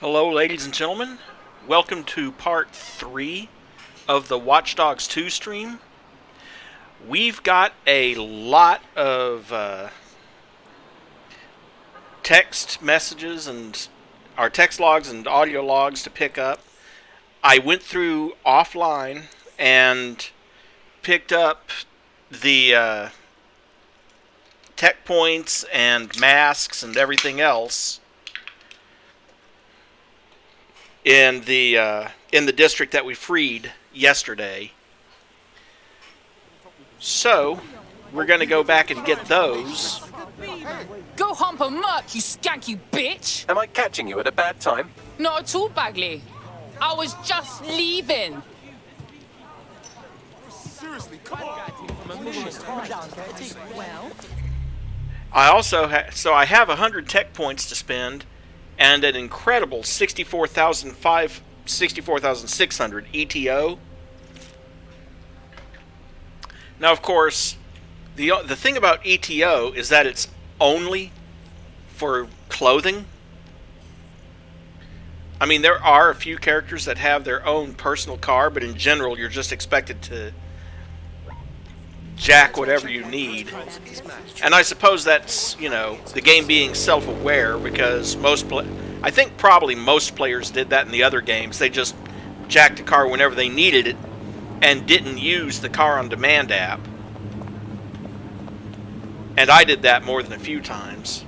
Hello, ladies and gentlemen. Welcome to part 3 of the Watch Dogs 2 stream. We've got a lot of text messages and our text logs and audio logs to pick up. I went through offline and picked up the tech points and masks and everything else in the district that we freed yesterday. So we're going to go back and get those. Go hump a muck, you skanky bitch! Am I catching you at a bad time? Not at all, Bagley. I was just leaving. Seriously, come on. I also I have 100 tech points to spend and an incredible 64,600 ETO. Now, of course, the thing about ETO is that it's only for clothing. I mean, there are a few characters that have their own personal car, but in general, you're just expected to jack whatever you need. And I suppose that's, you know, the game being self-aware, because I think probably most players did that in the other games. They just jacked a car whenever they needed it and didn't use the car on demand app. And I did that more than a few times.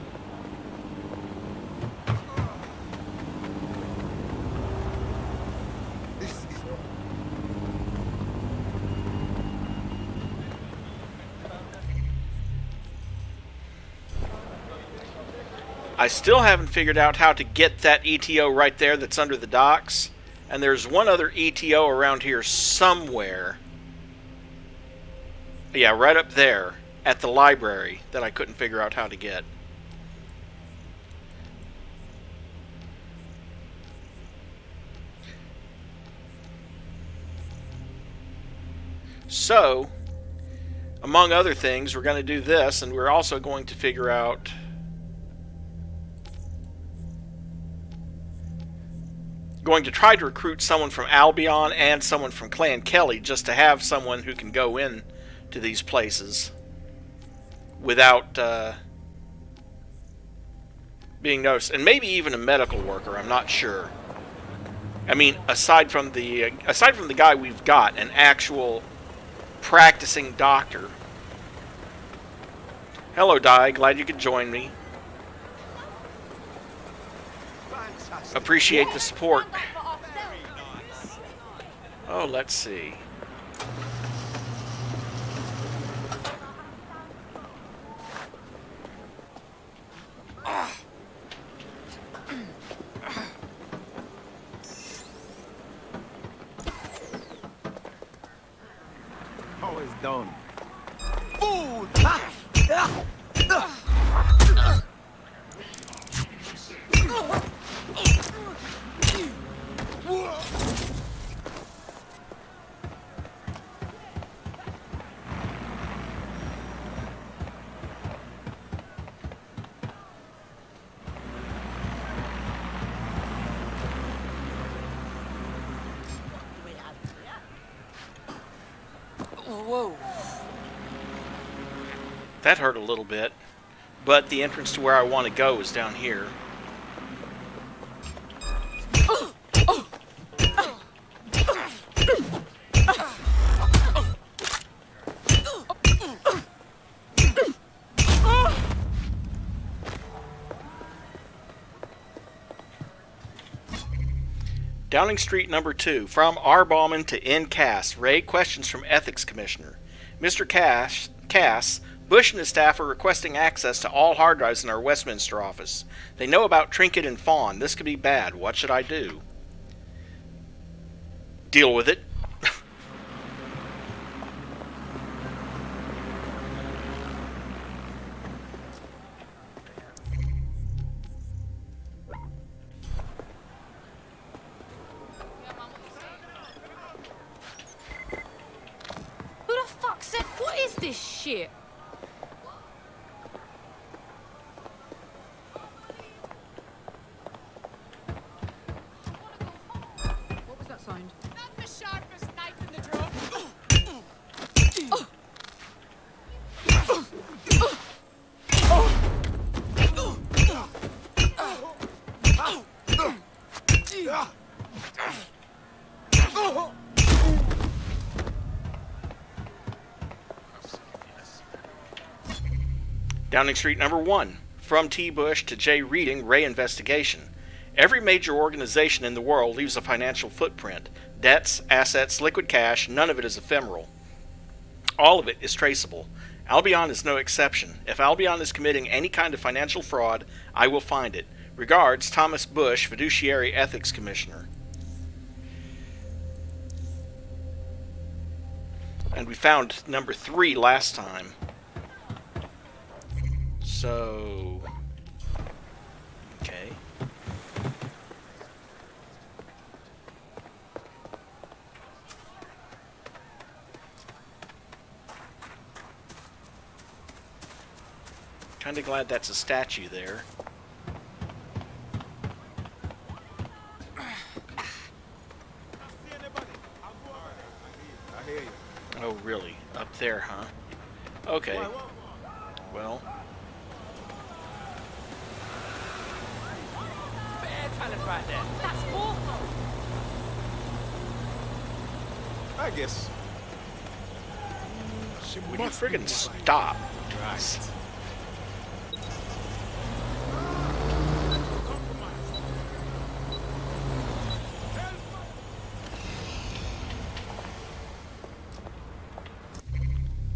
I still haven't figured out how to get that ETO right there that's under the docks. And there's one other ETO around here somewhere. Yeah, right up there at the library that I couldn't figure out how to get. So, among other things, we're going to do this, and we're also going to figure out going to try to recruit someone from Albion and someone from Clan Kelly, just to have someone who can go in to these places without being noticed, and maybe even a medical worker. I'm not sure. I mean, aside from the guy we've got, an actual practicing doctor. Hello, Di. Glad you could join me. Appreciate the support. Oh, let's see. How is done? Food! Whoa. That hurt a little bit, but the entrance to where I want to go is down here. Downing Street number 2. From R. Bauman to N. Cass. Ray, questions from Ethics Commissioner. Mr. Cass, Bush and his staff are requesting access to all hard drives in our Westminster office. They know about Trinket and Fawn. This could be bad. What should I do? Deal with it. Who the fuck said, what is this shit? sound. Not the sharpest knife in the drawer. Downing Street number 1. From T. Bush to J. Reading, Ray Investigation. Every major organization in the world leaves a financial footprint. Debts, assets, liquid cash, none of it is ephemeral. All of it is traceable. Albion is no exception. If Albion is committing any kind of financial fraud, I will find it. Regards, Thomas Bush, Fiduciary Ethics Commissioner. And we found number 3 last time. So... okay. Kinda glad that's a statue there. I hear you. Oh, really? Up there, huh? Okay. Well, Bad talent right there. That's awful. I guess. She would you must be friggin' right. stop? Right.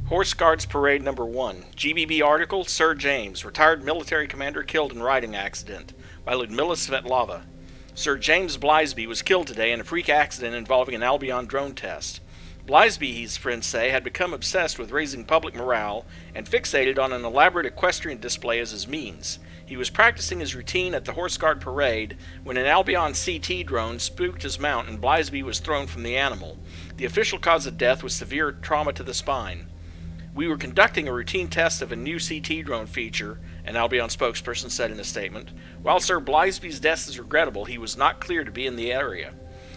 Horse Guards Parade number 1. GBB article, Sir James, retired military commander killed in riding accident, by Ludmila Svetlova. Sir James Blisby was killed today in a freak accident involving an Albion drone test. Blisby, his friends say, had become obsessed with raising public morale and fixated on an elaborate equestrian display as his means. He was practicing his routine at the Horse Guard Parade when an Albion CT drone spooked his mount and Blisby was thrown from the animal. The official cause of death was severe trauma to the spine. We were conducting a routine test of a new CT drone feature, an Albion spokesperson said in a statement. While Sir Blisby's death is regrettable, he was not clear to be in the area.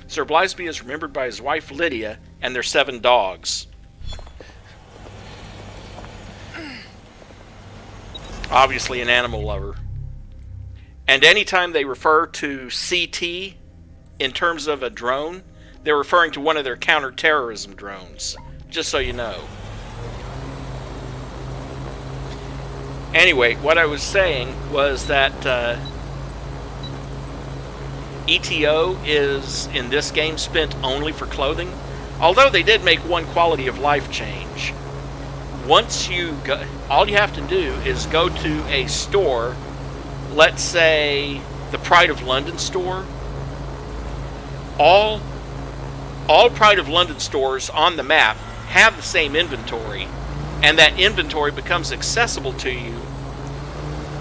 Sir Blisby is remembered by his wife Lydia and their 7 dogs. Obviously an animal lover. And anytime they refer to CT in terms of a drone, they're referring to one of their counter-terrorism drones. Just so you know. Anyway, what I was saying was that ETO is, in this game, spent only for clothing. Although they did make one quality of life change. Once you go, all you have to do is go to a store, let's say the Pride of London store. All Pride of London stores on the map have the same inventory, and that inventory becomes accessible to you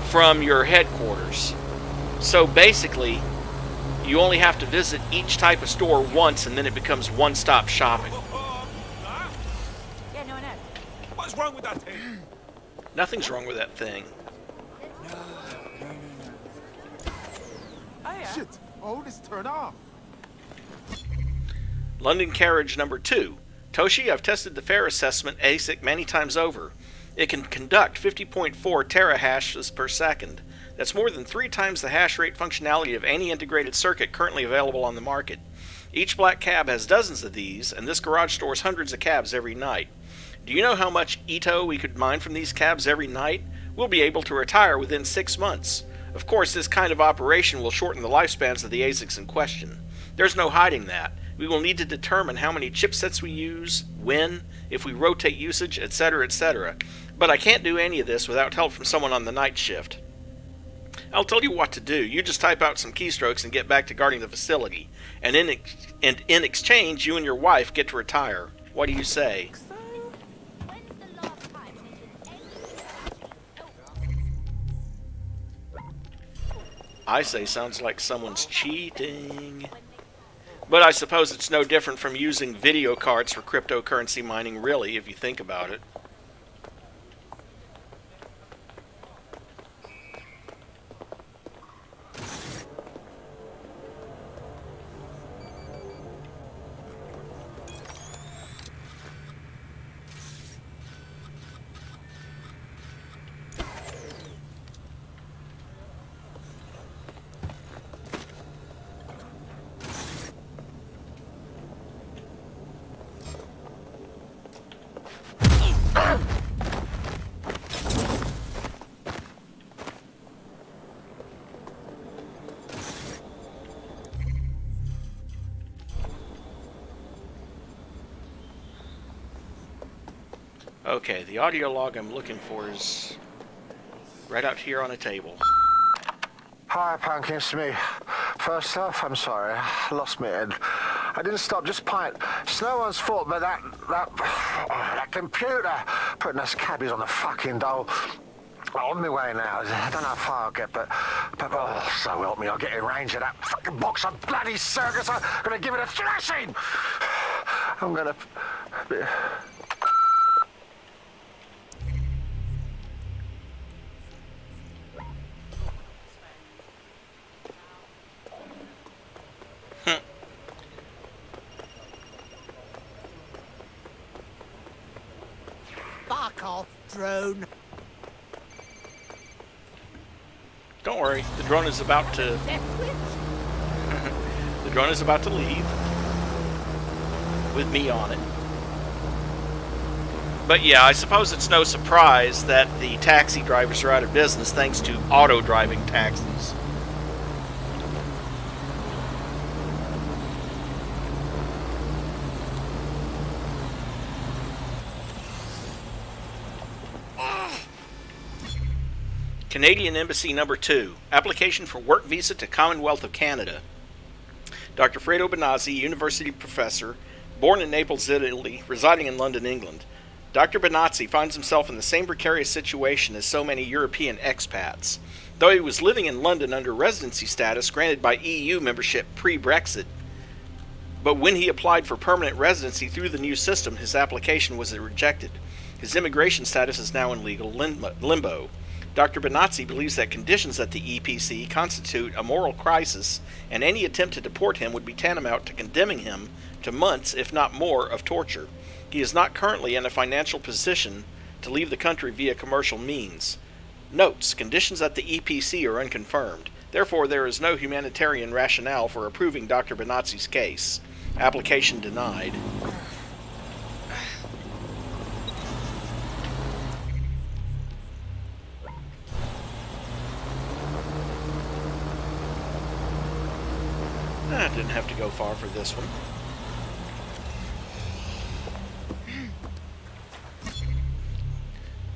from your headquarters. So basically, you only have to visit each type of store once, and then it becomes one-stop shopping. Yeah, no, I know. What's wrong with that thing? Nothing's wrong with that thing. Oh, yeah. Shit. Oh, this turned off. London Carriage number 2. Toshi, I've tested the fare assessment ASIC many times over. It can conduct 50.4 terahashes per second. That's more than 3 times the hash rate functionality of any integrated circuit currently available on the market. Each black cab has dozens of these, and this garage stores hundreds of cabs every night. Do you know how much ETO we could mine from these cabs every night? We'll be able to retire within 6 months. Of course, this kind of operation will shorten the lifespans of the ASICs in question. There's no hiding that. We will need to determine how many chipsets we use, when, if we rotate usage, etc., etc. But I can't do any of this without help from someone on the night shift. I'll tell you what to do. You just type out some keystrokes and get back to guarding the facility. And in exchange, you and your wife get to retire. What do you say? I say sounds like someone's cheating. But I suppose it's no different from using video cards for cryptocurrency mining, really, if you think about it. Okay, the audio log I'm looking for is right out here on a table. Hi, Pumpkin, it's me. First off, I'm sorry. I lost my head. I didn't stop, just pint. It's no one's fault, but that computer putting us cabbies on the fucking dole. On my way now. I don't know how far I'll get, but oh, so help me, I'll get in range of that fucking box of bloody circus. I'm gonna give it a thrashing. I'm gonna... Fuck off, drone. Don't worry, the drone is about to... the drone is about to leave. With me on it. But yeah, I suppose it's no surprise that the taxi drivers are out of business thanks to auto-driving taxis. Canadian Embassy Number 2. Application for work visa to Commonwealth of Canada. Dr. Fredo Benazzi, university professor, born in Naples, Italy, residing in London, England. Dr. Benazzi finds himself in the same precarious situation as so many European expats. Though he was living in London under residency status granted by EU membership pre-Brexit, but when he applied for permanent residency through the new system, his application was rejected. His immigration status is now in legal limbo. Dr. Benazzi believes that conditions at the EPC constitute a moral crisis, and any attempt to deport him would be tantamount to condemning him to months, if not more, of torture. He is not currently in a financial position to leave the country via commercial means. Notes: conditions at the EPC are unconfirmed. Therefore, there is no humanitarian rationale for approving Dr. Benazzi's case. Application denied. Didn't have to go far for this one.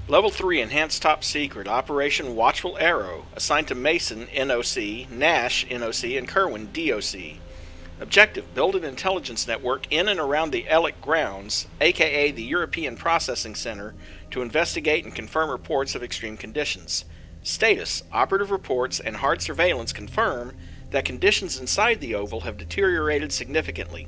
Level 3 Enhanced Top Secret Operation Watchful Arrow, assigned to Mason, NOC, Nash, NOC, and Kerwin, DOC. Objective: build an intelligence network in and around the ELEC grounds, aka the European Processing Center, to investigate and confirm reports of extreme conditions. Status: operative reports and hard surveillance confirm that conditions inside the Oval have deteriorated significantly.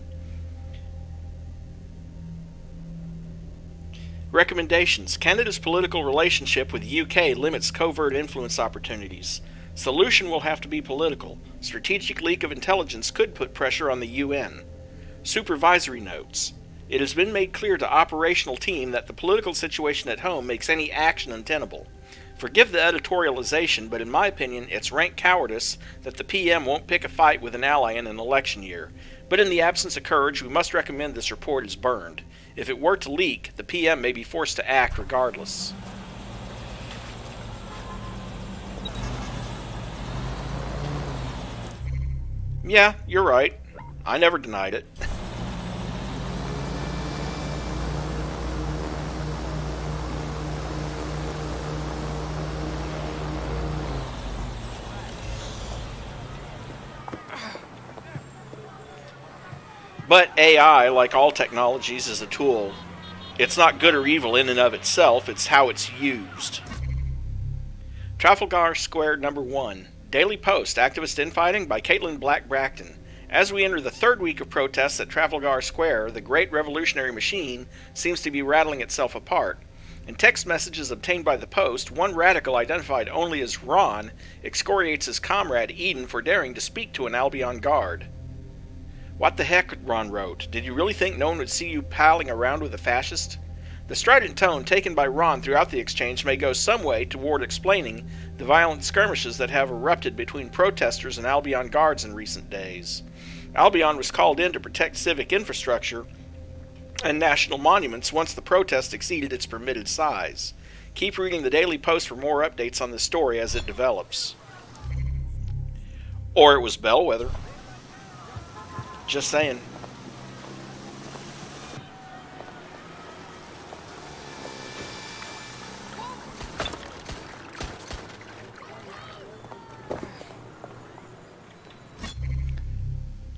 Recommendations: Canada's political relationship with the UK limits covert influence opportunities. Solution will have to be political. Strategic leak of intelligence could put pressure on the UN. Supervisory notes: it has been made clear to operational team that the political situation at home makes any action untenable. Forgive the editorialization, but in my opinion, it's rank cowardice that the PM won't pick a fight with an ally in an election year. But in the absence of courage, we must recommend this report is burned. If it were to leak, the PM may be forced to act regardless. Yeah, you're right. I never denied it. But AI, like all technologies, is a tool. It's not good or evil in and of itself, it's how it's used. Trafalgar Square Number 1. Daily Post, Activist Infighting by Caitlin Black-Bracton. As we enter the third week of protests at Trafalgar Square, the great revolutionary machine seems to be rattling itself apart. In text messages obtained by the Post, one radical identified only as Ron excoriates his comrade Eden for daring to speak to an Albion guard. What the heck, Ron wrote. Did you really think no one would see you palling around with a fascist? The strident tone taken by Ron throughout the exchange may go some way toward explaining the violent skirmishes that have erupted between protesters and Albion guards in recent days. Albion was called in to protect civic infrastructure and national monuments once the protest exceeded its permitted size. Keep reading the Daily Post for more updates on this story as it develops. Or it was Bellwether. Just saying.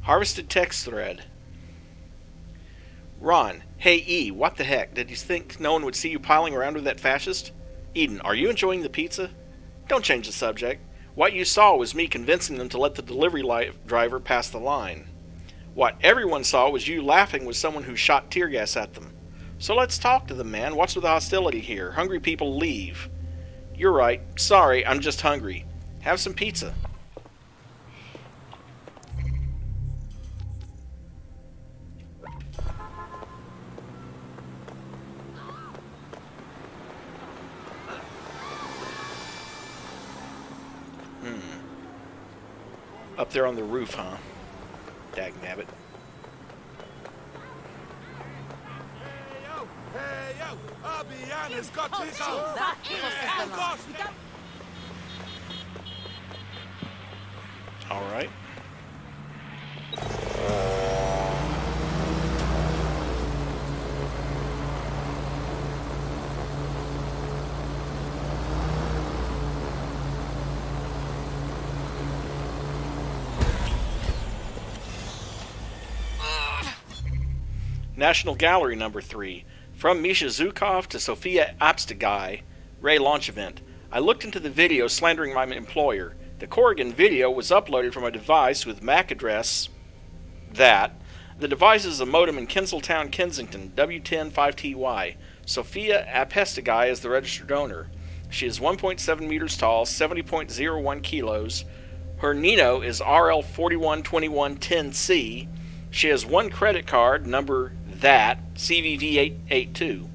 Harvested text thread. Ron, hey E, what the heck? Did you think no one would see you piling around with that fascist? Eden, are you enjoying the pizza? Don't change the subject. What you saw was me convincing them to let the delivery driver pass the line. What everyone saw was you laughing with someone who shot tear gas at them. So let's talk to them, man. What's with the hostility here? Hungry people leave. You're right. Sorry, I'm just hungry. Have some pizza. Up there on the roof, huh? Dagnabbit. Hey, yo! Albion has got to go! That ecosystem. Alright. National Gallery number 3. From Misha Zukov to Sophia Apstegai, Ray launch event. I looked into the video slandering my employer. The Corrigan video was uploaded from a device with MAC address that. The device is a modem in Kinseltown, Kensington, W105TY. Sophia Apstegai is the registered owner. She is 1.7 meters tall, 70.01 kilos. Her Nino is RL412110C. She has one credit card, number that, CVV882.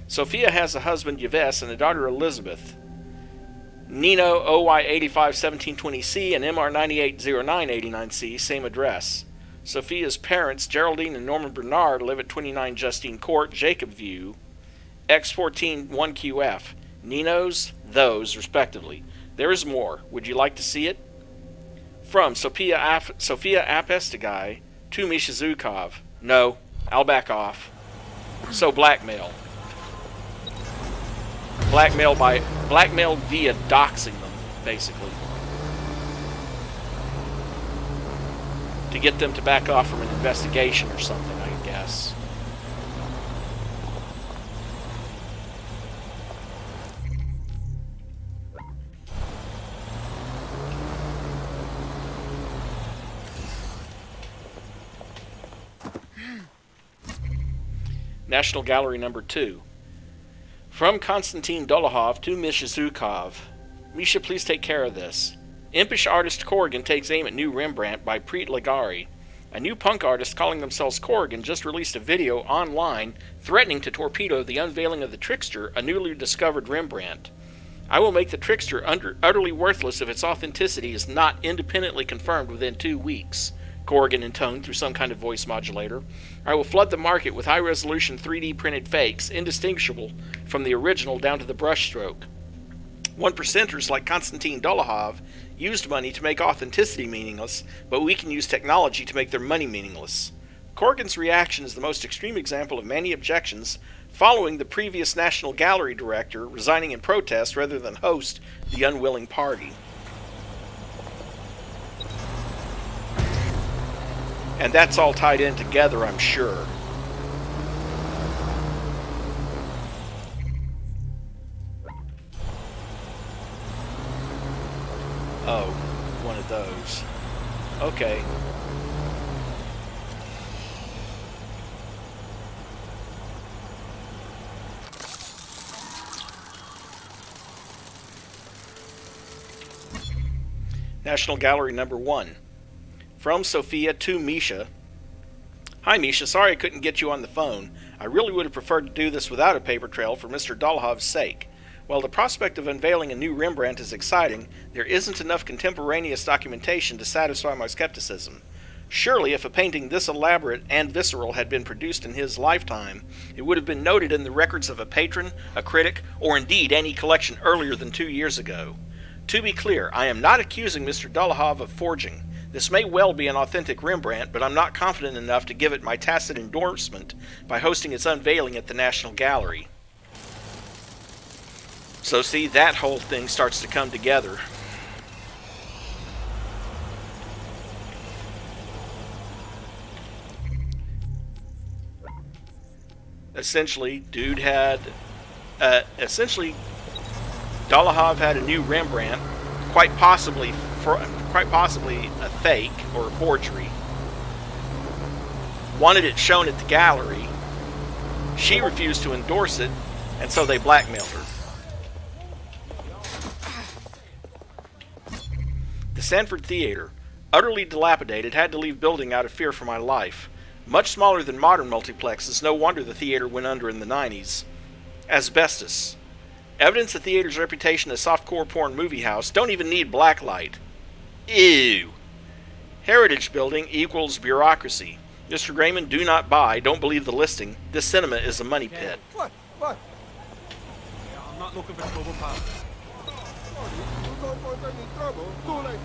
Sophia has a husband, Yves, and a daughter, Elizabeth. Nino OY851720C and MR980989C, same address. Sophia's parents, Geraldine and Norman Bernard, live at 29 Justine Court, Jacob View, X141QF. Nino's, those, respectively. There is more. Would you like to see it? From Sophia Apstegai to Misha Zukov. No, I'll back off. So blackmail. Blackmail via doxing them, basically. To get them to back off from an investigation or something, I guess. National Gallery number 2. From Konstantin Dolohov to Misha Zukov. Misha, please take care of this. Impish artist Corrigan takes aim at new Rembrandt by Preet Ligari. A new punk artist calling themselves Corrigan just released a video online threatening to torpedo the unveiling of the Trickster, a newly discovered Rembrandt. I will make the Trickster utterly worthless if its authenticity is not independently confirmed within 2 weeks. Corrigan intoned through some kind of voice modulator. I will flood the market with high-resolution 3D printed fakes, indistinguishable from the original down to the brushstroke. One-percenters like Konstantin Dolohov used money to make authenticity meaningless, but we can use technology to make their money meaningless. Corrigan's reaction is the most extreme example of many objections following the previous National Gallery director resigning in protest rather than host the unwilling party. And that's all tied in together, I'm sure. Oh, one of those. Okay. National Gallery number 1. From Sophia to Misha. Hi Misha, sorry I couldn't get you on the phone. I really would have preferred to do this without a paper trail for Mr. Dolohov's sake. While the prospect of unveiling a new Rembrandt is exciting, there isn't enough contemporaneous documentation to satisfy my skepticism. Surely if a painting this elaborate and visceral had been produced in his lifetime, it would have been noted in the records of a patron, a critic, or indeed any collection earlier than 2 years ago. To be clear, I am not accusing Mr. Dolohov of forging. This may well be an authentic Rembrandt, but I'm not confident enough to give it my tacit endorsement by hosting its unveiling at the National Gallery. So see, that whole thing starts to come together. Essentially, Dolohov had a new Rembrandt, quite possibly a fake or a forgery. Wanted it shown at the gallery. She refused to endorse it, and so they blackmailed her. The Sanford Theater, utterly dilapidated, had to leave building out of fear for my life. Much smaller than modern multiplexes, no wonder the theater went under in the 90s. Asbestos. Evidence the theater's reputation as softcore porn movie house. Don't even need blacklight. Ew. Heritage building equals bureaucracy. Mr. Grayman, do not buy. Don't believe the listing. This cinema is a money pit. What? Yeah, I'm not looking for trouble, pal. You don't want any trouble. Too late.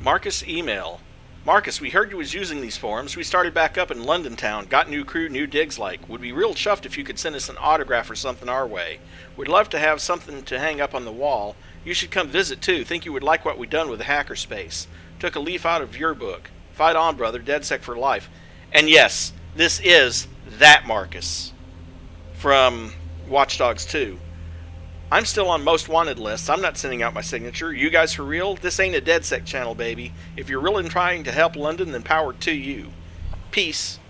Marcus email. Marcus, we heard you was using these forums. We started back up in London town. Got new crew, new digs like. Would be real chuffed if you could send us an autograph or something our way. We'd love to have something to hang up on the wall. You should come visit too. Think you would like what we done with the hackerspace. Took a leaf out of your book. Fight on, brother. DedSec for life. And yes, this is that Marcus from Watch Dogs 2. I'm still on most wanted lists. I'm not sending out my signature. You guys for real? This ain't a DedSec channel, baby. If you're really trying to help London, then power to you. Peace.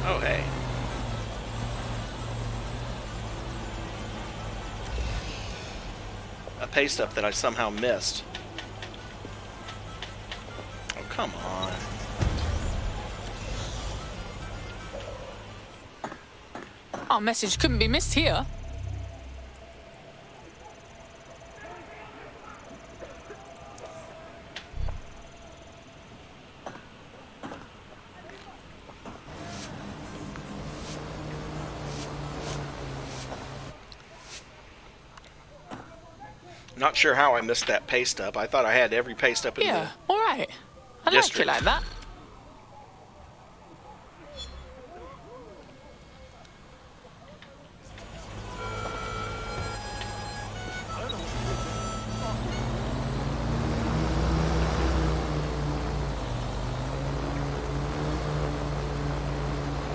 Oh, hey. A pay stub that I somehow missed. Oh, come on. Our message couldn't be missed here. Not sure how I missed that pay stub. I thought I had every pay stub in Yeah, all right. I like district. it like that.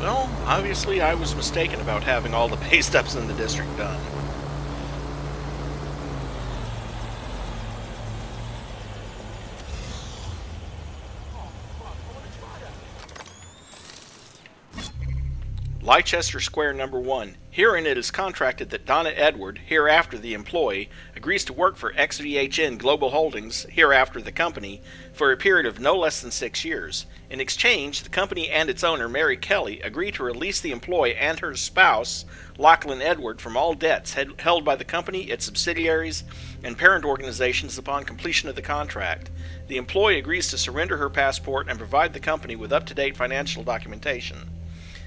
Well, obviously I was mistaken about having all the pay stubs in the district done. Leicester Square number 1. Herein it is contracted that Donna Edward, hereafter the employee, agrees to work for XVHN Global Holdings, hereafter the company, for a period of no less than 6 years. In exchange, the company and its owner, Mary Kelly, agree to release the employee and her spouse, Lachlan Edward, from all debts held by the company, its subsidiaries, and parent organizations upon completion of the contract. The employee agrees to surrender her passport and provide the company with up-to-date financial documentation.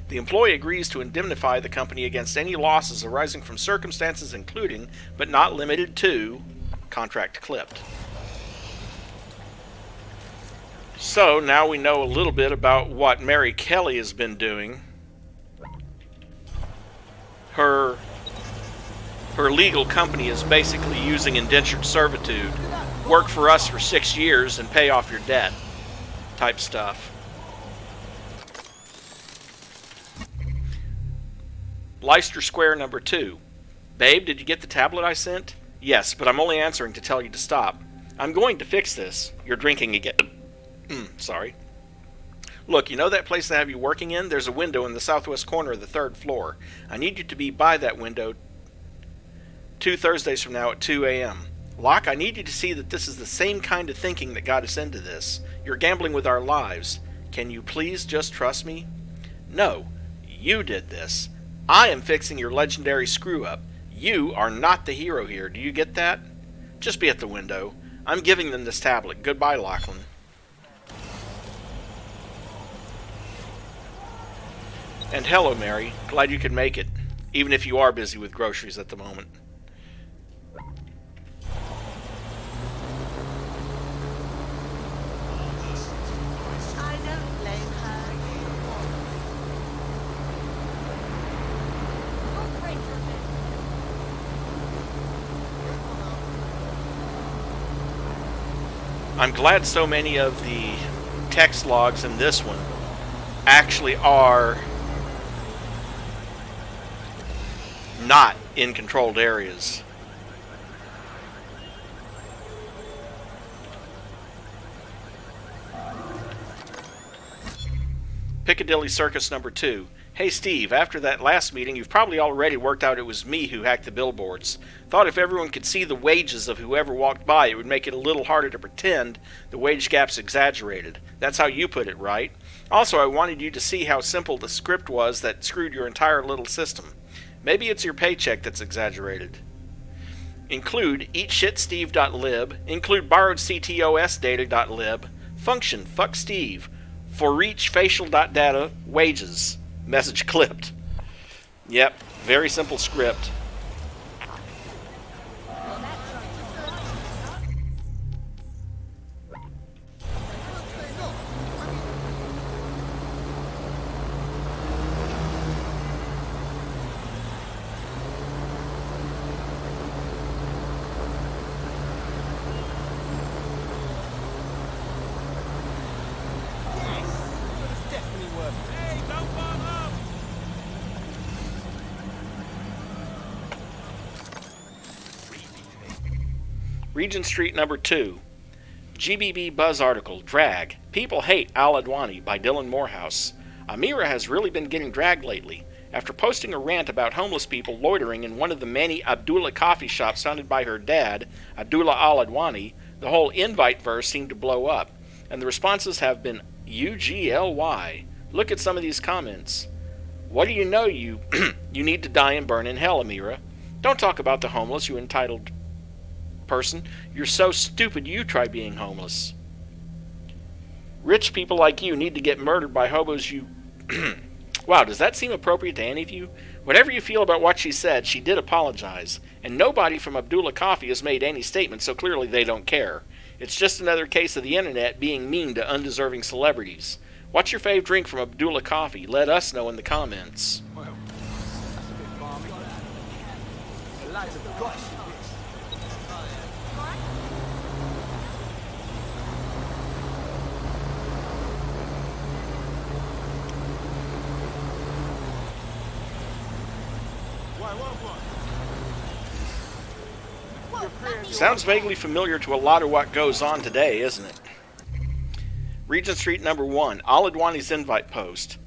The employee agrees to indemnify the company against any losses arising from circumstances including, but not limited to, contract clipped. So now we know a little bit about what Mary Kelly has been doing. Her legal company is basically using indentured servitude. Work for us for 6 years and pay off your debt type stuff. Leicester Square number 2. Babe, did you get the tablet I sent? Yes, but I'm only answering to tell you to stop. I'm going to fix this. You're drinking again. Sorry. Look, you know that place I have you working in? There's a window in the southwest corner of the 3rd floor. I need you to be by that window 2 Thursdays from now at 2 a.m. Locke, I need you to see that this is the same kind of thinking that got us into this. You're gambling with our lives. Can you please just trust me? No, you did this. I am fixing your legendary screw-up. You are not the hero here. Do you get that? Just be at the window. I'm giving them this tablet. Goodbye, Lachlan. And hello, Mary. Glad you could make it, even if you are busy with groceries at the moment. I don't blame her. I'm glad so many of the text logs in this one actually are not in controlled areas. Piccadilly Circus number 2. Hey Steve, after that last meeting, you've probably already worked out it was me who hacked the billboards. Thought if everyone could see the wages of whoever walked by, it would make it a little harder to pretend the wage gap's exaggerated. That's how you put it, right? Also, I wanted you to see how simple the script was that screwed your entire little system. Maybe it's your paycheck that's exaggerated. Include eatshitsteve.lib, include borrowedctosdata.lib, function fuck Steve, for reach facial.data wages. Message clipped. Yep, very simple script. Regent Street number 2. GBB Buzz article, Drag. People hate Al Adwani by Dylan Morehouse. Amira has really been getting dragged lately. After posting a rant about homeless people loitering in one of the many Abdullah coffee shops founded by her dad, Abdullah Al Adwani, the whole invite verse seemed to blow up, and the responses have been UGLY. Look at some of these comments. What do you know, you need to die and burn in hell, Amira. Don't talk about the homeless, you entitled person. You're so stupid you try being homeless. Rich people like you need to get murdered by hobos you... Wow, does that seem appropriate to any of you? Whatever you feel about what she said, she did apologize, and nobody from Abdullah Coffee has made any statement, so clearly they don't care. It's just another case of the internet being mean to undeserving celebrities. What's your fave drink from Abdullah Coffee? Let us know in the comments. Well, that's a bit balmy. Eliza, for gosh, this. Sounds vaguely familiar to a lot of what goes on today, isn't it? Regent Street number 1, Al Adwani's invite post.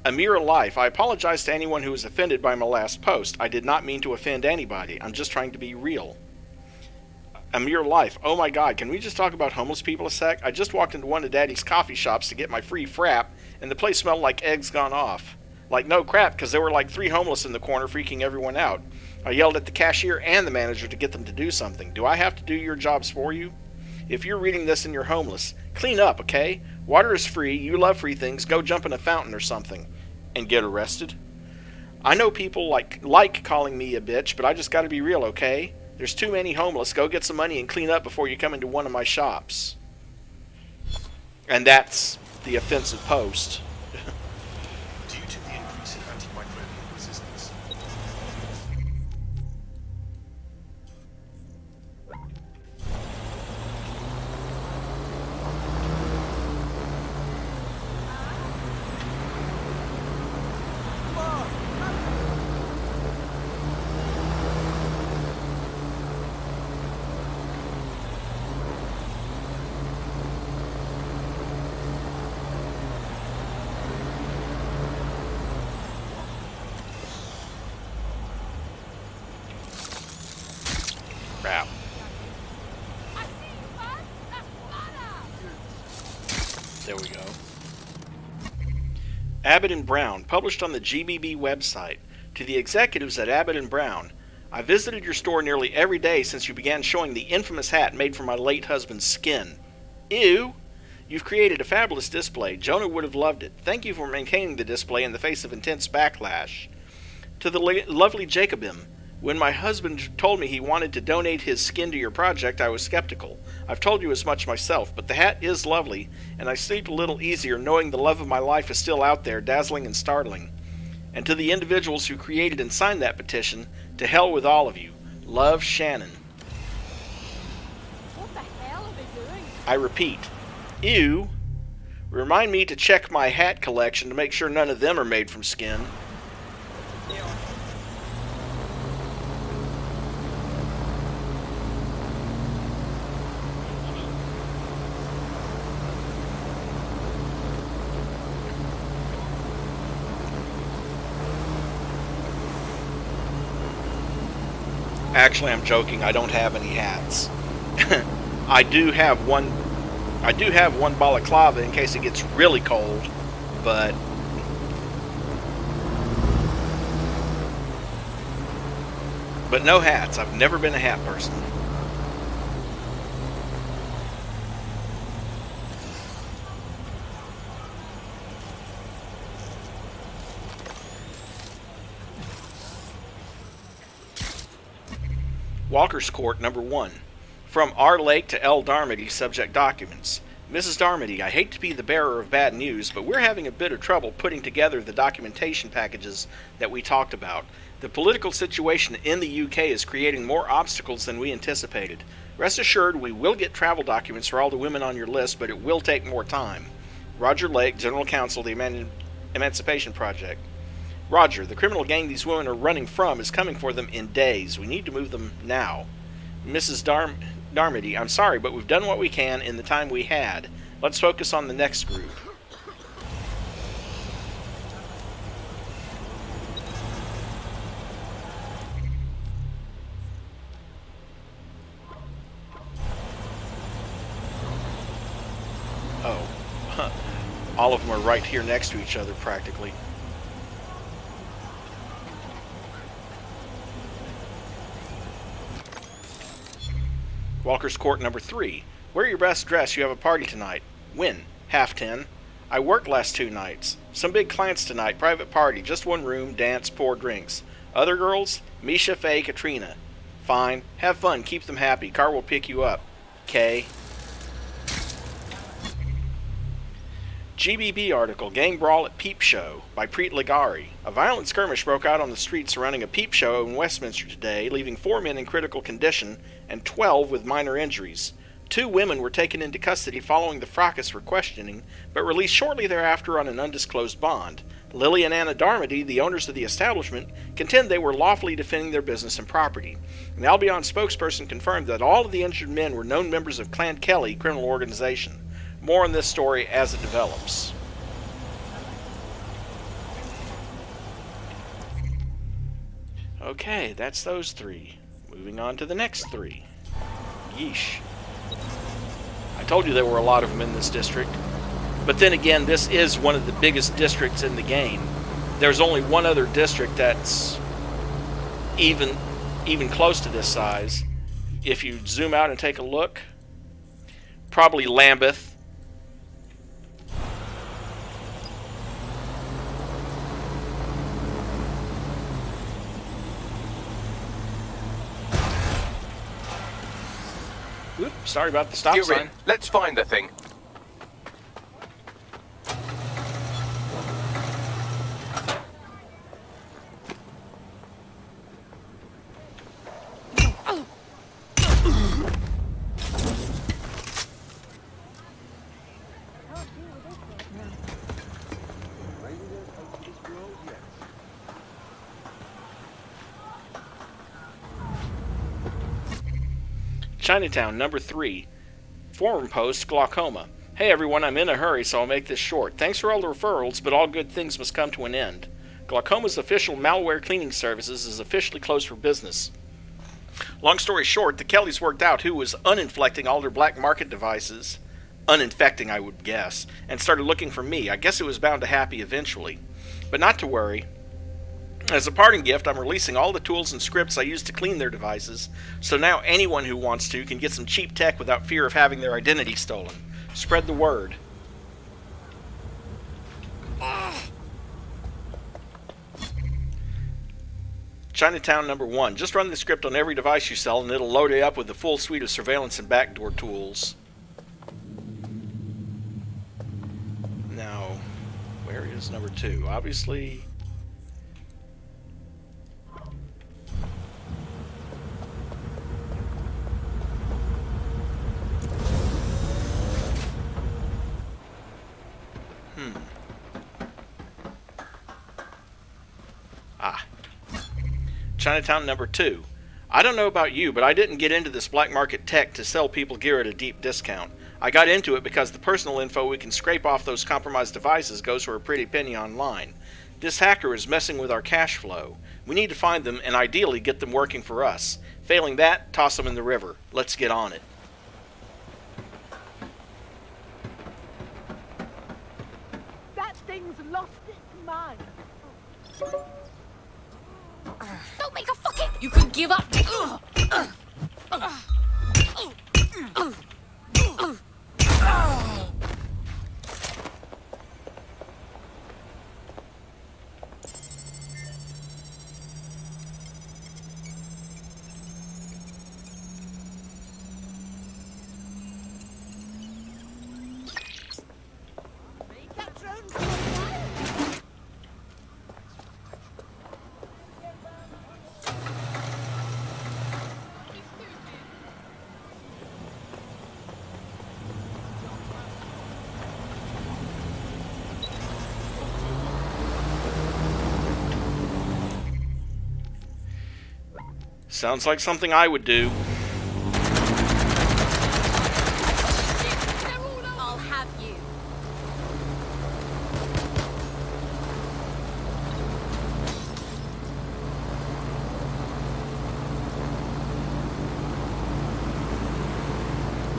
Amira Life, I apologize to anyone who was offended by my last post. I did not mean to offend anybody. I'm just trying to be real. Amir Life, oh my god, can we just talk about homeless people a sec? I just walked into one of Daddy's coffee shops to get my free frap, and the place smelled like eggs gone off. Like no crap, because there were like 3 homeless in the corner freaking everyone out. I yelled at the cashier and the manager to get them to do something. Do I have to do your jobs for you? If you're reading this and you're homeless, clean up, okay? Water is free, you love free things, go jump in a fountain or something. And get arrested? I know people like calling me a bitch, but I just gotta be real, okay? There's too many homeless, go get some money and clean up before you come into one of my shops. And that's the offensive post. Due to the increase in antimicrobial resistance. Crap. There we go. Abbott and Brown, published on the GBB website. To the executives at Abbott and Brown, I visited your store nearly every day since you began showing the infamous hat made from my late husband's skin. Ew! You've created a fabulous display. Jonah would have loved it. Thank you for maintaining the display in the face of intense backlash. To the lovely Jacobim, when my husband told me he wanted to donate his skin to your project, I was skeptical. I've told you as much myself, but the hat is lovely, and I sleep a little easier knowing the love of my life is still out there, dazzling and startling. And to the individuals who created and signed that petition, to hell with all of you. Love, Shannon. What the hell are they doing? I repeat, ew. Remind me to check my hat collection to make sure none of them are made from skin. Actually, I'm joking. I don't have any hats. I do have one balaclava in case it gets really cold, but no hats. I've never been a hat person. Walker's Court, number 1. From R. Lake to L. Darmody, subject documents. Mrs. Darmody, I hate to be the bearer of bad news, but we're having a bit of trouble putting together the documentation packages that we talked about. The political situation in the UK is creating more obstacles than we anticipated. Rest assured, we will get travel documents for all the women on your list, but it will take more time. Roger Lake, General Counsel, the Emancipation Project. Roger, the criminal gang these women are running from is coming for them in days. We need to move them now. Mrs. Darmody, I'm sorry, but we've done what we can in the time we had. Let's focus on the next group. Oh, all of them are right here next to each other practically. Walker's Court, number 3. Wear your best dress. You have a party tonight. When? 10:30. I worked last 2 nights. Some big clients tonight. Private party. Just one room. Dance. Pour drinks. Other girls? Misha, Faye, Katrina. Fine. Have fun. Keep them happy. Car will pick you up. K. GBB article, Gang Brawl at Peep Show, by Preet Ligari. A violent skirmish broke out on the streets surrounding a peep show in Westminster today, leaving 4 men in critical condition and 12 with minor injuries. 2 women were taken into custody following the fracas for questioning, but released shortly thereafter on an undisclosed bond. Lily and Anna Darmody, the owners of the establishment, contend they were lawfully defending their business and property. An Albion spokesperson confirmed that all of the injured men were known members of Clan Kelly criminal organization. More on this story as it develops. Okay, that's those 3. Moving on to the next 3. Yeesh. I told you there were a lot of them in this district. But then again, this is one of the biggest districts in the game. There's only one other district that's even close to this size. If you zoom out and take a look, probably Lambeth. Oops, sorry about the stop You're sign. in. Let's find the thing. Chinatown, number 3. Forum post, glaucoma. Hey everyone, I'm in a hurry, so I'll make this short. Thanks for all the referrals, but all good things must come to an end. Glaucoma's official malware cleaning services is officially closed for business. Long story short, the Kellys worked out who was uninflecting all their black market devices, uninfecting I would guess, and started looking for me. I guess it was bound to happen eventually. But not to worry. As a parting gift, I'm releasing all the tools and scripts I use to clean their devices, so now anyone who wants to can get some cheap tech without fear of having their identity stolen. Spread the word. Chinatown number 1. Just run the script on every device you sell and it'll load it up with the full suite of surveillance and backdoor tools. Now, where is number 2? Obviously... Chinatown number 2. I don't know about you, but I didn't get into this black market tech to sell people gear at a deep discount. I got into it because the personal info we can scrape off those compromised devices goes for a pretty penny online. This hacker is messing with our cash flow. We need to find them and ideally get them working for us. Failing that, toss them in the river. Let's get on it. That thing's lost its mind. Don't make a fucking... You can give up. Sounds like something I would do. I'll have you.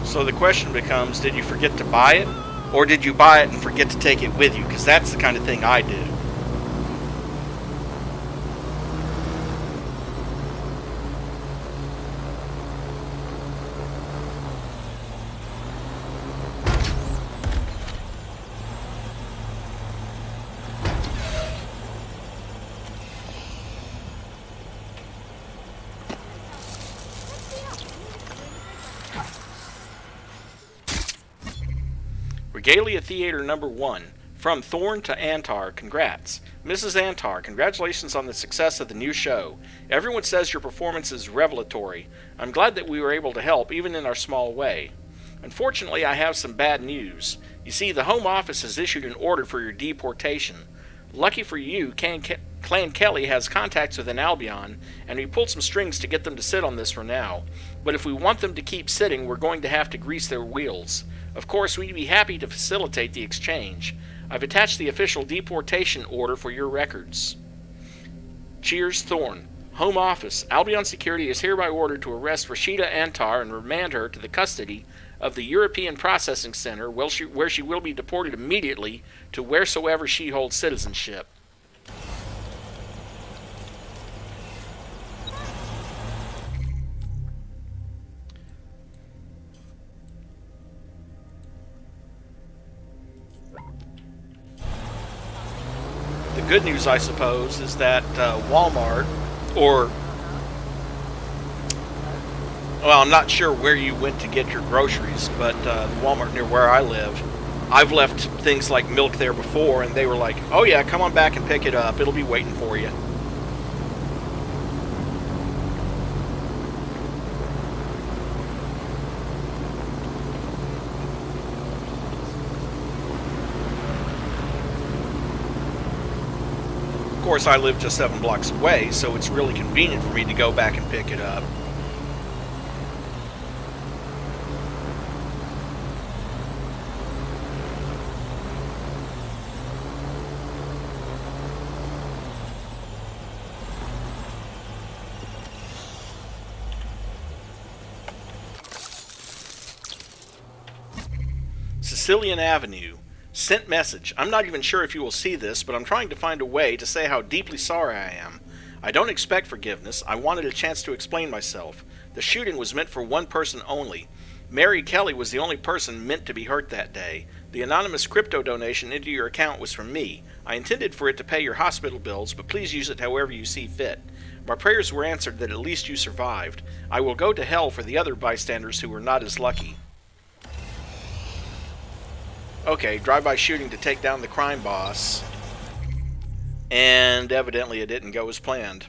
So the question becomes, did you forget to buy it? Or did you buy it and forget to take it with you? Because that's the kind of thing I do. Regalia Theater number 1. From Thorn to Antar, congrats. Mrs. Antar, congratulations on the success of the new show. Everyone says your performance is revelatory. I'm glad that we were able to help, even in our small way. Unfortunately, I have some bad news. You see, the Home Office has issued an order for your deportation. Lucky for you, Clan Kelly has contacts with an Albion, and we pulled some strings to get them to sit on this for now. But if we want them to keep sitting, we're going to have to grease their wheels. Of course, we'd be happy to facilitate the exchange. I've attached the official deportation order for your records. Cheers, Thorn. Home Office. Albion Security is hereby ordered to arrest Rashida Antar and remand her to the custody of the European Processing Center, where she will be deported immediately to wheresoever she holds citizenship. The good news, I suppose, is that Walmart, or, well, I'm not sure where you went to get your groceries, but the Walmart near where I live, I've left things like milk there before, and they were like, oh yeah, come on back and pick it up. It'll be waiting for you. Of course, I live just 7 blocks away, so it's really convenient for me to go back and pick it up. Sicilian Avenue. Sent message. I'm not even sure if you will see this, but I'm trying to find a way to say how deeply sorry I am. I don't expect forgiveness. I wanted a chance to explain myself. The shooting was meant for one person only. Mary Kelly was the only person meant to be hurt that day. The anonymous crypto donation into your account was from me. I intended for it to pay your hospital bills, but please use it however you see fit. My prayers were answered that at least you survived. I will go to hell for the other bystanders who were not as lucky. Okay, drive-by shooting to take down the crime boss. And evidently it didn't go as planned.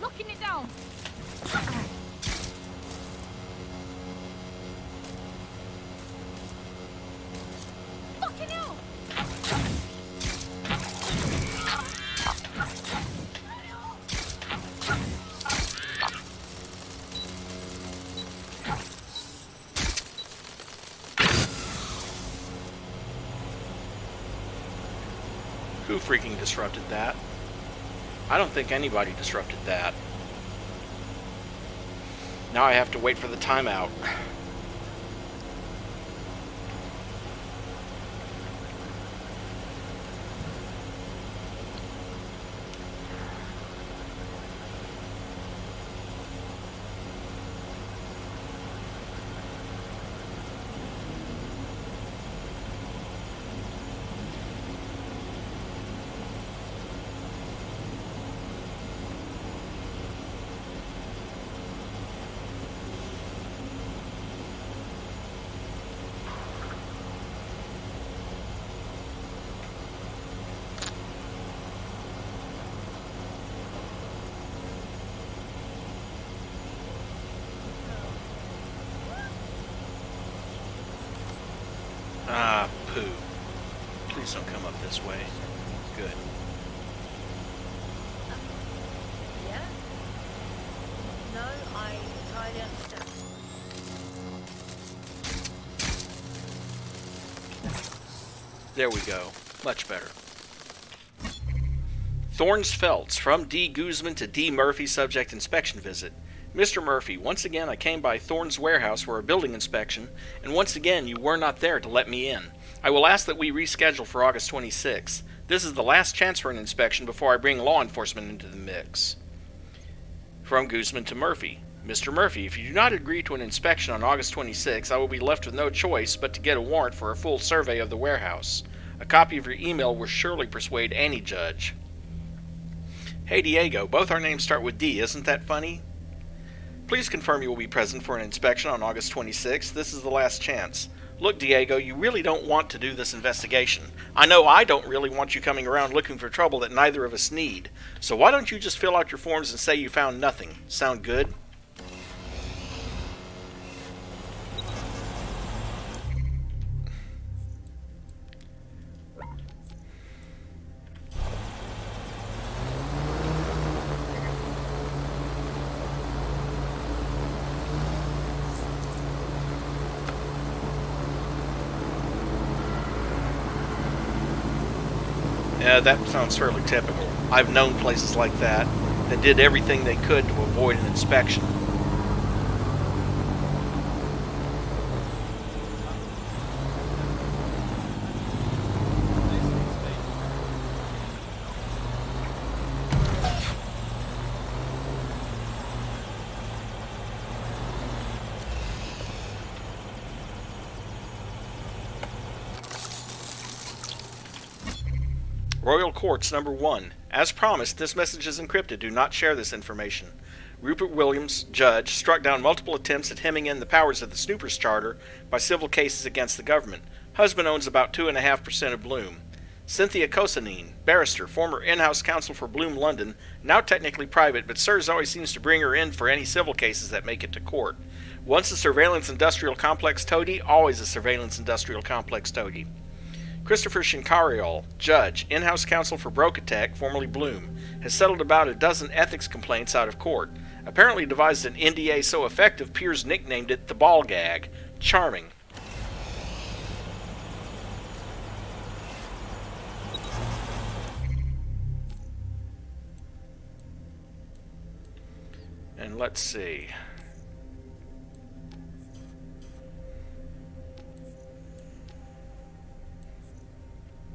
Locking it down. Fucking hell! Who freaking disrupted that? I don't think anybody disrupted that. Now I have to wait for the timeout. Ah, poo. Please don't come up this way. Good. Yeah? No, I entirely understand. There we go. Much better. Thorns Felts, from D. Guzman to D. Murphy, subject inspection visit. Mr. Murphy, once again I came by Thorn's warehouse for a building inspection, and once again you were not there to let me in. I will ask that we reschedule for August 26th. This is the last chance for an inspection before I bring law enforcement into the mix. From Guzman to Murphy. Mr. Murphy, if you do not agree to an inspection on August 26th, I will be left with no choice but to get a warrant for a full survey of the warehouse. A copy of your email will surely persuade any judge. Hey Diego, both our names start with D, isn't that funny? Please confirm you will be present for an inspection on August 26th. This is the last chance. Look, Diego, you really don't want to do this investigation. I know I don't really want you coming around looking for trouble that neither of us need. So why don't you just fill out your forms and say you found nothing? Sound good? Yeah, that sounds fairly typical. I've known places like that that did everything they could to avoid an inspection. Royal Courts Number 1. As promised, this message is encrypted. Do not share this information. Rupert Williams, judge, struck down multiple attempts at hemming in the powers of the Snoopers Charter by civil cases against the government. Husband owns about 2.5% of Bloom. Cynthia Kosanine, barrister, former in-house counsel for Bloom London, now technically private, but Sirs always seems to bring her in for any civil cases that make it to court. Once a surveillance industrial complex toady, always a surveillance industrial complex toady. Christopher Shinkariol, judge, in-house counsel for Brokatech, formerly Bloom, has settled about a dozen ethics complaints out of court. Apparently devised an NDA so effective, peers nicknamed it the ball gag. Charming. And let's see.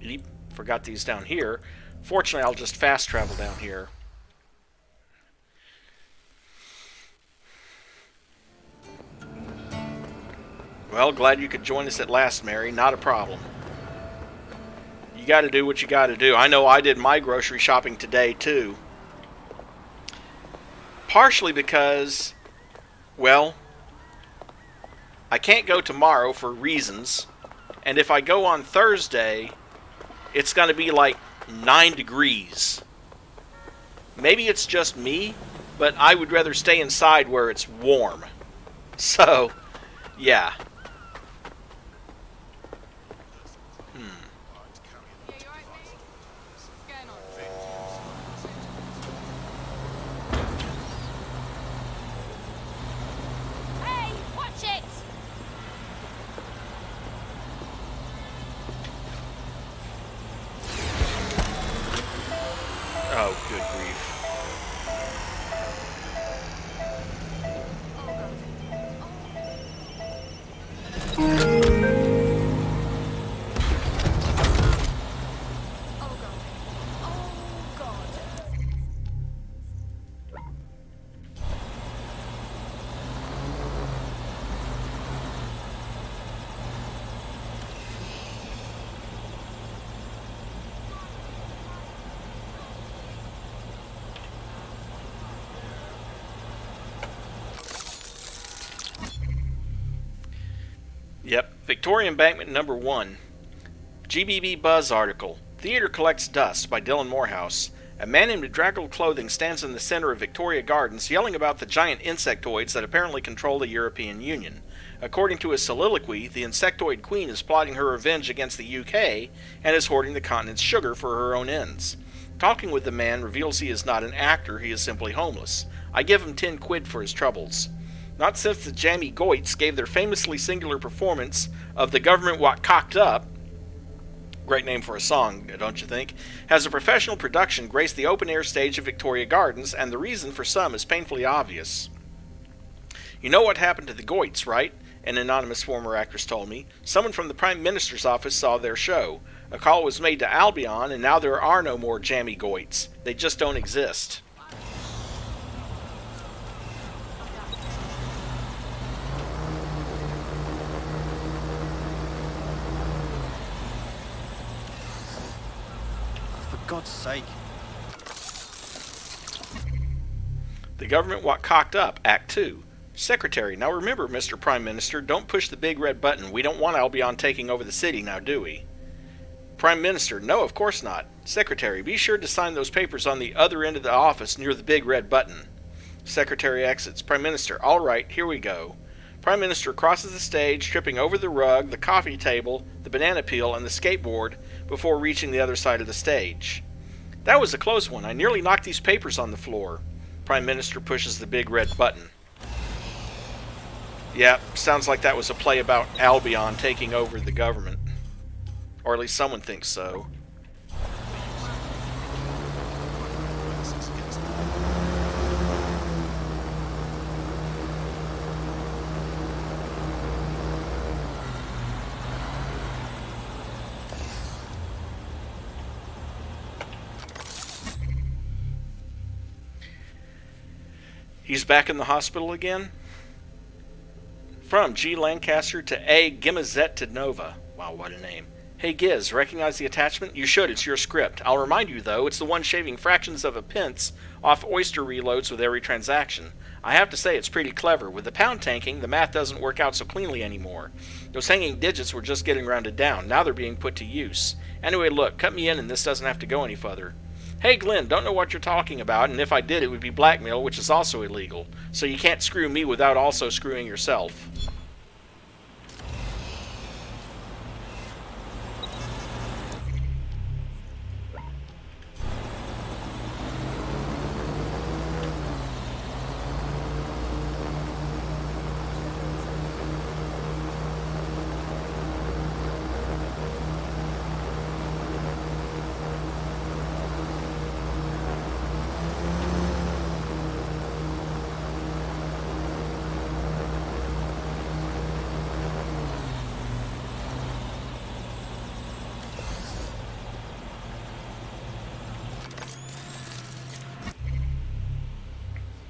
Eep, forgot these down here. Fortunately, I'll just fast travel down here. Well, glad you could join us at last, Mary. Not a problem. You gotta do what you gotta do. I know I did my grocery shopping today, too. Partially because, well, I can't go tomorrow for reasons. And if I go on Thursday, it's going to be like 9 degrees. Maybe it's just me, but I would rather stay inside where it's warm. So, yeah. Hey, watch it! Oh, good grief. Oh god. Oh god. Yep, Victoria Embankment number 1. GBB Buzz article. Theater Collects Dust by Dylan Morehouse. A man in bedraggled clothing stands in the center of Victoria Gardens yelling about the giant insectoids that apparently control the European Union. According to his soliloquy, the insectoid queen is plotting her revenge against the UK and is hoarding the continent's sugar for her own ends. Talking with the man reveals he is not an actor, he is simply homeless. I give him 10 quid for his troubles. Not since the Jammy Goits gave their famously singular performance of The Government What Cocked Up, great name for a song, don't you think, has a professional production graced the open-air stage of Victoria Gardens, and the reason for some is painfully obvious. You know what happened to the Goits, right? An anonymous former actress told me. Someone from the Prime Minister's office saw their show. A call was made to Albion, and now there are no more Jammy Goits. They just don't exist. For God's sake. The Government What Cocked Up, Act 2. Secretary, now remember, Mr. Prime Minister, don't push the big red button. We don't want Albion taking over the city now, do we? Prime Minister, no, of course not. Secretary, be sure to sign those papers on the other end of the office near the big red button. Secretary exits. Prime Minister, all right, here we go. Prime Minister crosses the stage, tripping over the rug, the coffee table, the banana peel, and the skateboard before reaching the other side of the stage. That was a close one. I nearly knocked these papers on the floor. Prime Minister pushes the big red button. Yeah, sounds like that was a play about Albion taking over the government. Or at least someone thinks so. He's back in the hospital again? From G. Lancaster to A. Gimazet to Nova. Wow, what a name. Hey Giz, recognize the attachment? You should, it's your script. I'll remind you though, it's the one shaving fractions of a pence off oyster reloads with every transaction. I have to say it's pretty clever. With the pound tanking, the math doesn't work out so cleanly anymore. Those hanging digits were just getting rounded down, now they're being put to use. Anyway, look, cut me in and this doesn't have to go any further. Hey Glenn, don't know what you're talking about, and if I did it would be blackmail, which is also illegal. So you can't screw me without also screwing yourself.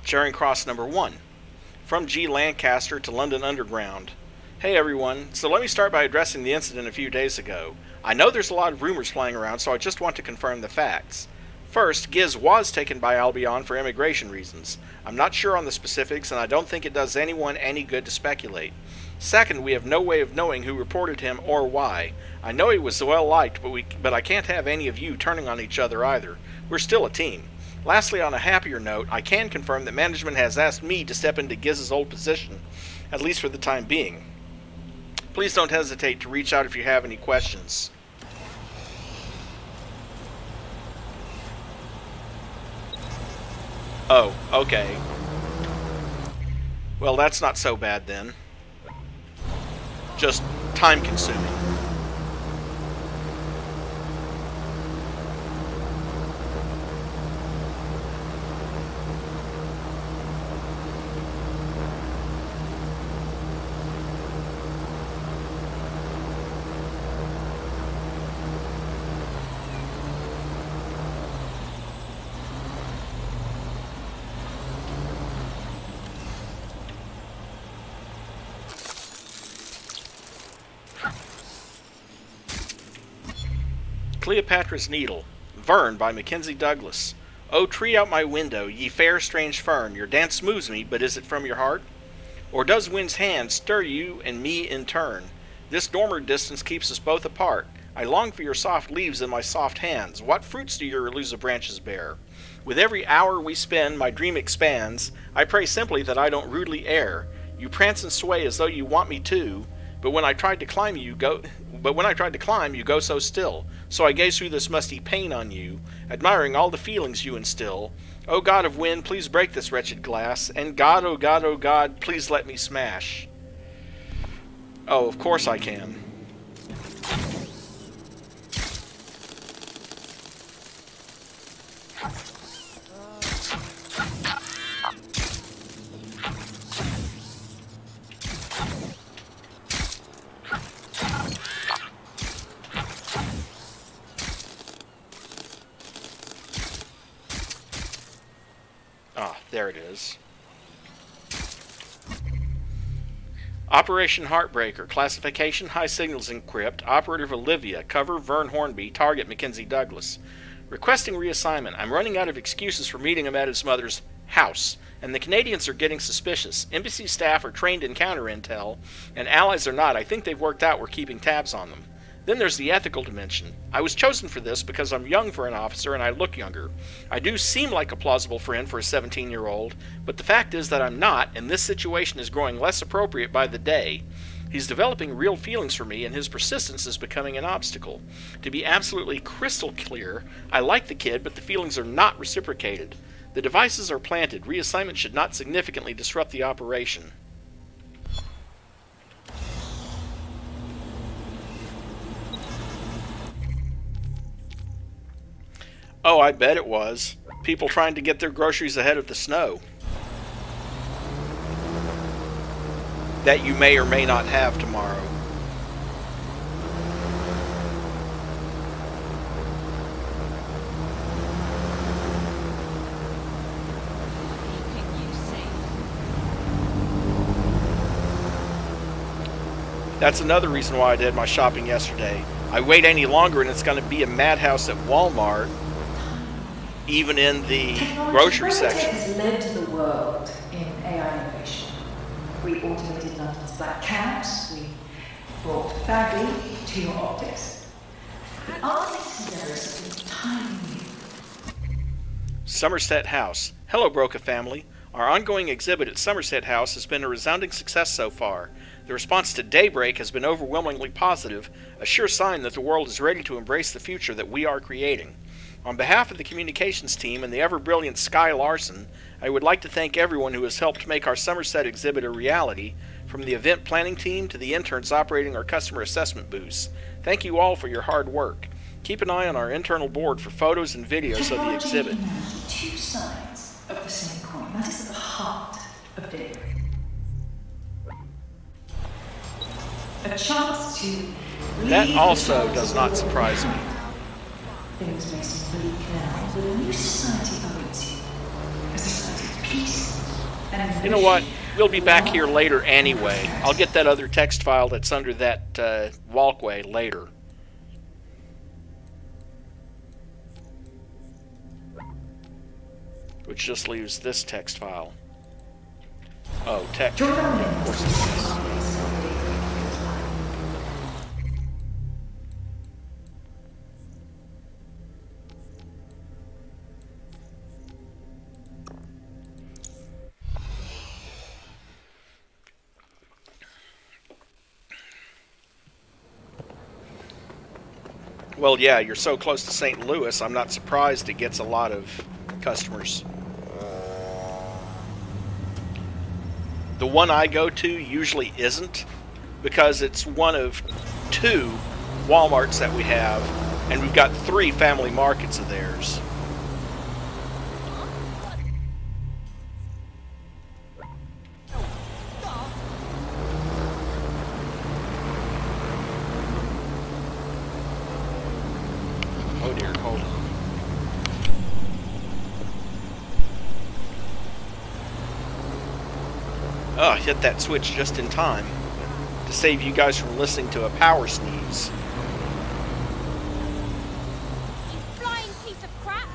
Charing Cross number 1. From G. Lancaster to London Underground. Hey everyone, so let me start by addressing the incident a few days ago. I know there's a lot of rumors flying around, so I just want to confirm the facts. First, Giz was taken by Albion for immigration reasons. I'm not sure on the specifics, and I don't think it does anyone any good to speculate. Second, we have no way of knowing who reported him or why. I know he was well liked, but I can't have any of you turning on each other either. We're still a team. Lastly, on a happier note, I can confirm that management has asked me to step into Giz's old position, at least for the time being. Please don't hesitate to reach out if you have any questions. Oh, okay. Well, that's not so bad then. Just time-consuming. Cleopatra's Needle. Vern by Mackenzie Douglas. Oh, tree out my window, ye fair strange fern, your dance moves me, but is it from your heart? Or does wind's hand stir you and me in turn? This dormer distance keeps us both apart. I long for your soft leaves in my soft hands. What fruits do your elusive branches bear? With every hour we spend, my dream expands. I pray simply that I don't rudely err. You prance and sway as though you want me to, but when I tried to climb, you go so still. So I gaze through this musty pane on you, admiring all the feelings you instill. O God of wind, please break this wretched glass, and God, O God, O God, please let me smash. Oh, of course I can. There it is. Operation Heartbreaker. Classification, high signals encrypt. Operative Olivia. Cover, Vern Hornby. Target, Mackenzie Douglas. Requesting reassignment. I'm running out of excuses for meeting him at his mother's house, and the Canadians are getting suspicious. Embassy staff are trained in counter intel, and allies are not. I think they've worked out we're keeping tabs on them. Then there's the ethical dimension. I was chosen for this because I'm young for an officer and I look younger. I do seem like a plausible friend for a 17-year-old, but the fact is that I'm not, and this situation is growing less appropriate by the day. He's developing real feelings for me, and his persistence is becoming an obstacle. To be absolutely crystal clear, I like the kid, but the feelings are not reciprocated. The devices are planted. Reassignment should not significantly disrupt the operation. Oh, I bet it was. People trying to get their groceries ahead of the snow. That you may or may not have tomorrow. That's another reason why I did my shopping yesterday. I wait any longer and it's going to be a madhouse at Walmart, even in the grocery section. Has led the world in AI innovation. We automated London's black cabs, we brought Bagley to your optics. But our next endeavour is something entirely new. Somerset House. Hello, Broca family. Our ongoing exhibit at Somerset House has been a resounding success so far. The response to Daybreak has been overwhelmingly positive, a sure sign that the world is ready to embrace the future that we are creating. On behalf of the communications team and the ever-brilliant Sky Larson, I would like to thank everyone who has helped make our Somerset exhibit a reality, from the event planning team to the interns operating our customer assessment booths. Thank you all for your hard work. Keep an eye on our internal board for photos and videos of the exhibit. Two sides of the same coin. That is at the heart of Daybreak. A chance to That also does not surprise me. Things may seem bleak now, but a new society awaits you. A society of peace and You know what? We'll be back here later anyway. I'll get that other text file that's under that walkway later. Which just leaves this text file. Oh, text. Of course it is. Well, yeah, you're so close to St. Louis, I'm not surprised it gets a lot of customers. The one I go to usually isn't, because it's one of 2 Walmarts that we have, and we've got 3 family markets of theirs. Oh dear, hold on. Oh, I hit that switch just in time to save you guys from listening to a power sneeze. You flying piece of crap!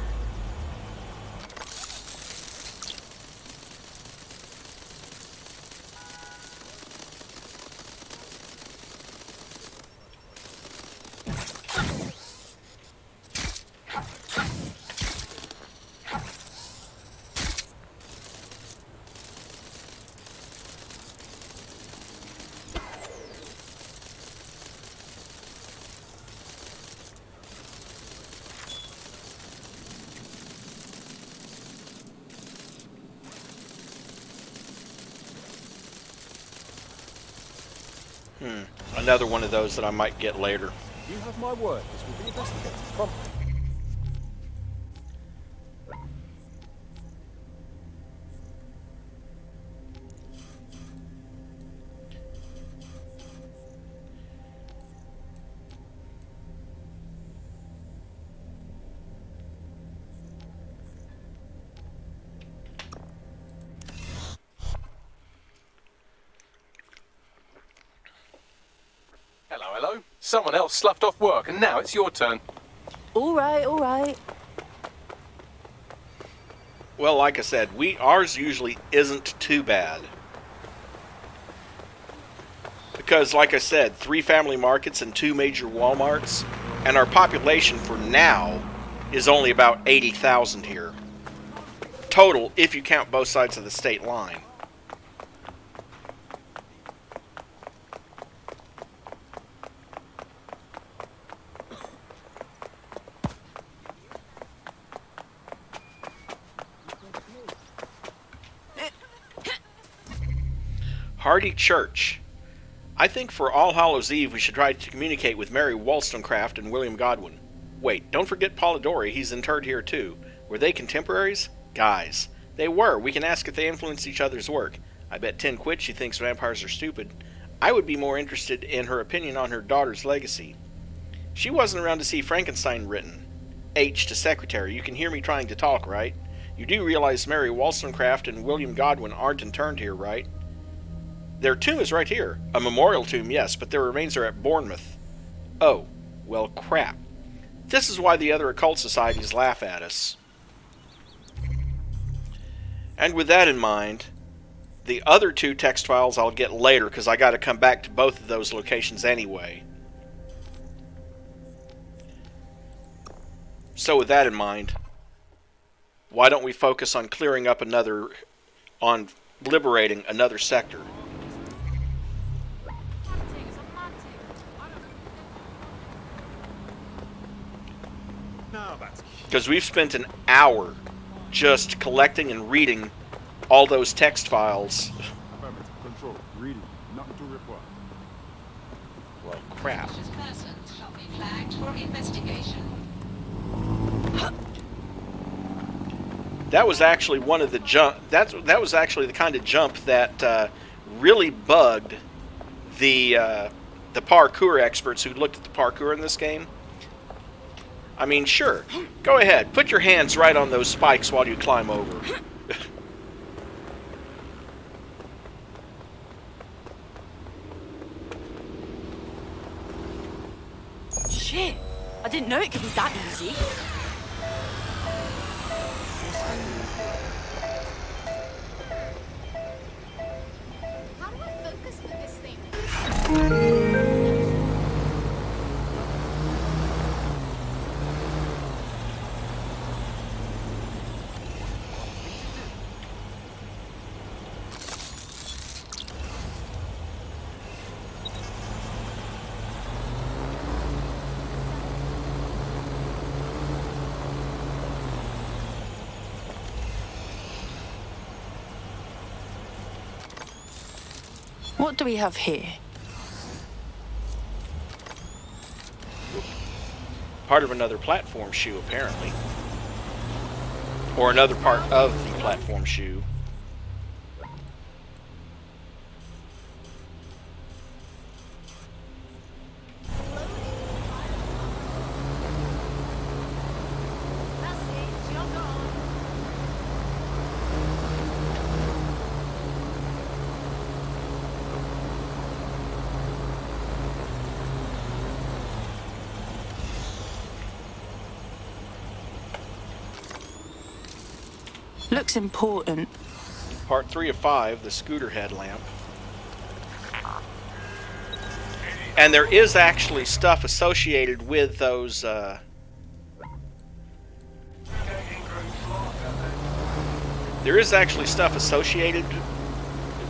Another one of those that I might get later. You have my word. This will be investigated promptly. Hello. Someone else sloughed off work, and now it's your turn. All right. Well, like I said, ours usually isn't too bad. Because, like I said, 3 family markets and 2 major Walmarts, and our population for now is only about 80,000 here. Total, if you count both sides of the state line. Hardy Church. I think for All Hallows Eve we should try to communicate with Mary Wollstonecraft and William Godwin. Wait, don't forget Polidori, he's interred here too. Were they contemporaries? Guys. They were. We can ask if they influenced each other's work. I bet 10 quid she thinks vampires are stupid. I would be more interested in her opinion on her daughter's legacy. She wasn't around to see Frankenstein written. H to secretary, you can hear me trying to talk, right? You do realize Mary Wollstonecraft and William Godwin aren't interned here, right? Their tomb is right here. A memorial tomb, yes, but their remains are at Bournemouth. Oh, Well, crap. This is why the other occult societies laugh at us. And with that in mind, the other 2 text files I'll get later, because I got to come back to both of those locations anyway. So with that in mind, why don't we focus on clearing up on liberating another sector? Now that's Because we've spent an hour just collecting and reading all those text files. Affirmative. Control. Reading. Nothing to report. Well, crap. Suspicious persons shall be flagged for investigation. That was actually one of the jump. That was actually the kind of jump that really bugged the parkour experts who looked at the parkour in this game. I mean, sure, go ahead, put your hands right on those spikes while you climb over. Shit! I didn't know it could be that easy. How do I focus with this thing? What do we have here? Part of another platform shoe, apparently. Or another part of the platform shoe. Looks important. Part 3 of 5, the scooter headlamp. And there is actually stuff associated with those, there is actually stuff associated,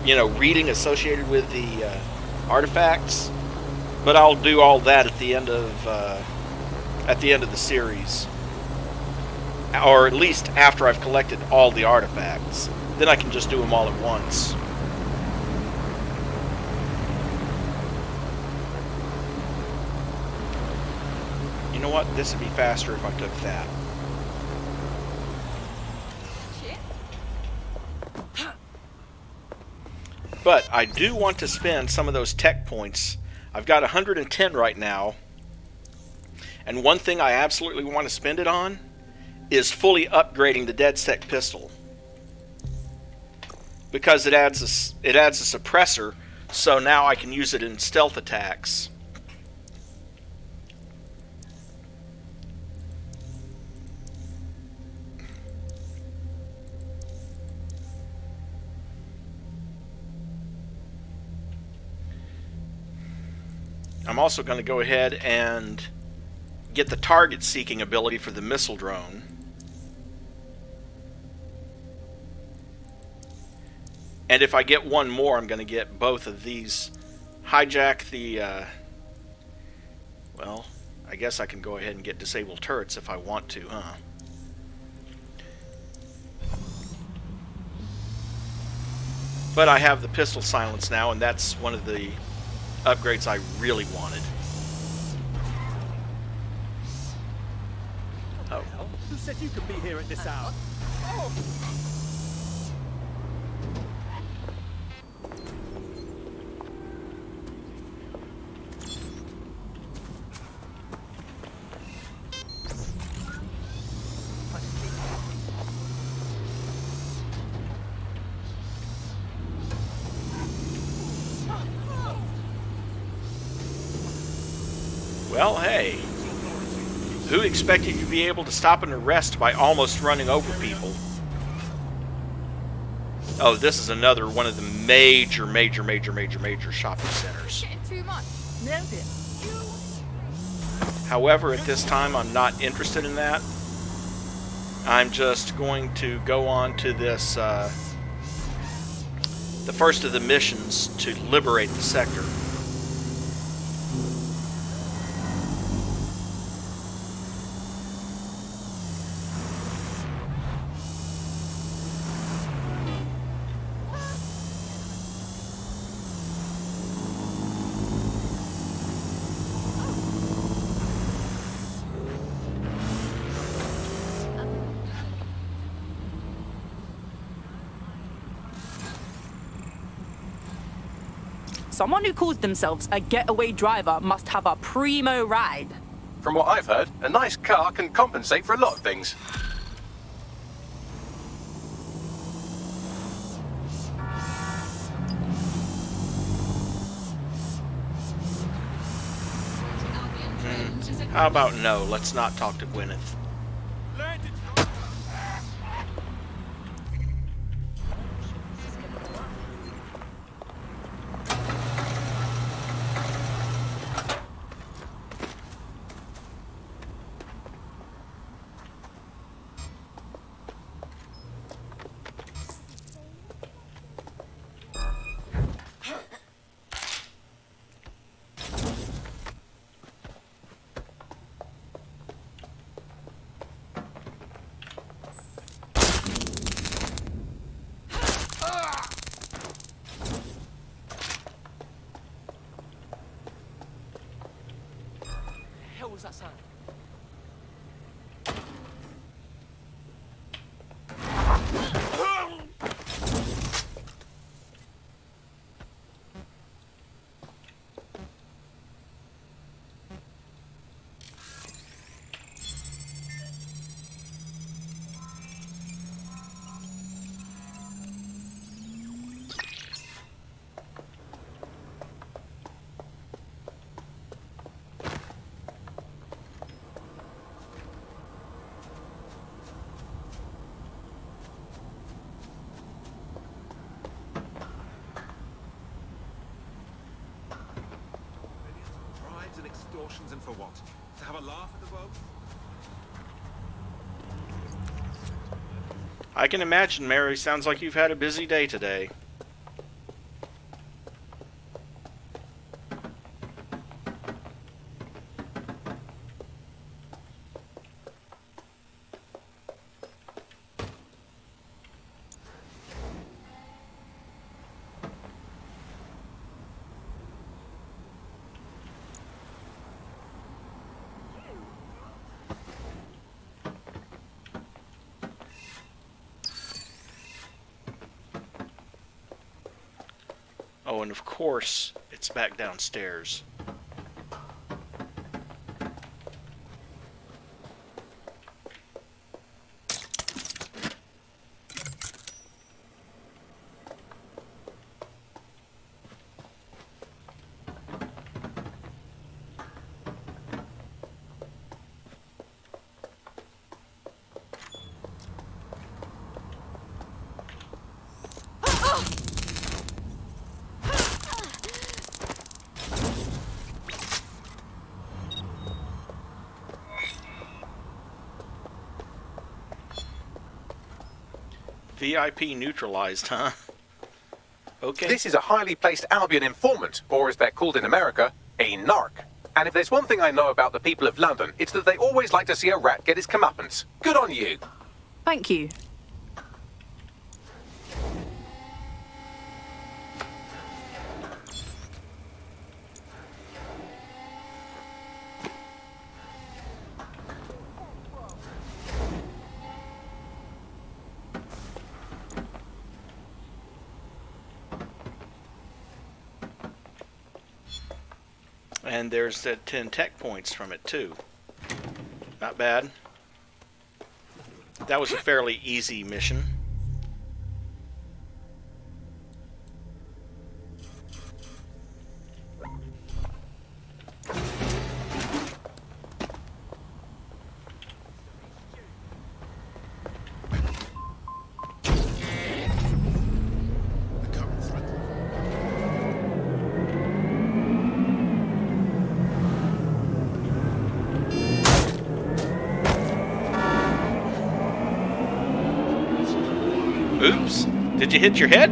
you know, reading associated with the artifacts, but I'll do all that at the end of the series. Or at least after I've collected all the artifacts. Then I can just do them all at once. You know what? This would be faster if I took that. But I do want to spend some of those tech points. I've got 110 right now. And one thing I absolutely want to spend it on is fully upgrading the DedSec pistol, because it adds a suppressor, so now I can use it in stealth attacks. I'm also going to go ahead and get the target seeking ability for the missile drone. And if I get one more, I'm going to get both of these. Hijack the, well, I guess I can go ahead and get disabled turrets if I want to, huh? But I have the pistol silence now, and that's one of the upgrades I really wanted. Oh. Who said you could be here at this hour? Oh. Well, hey. Who expected you to be able to stop an arrest by almost running over people? Oh, this is another one of the major shopping centers. Getting too much. No, dear. However, at this time, I'm not interested in that. I'm just going to go on to this, the first of the missions to liberate the sector. Someone who calls themselves a getaway driver must have a primo ride. From what I've heard, a nice car can compensate for a lot of things. How about no? Let's not talk to Gwyneth. What was that sound? And for what? To have a laugh at the world? I can imagine, Mary. Sounds like you've had a busy day today. Oh, and of course, it's back downstairs. VIP neutralized, huh? Okay. This is a highly placed Albion informant, or as they're called in America, a narc. And if there's one thing I know about the people of London, it's that they always like to see a rat get his comeuppance. Good on you. Thank you. And there's the 10 tech points from it too. Not bad. That was a fairly easy mission. Did you hit your head?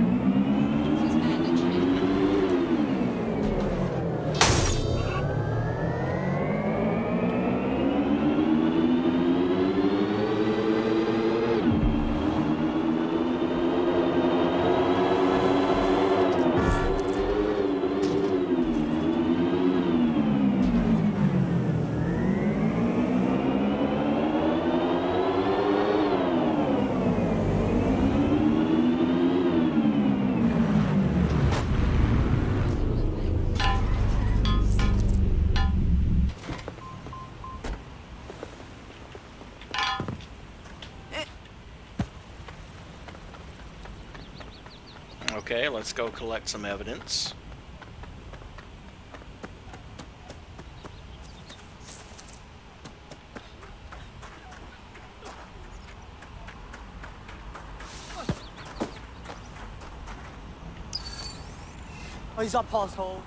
Okay, let's go collect some evidence. He's up, asshole.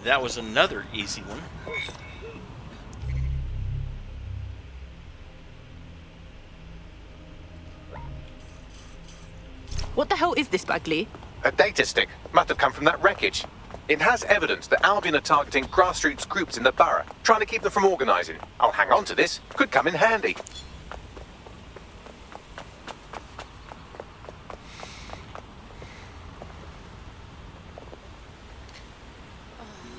That was another easy one. What the hell is this, Bagley? A data stick. Must have come from that wreckage. It has evidence that Albion are targeting grassroots groups in the borough, trying to keep them from organising. I'll hang on to this. Could come in handy.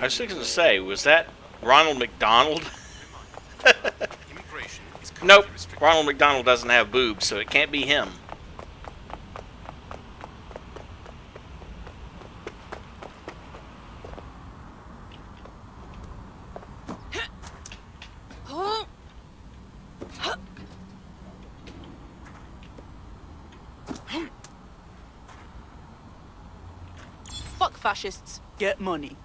I was just going to say, was that Ronald McDonald? Immigration is Nope, currently restricted. Ronald McDonald doesn't have boobs, so it can't be him. Fuck fascists. Get money.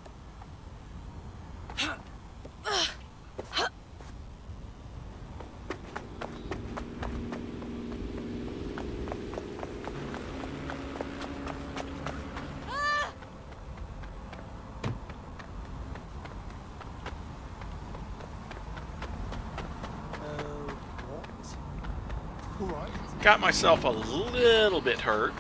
Got myself a little bit hurt.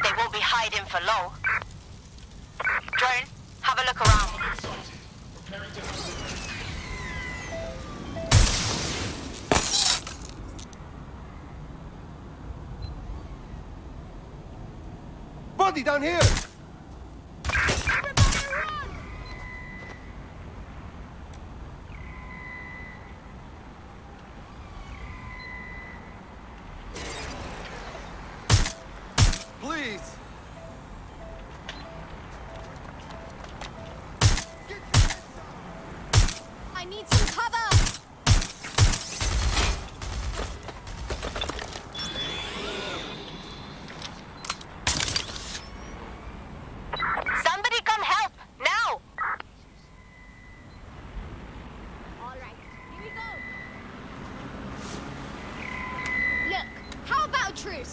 They won't be hiding for long. Drone, have a look around. Body down here! Please! I need some cover! Somebody come help, now!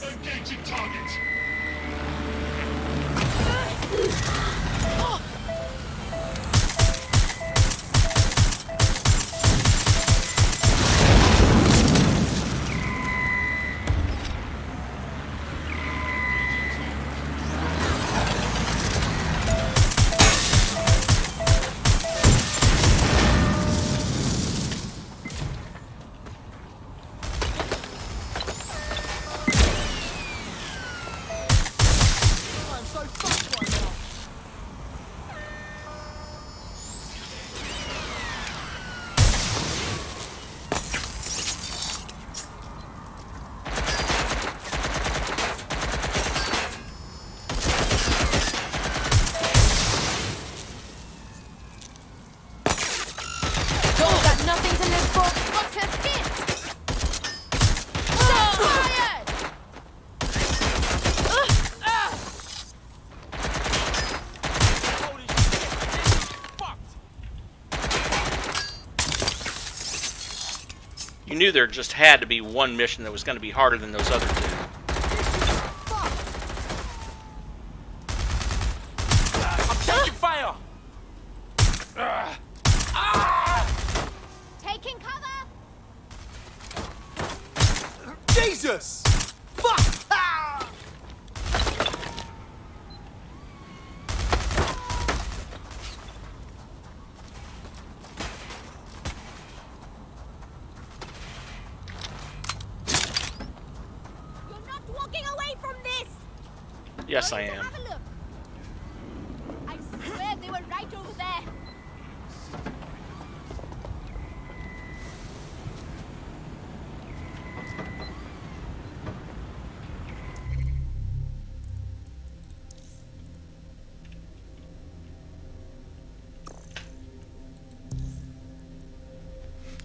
Engaging target. You knew there just had to be one mission that was going to be harder than those other two. I'm taking fire! Taking cover! Jesus! Fuck! Ah! Yes, I am. Have a look. I swear they were right over there.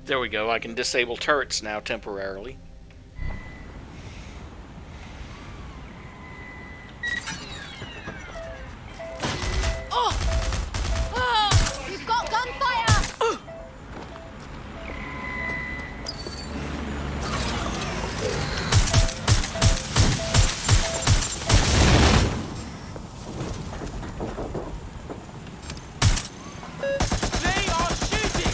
There we go. I can disable turrets now temporarily. We've got gunfire! They are shooting!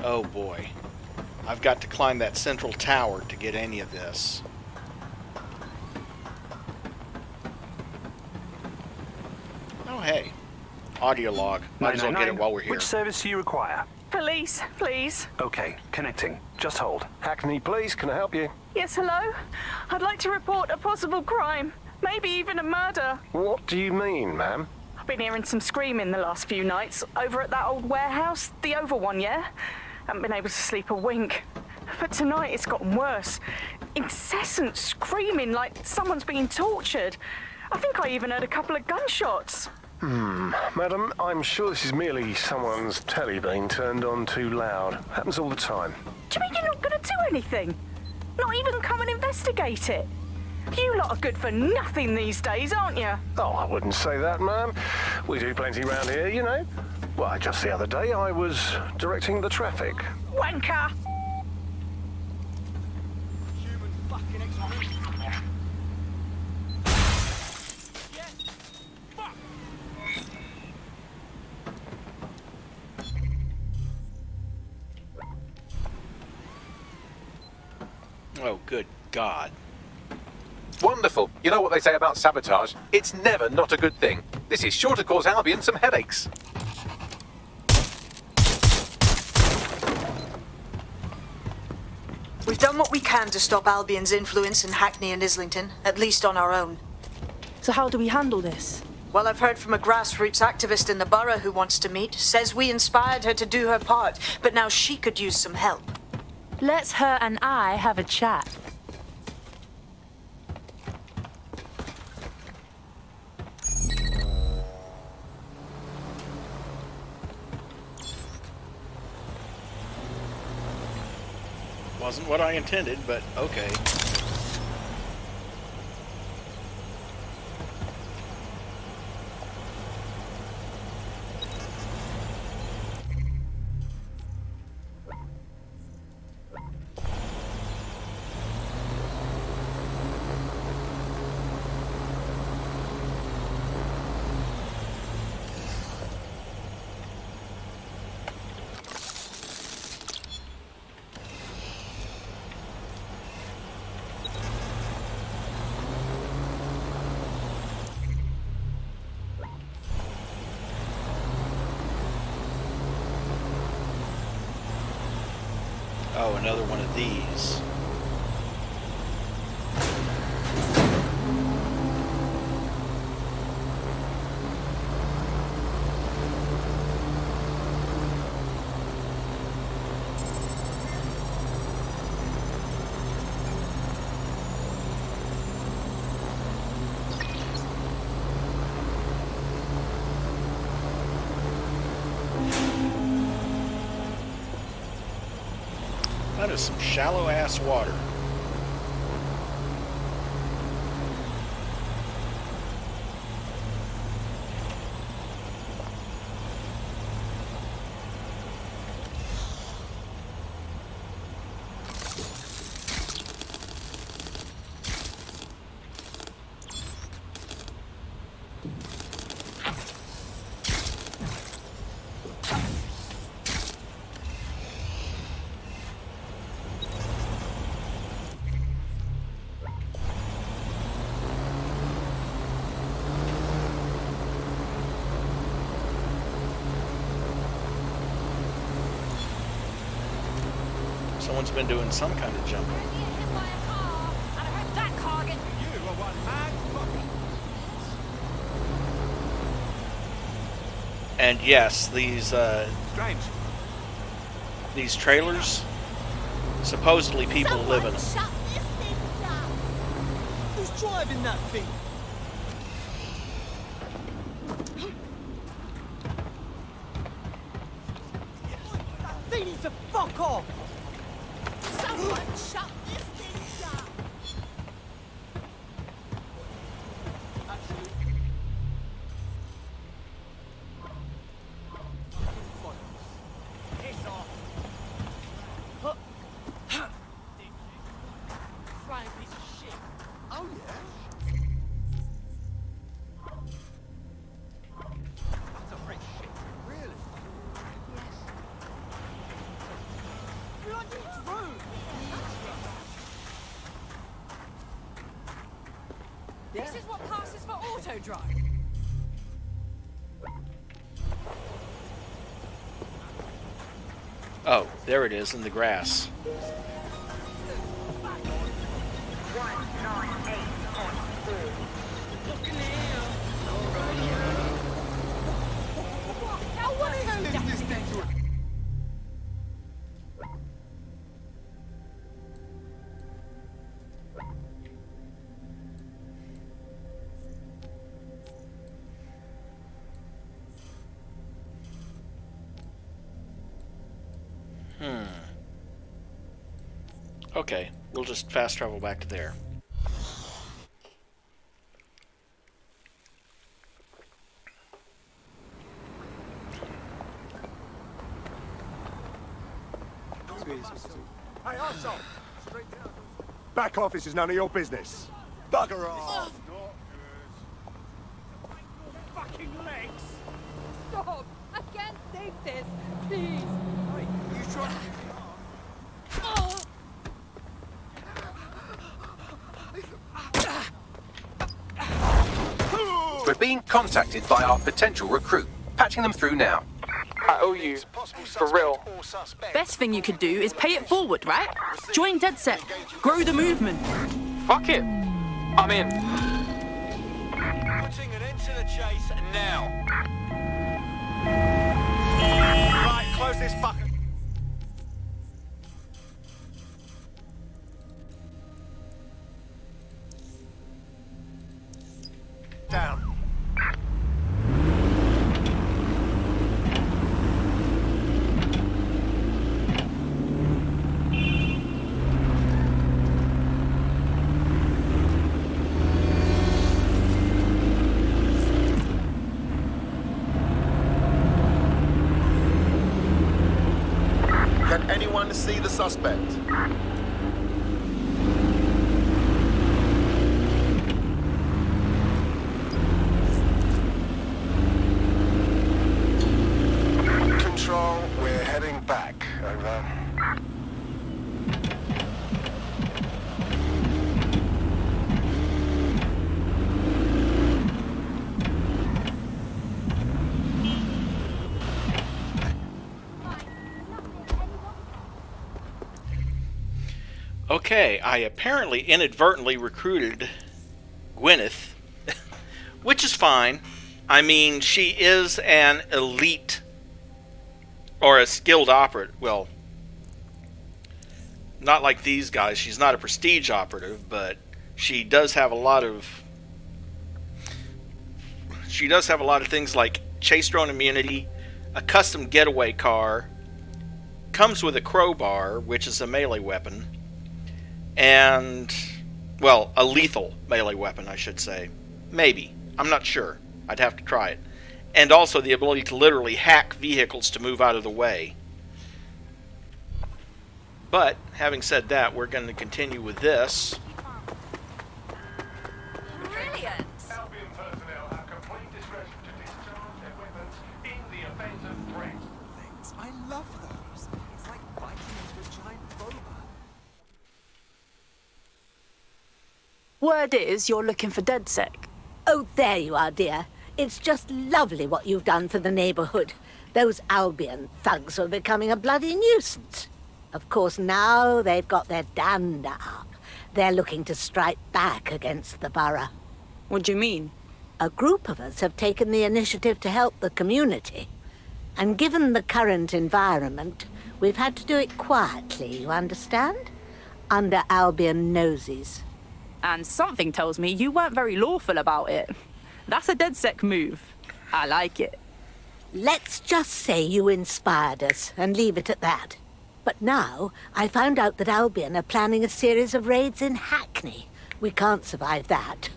Oh boy. I've got to climb that central tower to get any of this. Oh hey. Audio log. Might as well get it while we're here. Which service do you require? Police, please. Okay, connecting. Just hold. Hackney Police, can I help you? Yes, hello? I'd like to report a possible crime. Maybe even a murder. What do you mean, ma'am? I've been hearing some screaming the last few nights. Over at that old warehouse, the oval one, yeah? Haven't been able to sleep a wink. But tonight it's gotten worse. Incessant screaming like someone's being tortured. I think I even heard a couple of gunshots. Madam, I'm sure this is merely someone's telly being turned on too loud. Happens all the time. Do you mean you're not going to do anything? Not even come and investigate it? You lot are good for nothing these days, aren't you? Oh, I wouldn't say that, ma'am. We do plenty round here, you know. Why, just the other day I was directing the traffic. Wanker! Human fucking experiment. Yeah. Fuck! Oh, good God. Wonderful. You know what they say about sabotage? It's never not a good thing. This is sure to cause Albion some headaches. We've done what we can to stop Albion's influence in Hackney and Islington, at least on our own. So how do we handle this? Well, I've heard from a grassroots activist in the borough who wants to meet. Says we inspired her to do her part, but now she could use some help. Let's her and I have a chat. Wasn't what I intended, but okay. Oh, another one of these. That is some shallow-ass water. Someone's been doing some kind of jumping. And yes, these trailers, supposedly people live in them. Who's driving that thing? They need to fuck off! Someone shut this thing down! Piss off! Flying piece of shit. Oh yeah? That's a fresh shit. Really? Yes. Bloody true! This is what passes for auto drive. Oh, there it is in the grass. Okay, we'll just fast travel back to there. Hey, arsehole! Back office is none of your business. Bugger off! Fucking legs! Stop! I can't take this! Please! Hey, you try. Oh. We're being contacted by our potential recruit. Patching them through now. I owe you. For real. Best thing you could do is pay it forward, right? Join DedSec. Grow the movement. Fuck it. I'm in. Putting an end to the chase now. Right, close this fucker. Down. Anyone see the suspect? Control, we're heading back. Over. Okay, I apparently inadvertently recruited Gwyneth, which is fine. I mean, she is an elite or a skilled operative. Well, not like these guys. She's not a prestige operative, but she does have a lot of things like chase drone immunity, a custom getaway car, comes with a crowbar, which is a melee weapon, and, well, a lethal melee weapon, I should say. Maybe. I'm not sure. I'd have to try it. And also the ability to literally hack vehicles to move out of the way. But, having said that, we're going to continue with this. Brilliant! Albion personnel have complete discretion to discharge their weapons in the event of threat. Things. I love those. It's like biting into a giant boba. Word is you're looking for DedSec. Oh, there you are, dear. It's just lovely what you've done for the neighborhood. Those Albion thugs were becoming a bloody nuisance. Of course, now they've got their dander up. They're looking to strike back against the borough. What do you mean? A group of us have taken the initiative to help the community. And given the current environment, we've had to do it quietly, you understand? Under Albion noses. And something tells me you weren't very lawful about it. That's a DedSec move. I like it. Let's just say you inspired us and leave it at that. But now, I found out that Albion are planning a series of raids in Hackney. We can't survive that.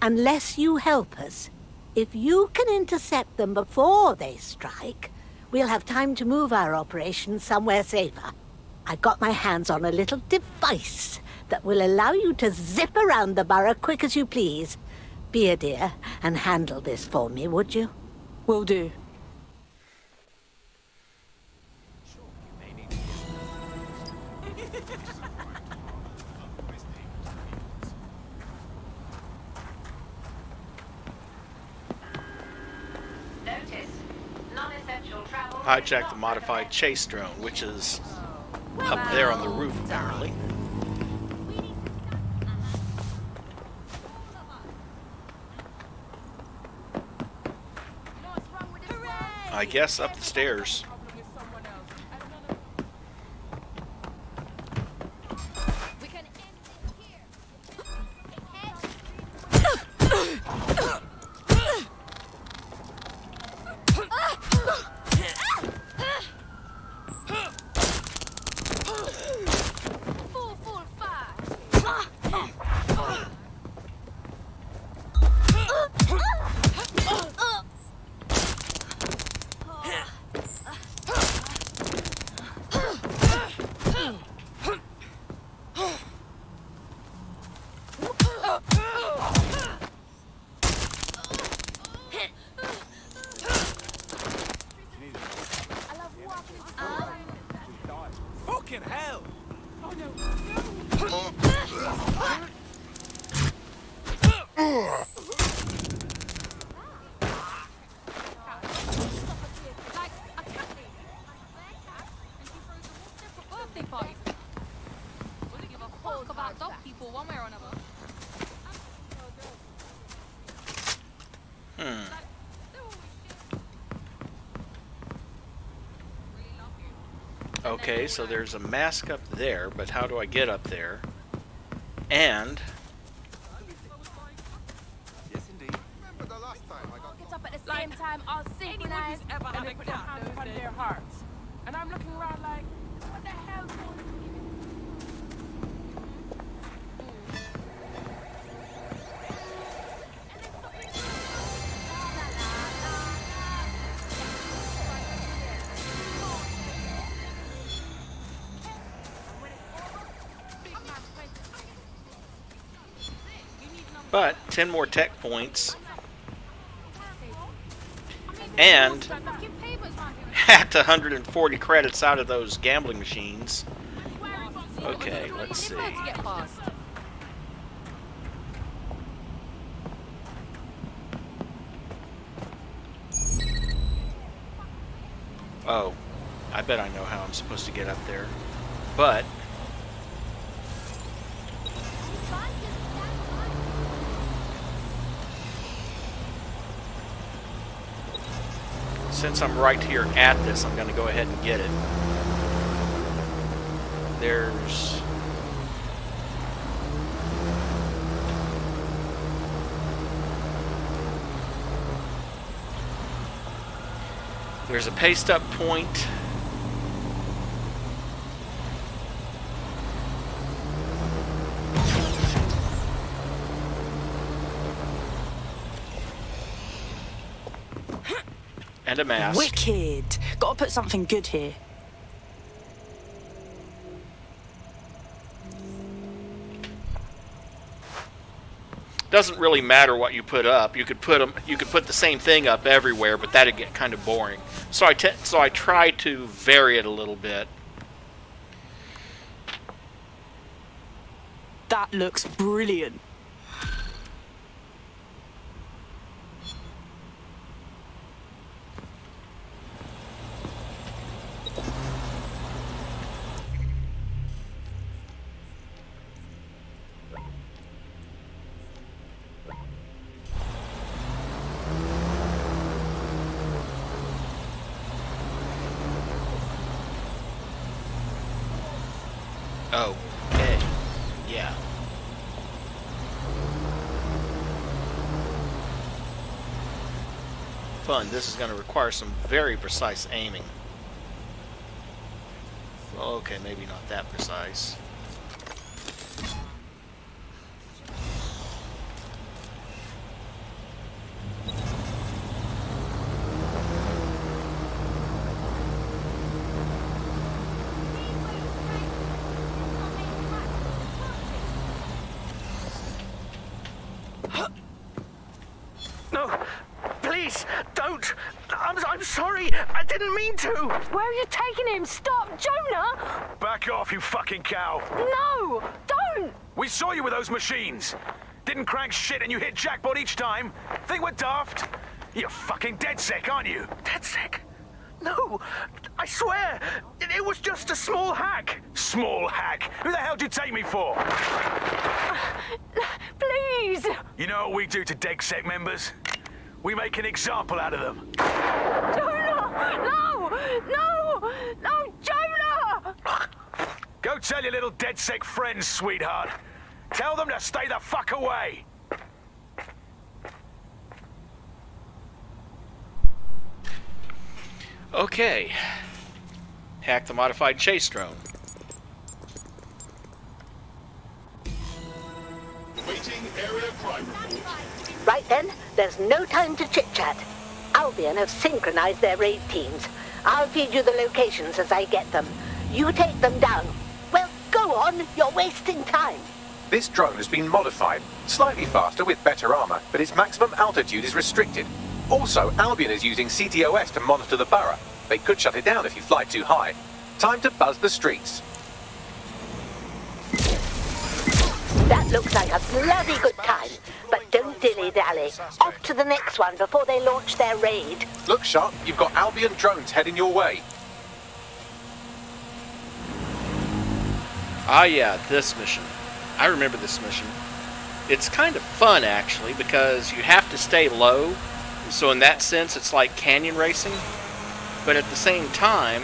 Unless you help us. If you can intercept them before they strike, we'll have time to move our operations somewhere safer. I've got my hands on a little device that will allow you to zip around the borough quick as you please. Be a dear and handle this for me, would you? Will do. Hijack the modified chase drone, which is up there on the roof, apparently. I guess up the stairs. Fucking hell! Oh no! Okay, so there's a mask up there, but how do I get up there? And Yes, indeed. Get up at the same time, all synchronized, and they put their hands upon their hearts. And I'm looking around like, what the hell? But 10 more tech points. And hacked 140 credits out of those gambling machines. Okay, let's see. Oh, I bet I know how I'm supposed to get up there. But since I'm right here at this, I'm going to go ahead and get it. There's a paste up point. And a mask. Wicked. Gotta put something good here. Doesn't really matter what you put up. You could put the same thing up everywhere, but that'd get kind of boring. So I try to vary it a little bit. That looks brilliant. Oh, okay. Yeah. Fun. This is going to require some very precise aiming. Well, okay, maybe not that precise. No, please, don't. I'm sorry. I didn't mean to. Where are you taking him? Stop, Jonah! Back off, you fucking cow. No, don't! We saw you with those machines. Didn't crank shit and you hit jackpot each time. Think we're daft? You're fucking DedSec, aren't you? DedSec? No, I swear, it was just a small hack. Small hack? Who the hell did you take me for? Please! You know what we do to DedSec members? We make an example out of them. Jonah! No! No! No, Jonah! Go tell your little DedSec friends, sweetheart. Tell them to stay the fuck away. Okay. Hack the modified chase drone. Awaiting area crime report. Right then, there's no time to chit-chat. Albion have synchronized their raid teams. I'll feed you the locations as I get them. You take them down. Well, go on, you're wasting time. This drone has been modified, slightly faster with better armor, but its maximum altitude is restricted. Also, Albion is using CTOS to monitor the borough. They could shut it down if you fly too high. Time to buzz the streets. That looks like a bloody good time. But don't dilly-dally. Off to the next one before they launch their raid. Look sharp, you've got Albion drones heading your way. Ah yeah, this mission. I remember this mission. It's kind of fun actually because you have to stay low. So in that sense it's like canyon racing. But at the same time,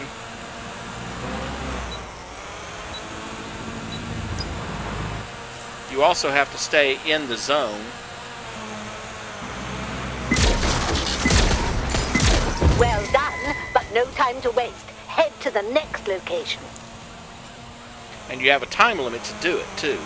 you also have to stay in the zone. Well done, but no time to waste. Head to the next location. And you have a time limit to do it, too.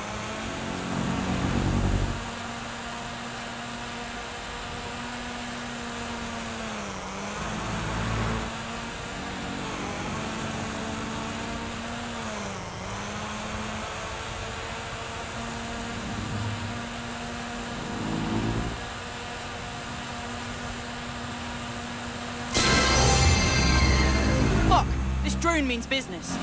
drone means business.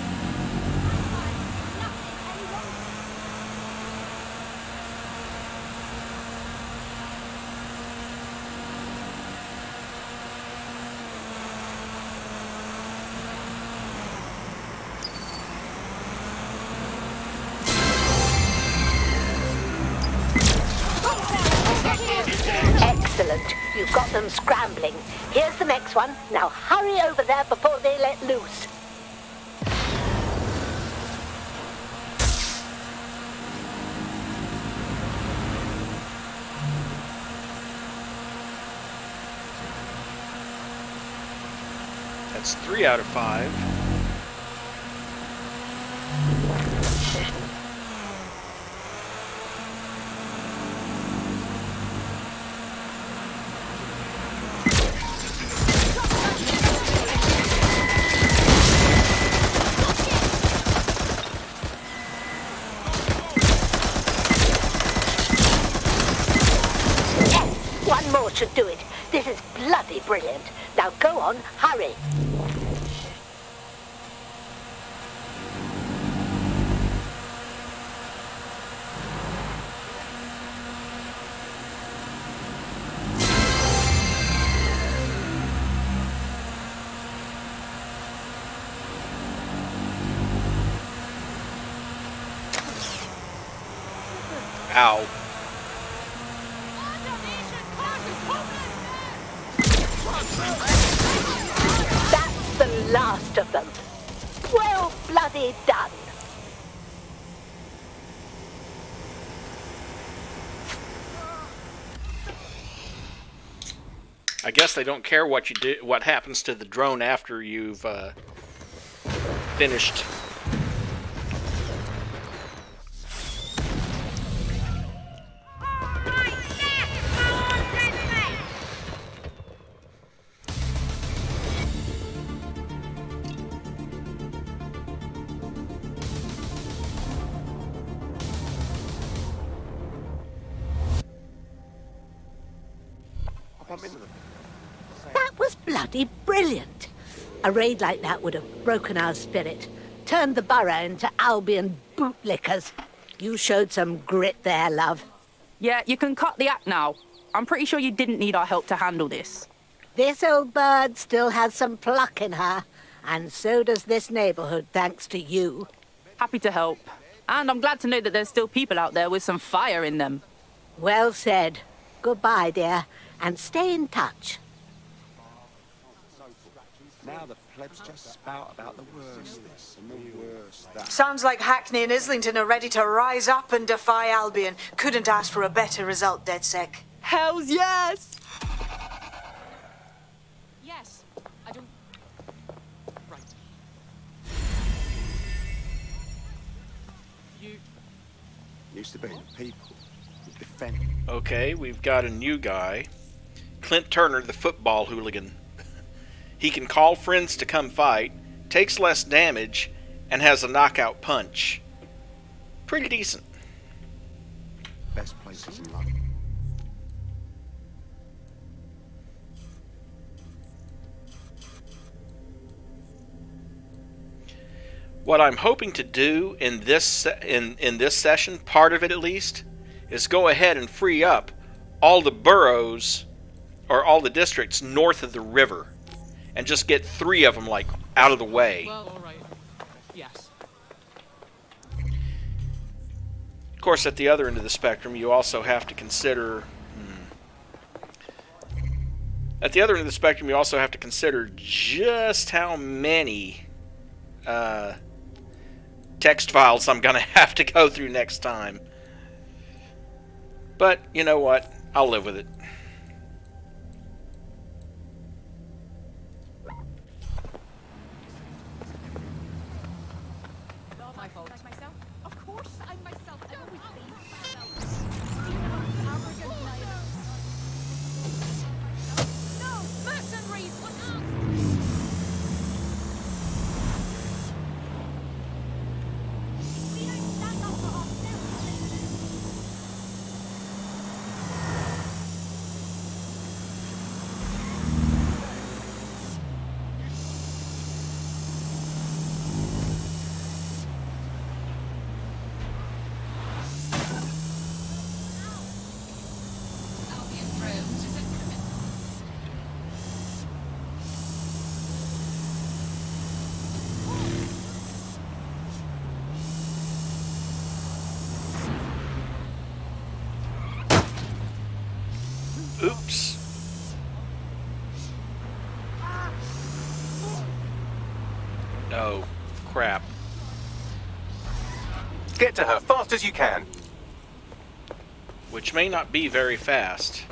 Excellent. You've got them scrambling. Here's the next one. Now hurry over there before they let loose. That's 3 out of 5. One more should do it. This is bloody brilliant. Now go on, hurry. Ow. That's the last of them. Well bloody done. I guess they don't care what you do, what happens to the drone after you've finished. That was bloody brilliant. A raid like that would have broken our spirit, turned the borough into Albion bootlickers. You showed some grit there, love. Yeah, you can cut the act now. I'm pretty sure you didn't need our help to handle this. This old bird still has some pluck in her, and so does this neighborhood, thanks to you. Happy to help. And I'm glad to know that there's still people out there with some fire in them. Well said. Goodbye, dear, and stay in touch. Now the plebs just spout about the worst this and the worst that. Sounds like Hackney and Islington are ready to rise up and defy Albion. Couldn't ask for a better result, DedSec. Hells yes! Yes. I don't... Right. You... Used to be the people who defend. Okay, we've got a new guy. Clint Turner, the football hooligan. He can call friends to come fight, takes less damage, and has a knockout punch. Pretty decent. Best places in London. What I'm hoping to do in this in this session, part of it at least, is go ahead and free up all the boroughs or all the districts north of the river, and just get 3 of them like out of the way. Well, all right. Yes. Of course, at the other end of the spectrum, you also have to consider. At the other end of the spectrum, you also have to consider just how many text files I'm gonna have to go through next time. But you know what? I'll live with it. My fault. Like myself? Of course, I'm myself. I've always been myself. No! Mercenaries! What's up? We don't stand up for ourselves. Oops. Oh, crap. Get to her fast as you can. Which may not be very fast.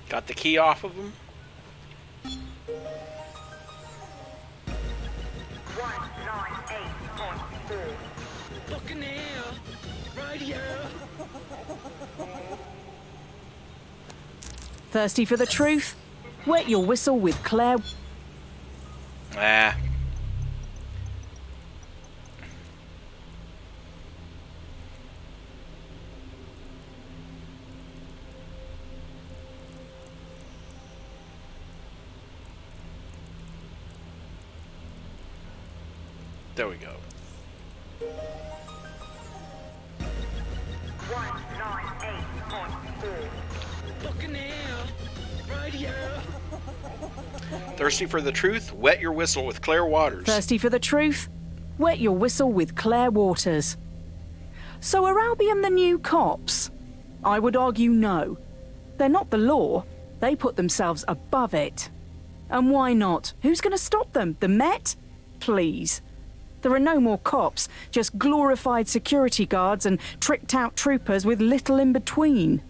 Got the key off of him. Fucking hell. Right here. Thirsty for the truth? Wet your whistle with Claire. Ah. There we go. 198.4. Fucking hell. Right here. Thirsty for the truth? Wet your whistle with Claire Waters. Thirsty for the truth? Wet your whistle with Claire Waters. So are Albion the new cops? I would argue no. They're not the law. They put themselves above it. And why not? Who's going to stop them? The Met? Please. There are no more cops, just glorified security guards and tricked-out troopers with little in between.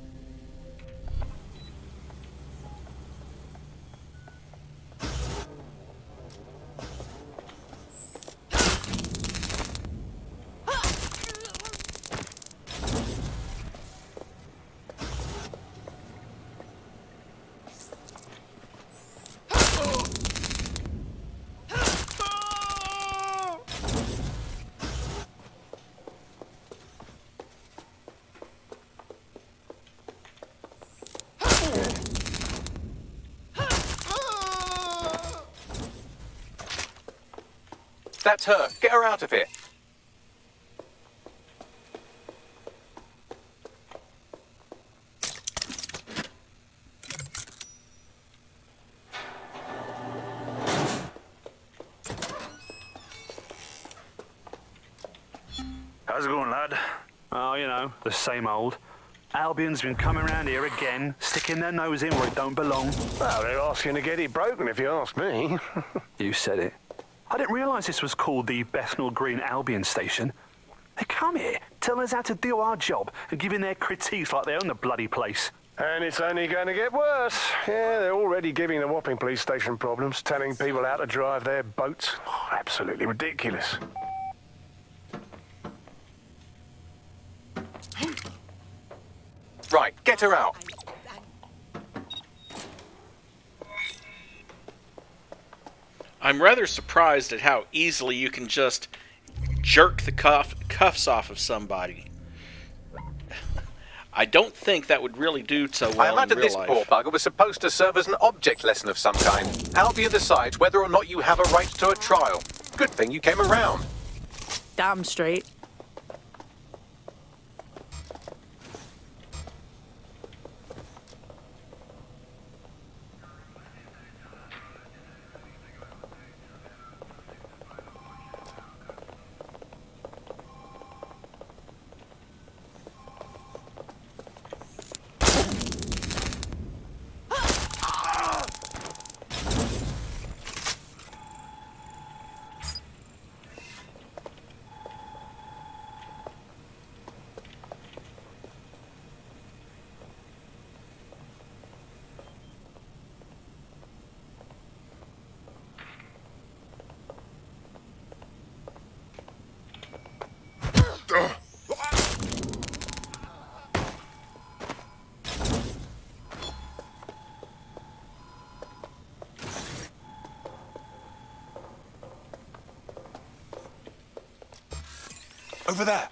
That's her. Get her out of here. How's it going, lad? Oh, you know, the same old. Albion's been coming around here again, sticking their nose in where it don't belong. Well, they're asking to get it broken, if you ask me. You said it. I didn't realise this was called the Bethnal Green Albion Station. They come here, telling us how to do our job and giving their critiques like they own the bloody place. And it's only going to get worse. Yeah, they're already giving the Wapping police station problems, telling people how to drive their boats. Oh, absolutely ridiculous. Right, get her out. I'm rather surprised at how easily you can just jerk the cuffs off of somebody. I don't think that would really do so well I imagine in real this life. poor bugger was supposed to serve as an object lesson of some kind. Albion decides whether or not you have a right to a trial. Good thing you came around. Damn straight. over there.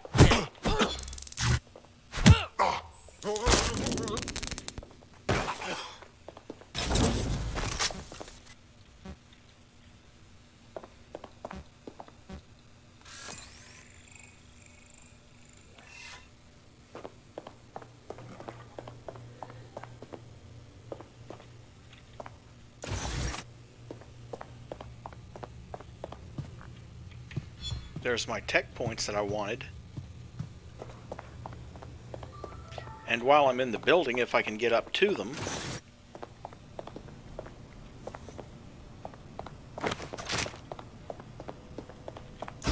There's my tech points that I wanted. And while I'm in the building, if I can get up to them...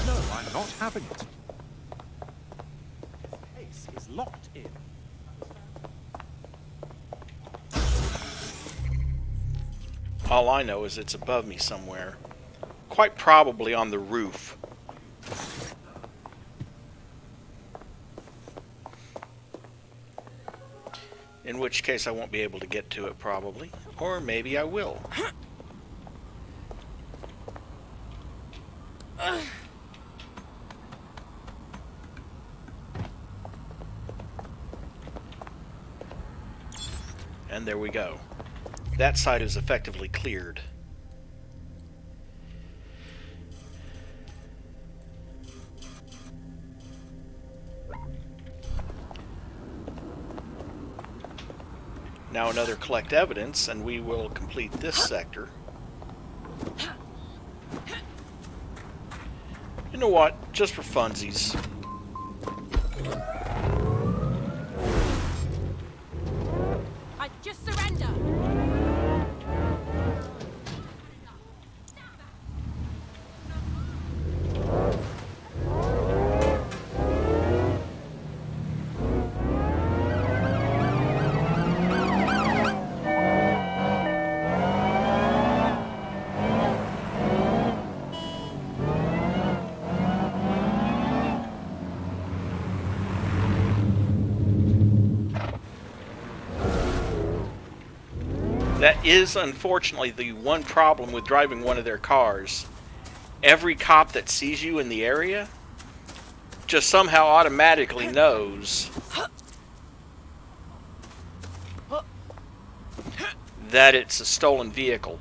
No, I'm not having it. This case is locked in. All I know is it's above me somewhere. Quite probably on the roof. In which case I won't be able to get to it probably. Or maybe I will. And there we go. That side is effectively cleared. Now another collect evidence, and we will complete this sector. You know what? Just for funsies. I just surrender. That is, unfortunately, the one problem with driving one of their cars. Every cop that sees you in the area just somehow automatically knows that it's a stolen vehicle.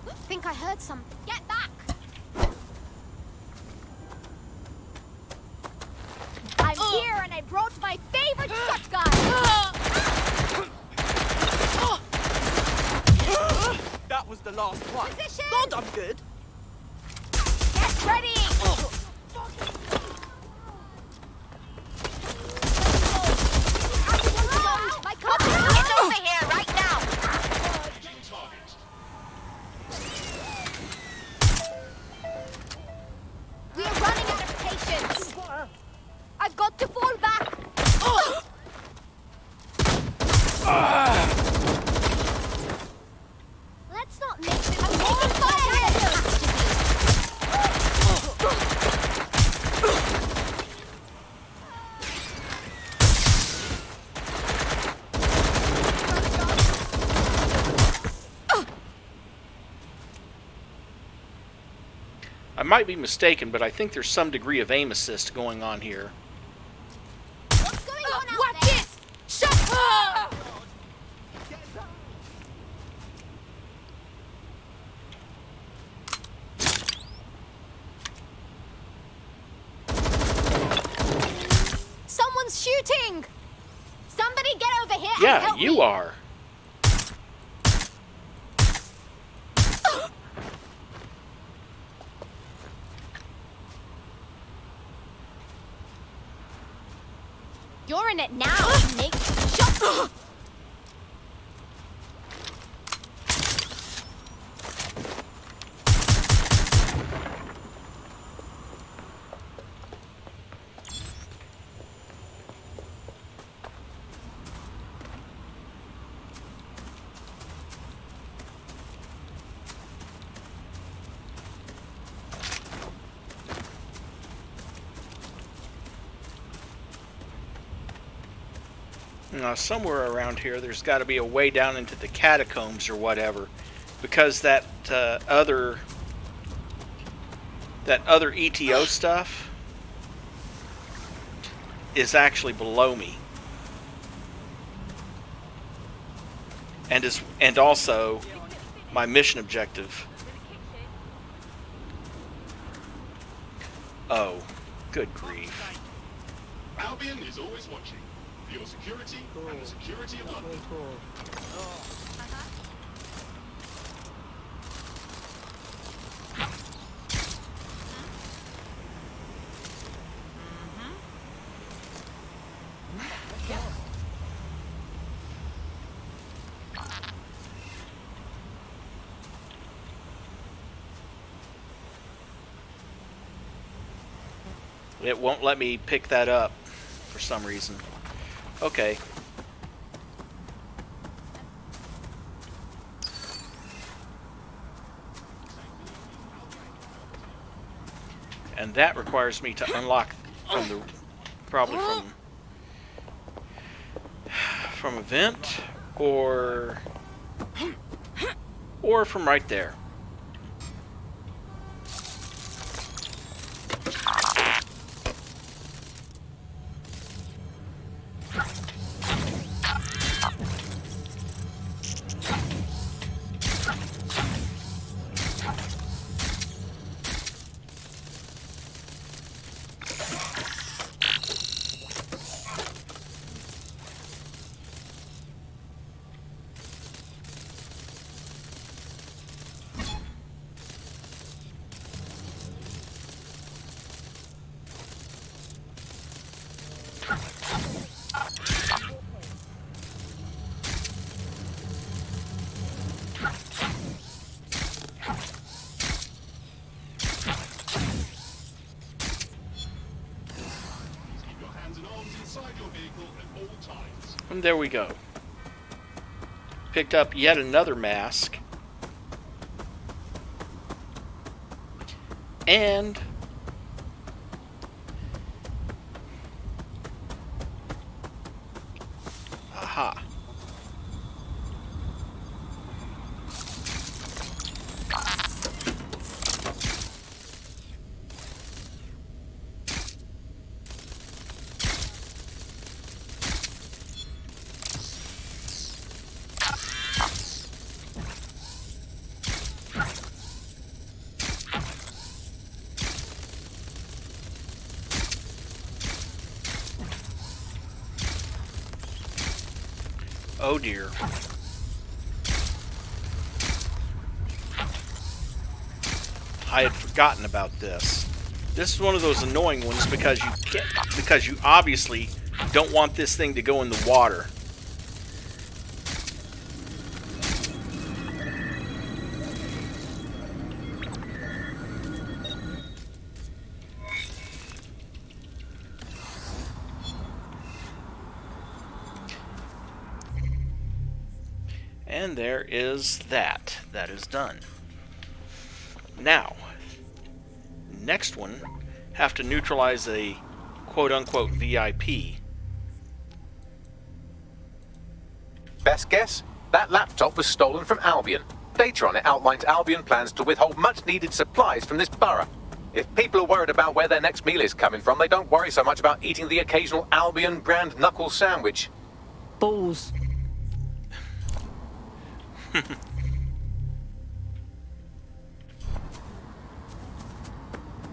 I think I heard some. Get back! I'm here and I brought my favorite shotgun! That was the last one. Position! God, I'm good. Get ready! My car! Get over here right now! We are running out of patience. I've got to fall back. Let's not make this. I'm taking fire here. I might be mistaken, but I think there's some degree of aim assist going on here. What's going on out Watch there? it! Shut up! Someone's shooting! Somebody get over here and Yeah, help you me. are. You're in it now, Nick. Shut Somewhere around here, there's got to be a way down into the catacombs or whatever, because that other ETO stuff is actually below me, and also my mission objective. Oh, good grief! Albion is always watching. For your security and the security of London. It won't let me pick that up for some reason. Okay. And that requires me to unlock from the probably from a vent or from right there. And there we go. Picked up yet another mask. And aha. Oh dear. I had forgotten about this. This is one of those annoying ones because you obviously don't want this thing to go in the water. And there is that. That is done. Now, next one, have to neutralize a quote-unquote VIP. Best guess? That laptop was stolen from Albion. Data on it outlines Albion plans to withhold much-needed supplies from this borough. If people are worried about where their next meal is coming from, they don't worry so much about eating the occasional Albion brand knuckle sandwich. Balls.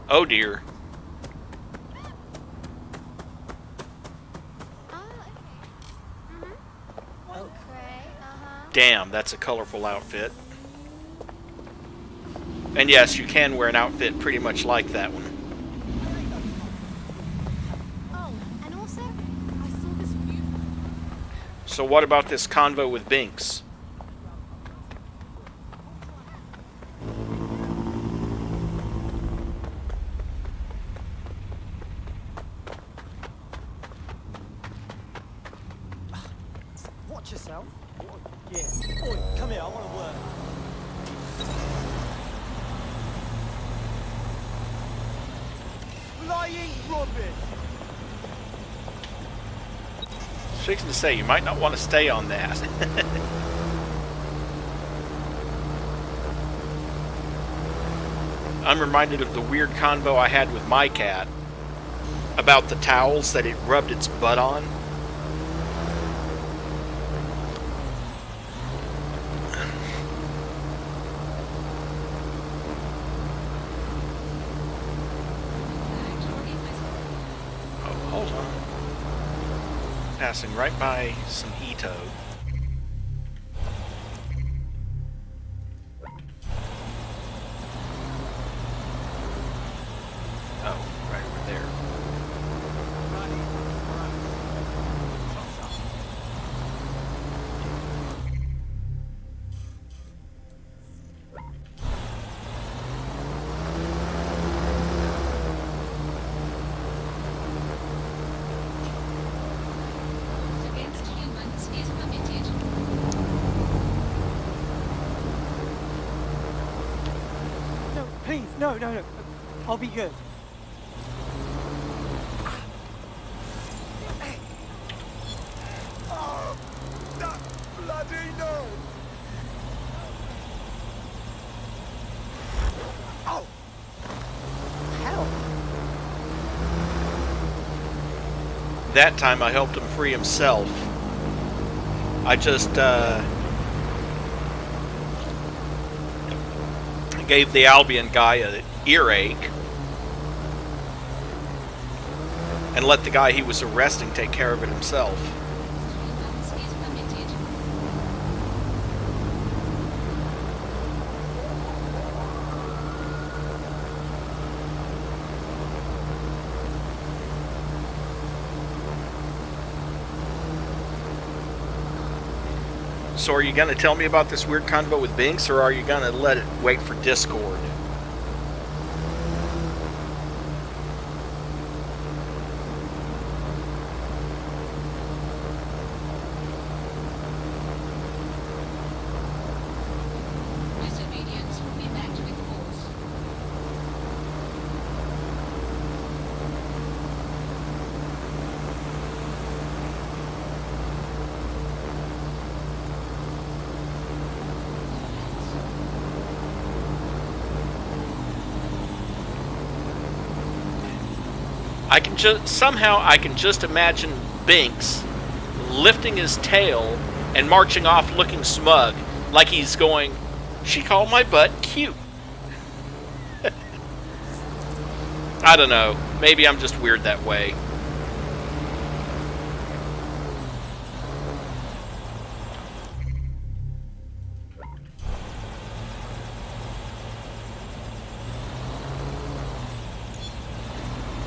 Oh dear. Damn, that's a colorful outfit. And yes, you can wear an outfit pretty much like that one. Oh, and also, I saw this view. So what about this convo with Binks? Watch yourself. Yeah. Oi, come here, I want to work. Lying rubbish! was fixing to say, you might not want to stay on that. I'm reminded of the weird convo I had with my cat about the towels that it rubbed its butt on. Oh, hold on. Passing right by some Ito. No, no, no. I'll be good. Oh, that bloody no! Oh! Hell! That time I helped him free himself. I just, gave the Albion guy an earache and let the guy he was arresting take care of it himself. So are you going to tell me about this weird convo with Binks, or are you going to let it wait for Discord? Disobedience will be met with force. Somehow I can just imagine Binks lifting his tail and marching off looking smug, like he's going, "She called my butt cute." I don't know. Maybe I'm just weird that way.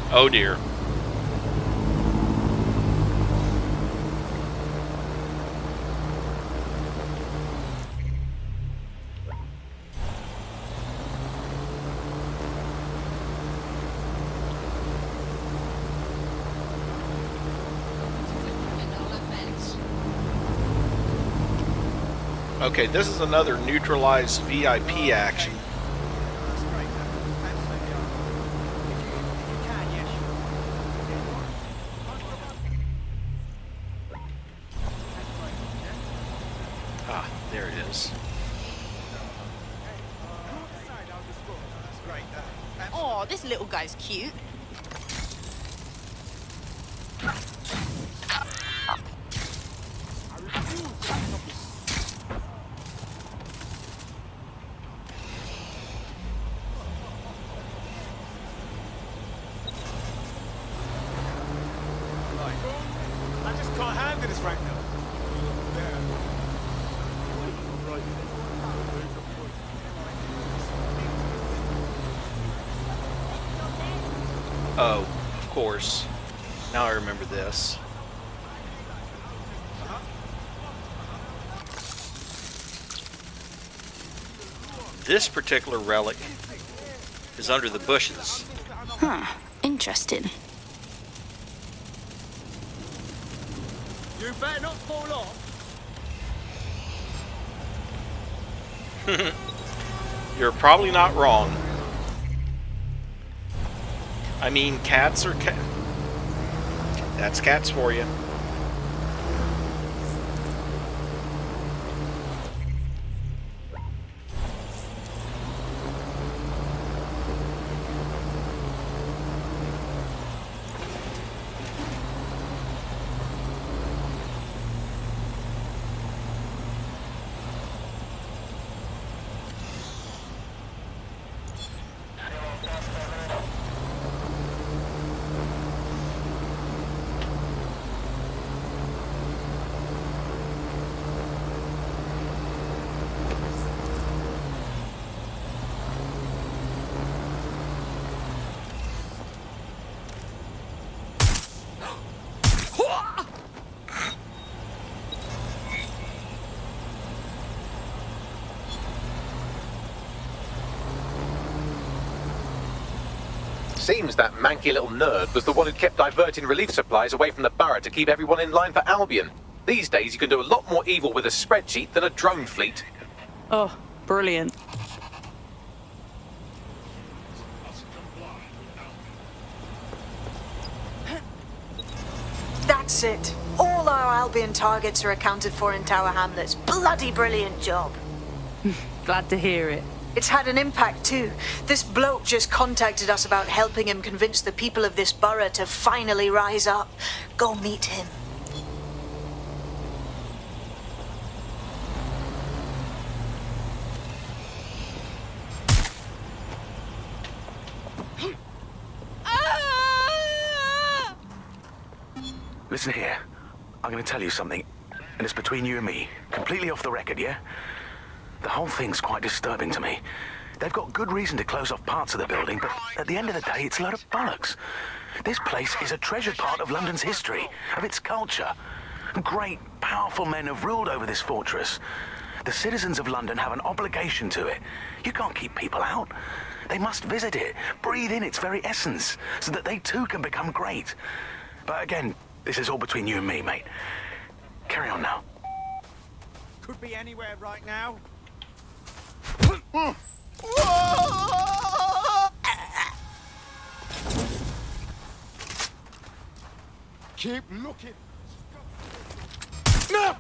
Oh dear. Okay, this is another neutralized VIP action. Ah, there it is. Oh, this little guy's cute. I just can't handle this right now. Oh, of course. Now I remember this. This particular relic is under the bushes. Huh. Interesting. You better not fall off. You're probably not wrong. I mean, cats are cat. That's cats for you. Seems that manky little nerd was the one who kept diverting relief supplies away from the borough to keep everyone in line for Albion. These days you can do a lot more evil with a spreadsheet than a drone fleet. Oh, brilliant. That's it. All our Albion targets are accounted for in Tower Hamlets. Bloody brilliant job. Glad to hear it. It's had an impact too. This bloke just contacted us about helping him convince the people of this borough to finally rise up. Go meet him. Listen here. I'm going to tell you something, and it's between you and me. Completely off the record, yeah? The whole thing's quite disturbing to me. They've got good reason to close off parts of the building, but at the end of the day, it's a load of bollocks. This place is a treasured part of London's history, of its culture. Great, powerful men have ruled over this fortress. The citizens of London have an obligation to it. You can't keep people out. They must visit it, breathe in its very essence, so that they too can become great. But again, this is all between you and me, mate. Carry on now. Could be anywhere right now. Keep looking. No!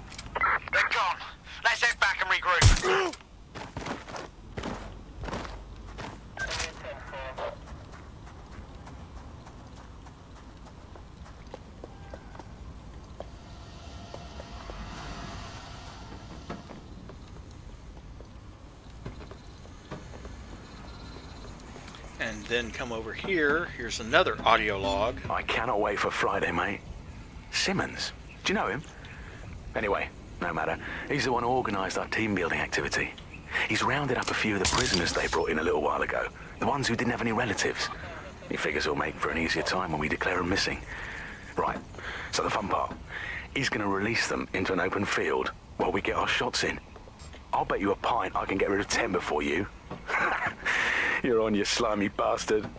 They're gone. Let's head back and regroup. And then come over here. Here's another audio log. I cannot wait for Friday, mate. Simmons. Do you know him? Anyway, no matter. He's the one who organised our team-building activity. He's rounded up a few of the prisoners they brought in a little while ago. The ones who didn't have any relatives. He figures he'll make for an easier time when we declare them missing. Right, so the fun part. He's going to release them into an open field while we get our shots in. I'll bet you a pint I can get rid of 10 before you. You're on, you slimy bastard.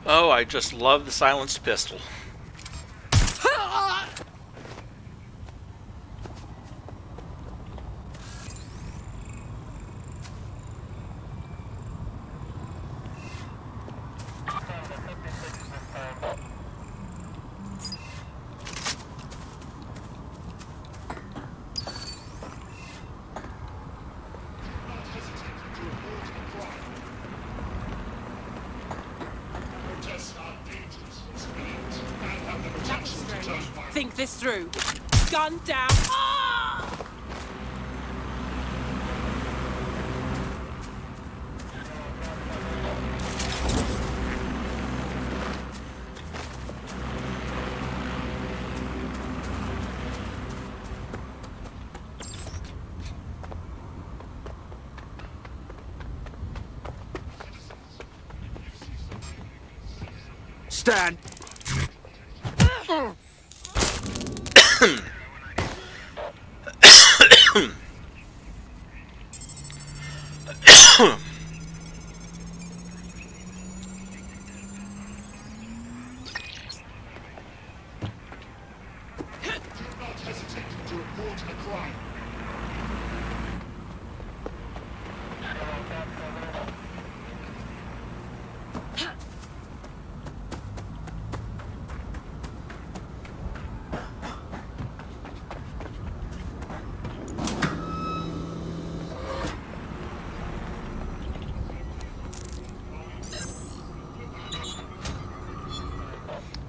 Oh, I just love the silenced pistol. Think this through. Gun down. Stand.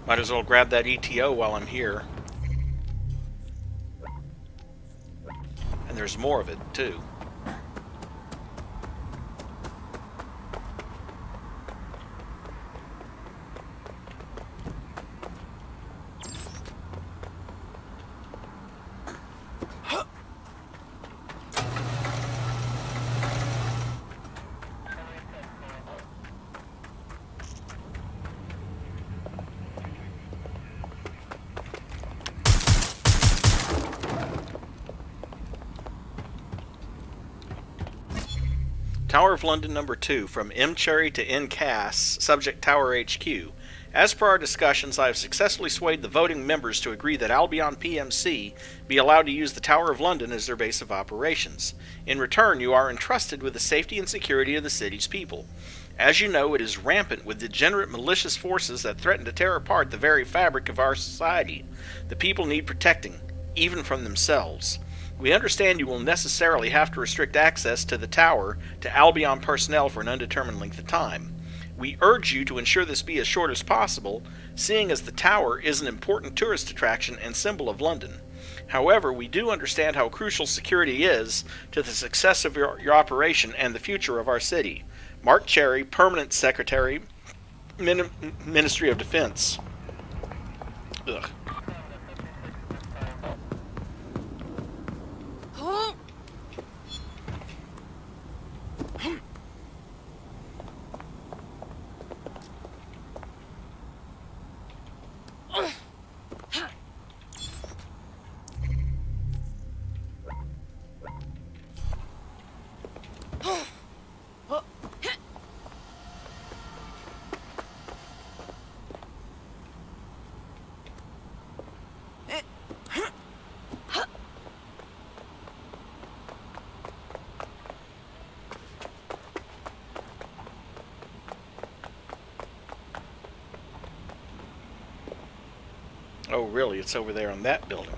Might as well grab that ETO while I'm here. And there's more of it, too. Tower of London number 2, from M. Cherry to N. Cass, subject Tower HQ. As per our discussions, I have successfully swayed the voting members to agree that Albion PMC be allowed to use the Tower of London as their base of operations. In return, you are entrusted with the safety and security of the city's people. As you know, it is rampant with degenerate malicious forces that threaten to tear apart the very fabric of our society. The people need protecting, even from themselves. We understand you will necessarily have to restrict access to the tower to Albion personnel for an undetermined length of time. We urge you to ensure this be as short as possible, seeing as the tower is an important tourist attraction and symbol of London. However, we do understand how crucial security is to the success of your operation and the future of our city. Mark Cherry, Permanent Secretary, Ministry of Defense. Ugh. Oh, really? It's over there on that building.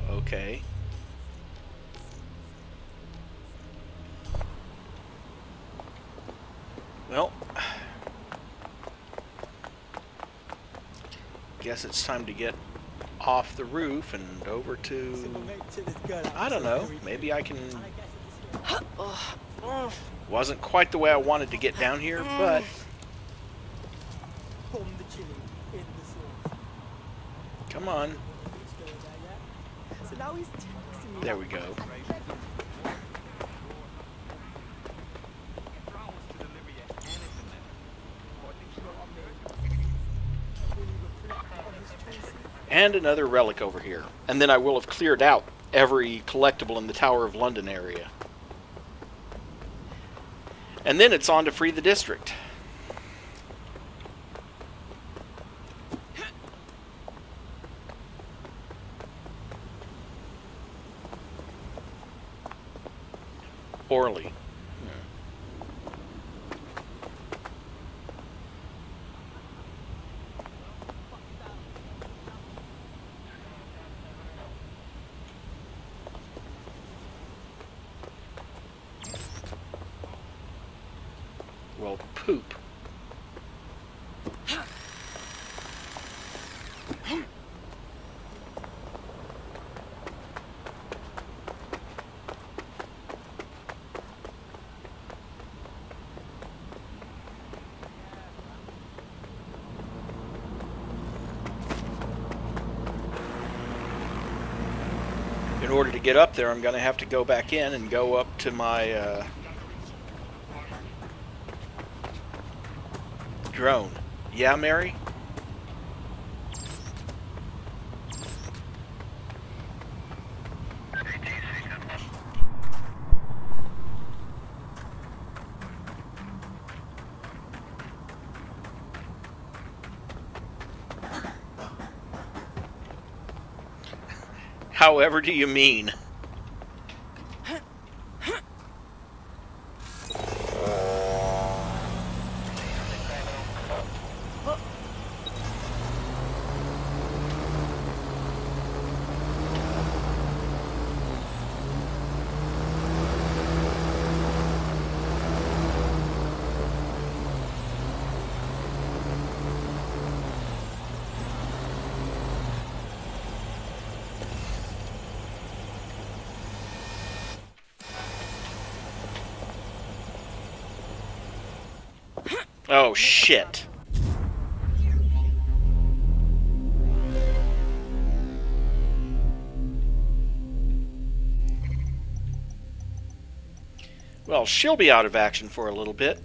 Okay. Well, guess it's time to get off the roof and over to... I don't know. Maybe I can... Wasn't quite the way I wanted to get down here, but... Come on. There we go. And another relic over here. And then I will have cleared out every collectible in the Tower of London area. And then it's on to free the district. Orly. Well, poop. In order to get up there, I'm going to have to go back in and go up to my drone. Yeah, Mary? However do you mean? Oh, shit. Well, she'll be out of action for a little bit.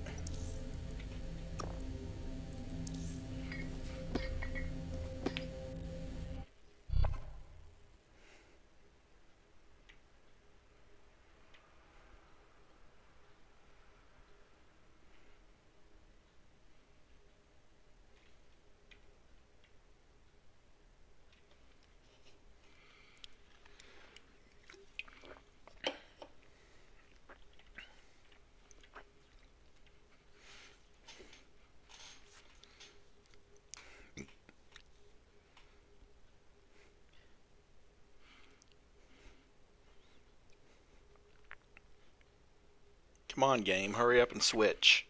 Come on, game. Hurry up and switch.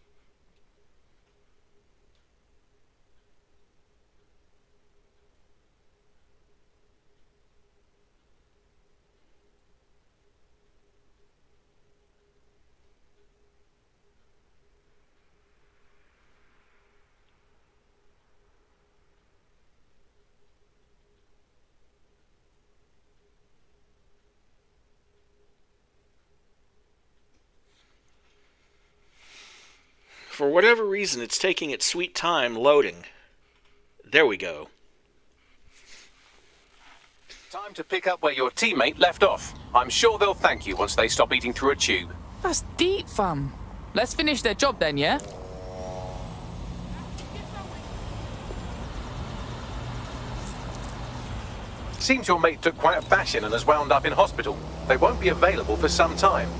For whatever reason, it's taking its sweet time loading. There we go. Time to pick up where your teammate left off. I'm sure they'll thank you once they stop eating through a tube. That's deep, fam. Let's finish their job then, yeah? Seems your mate took quite a bashing and has wound up in hospital. They won't be available for some time.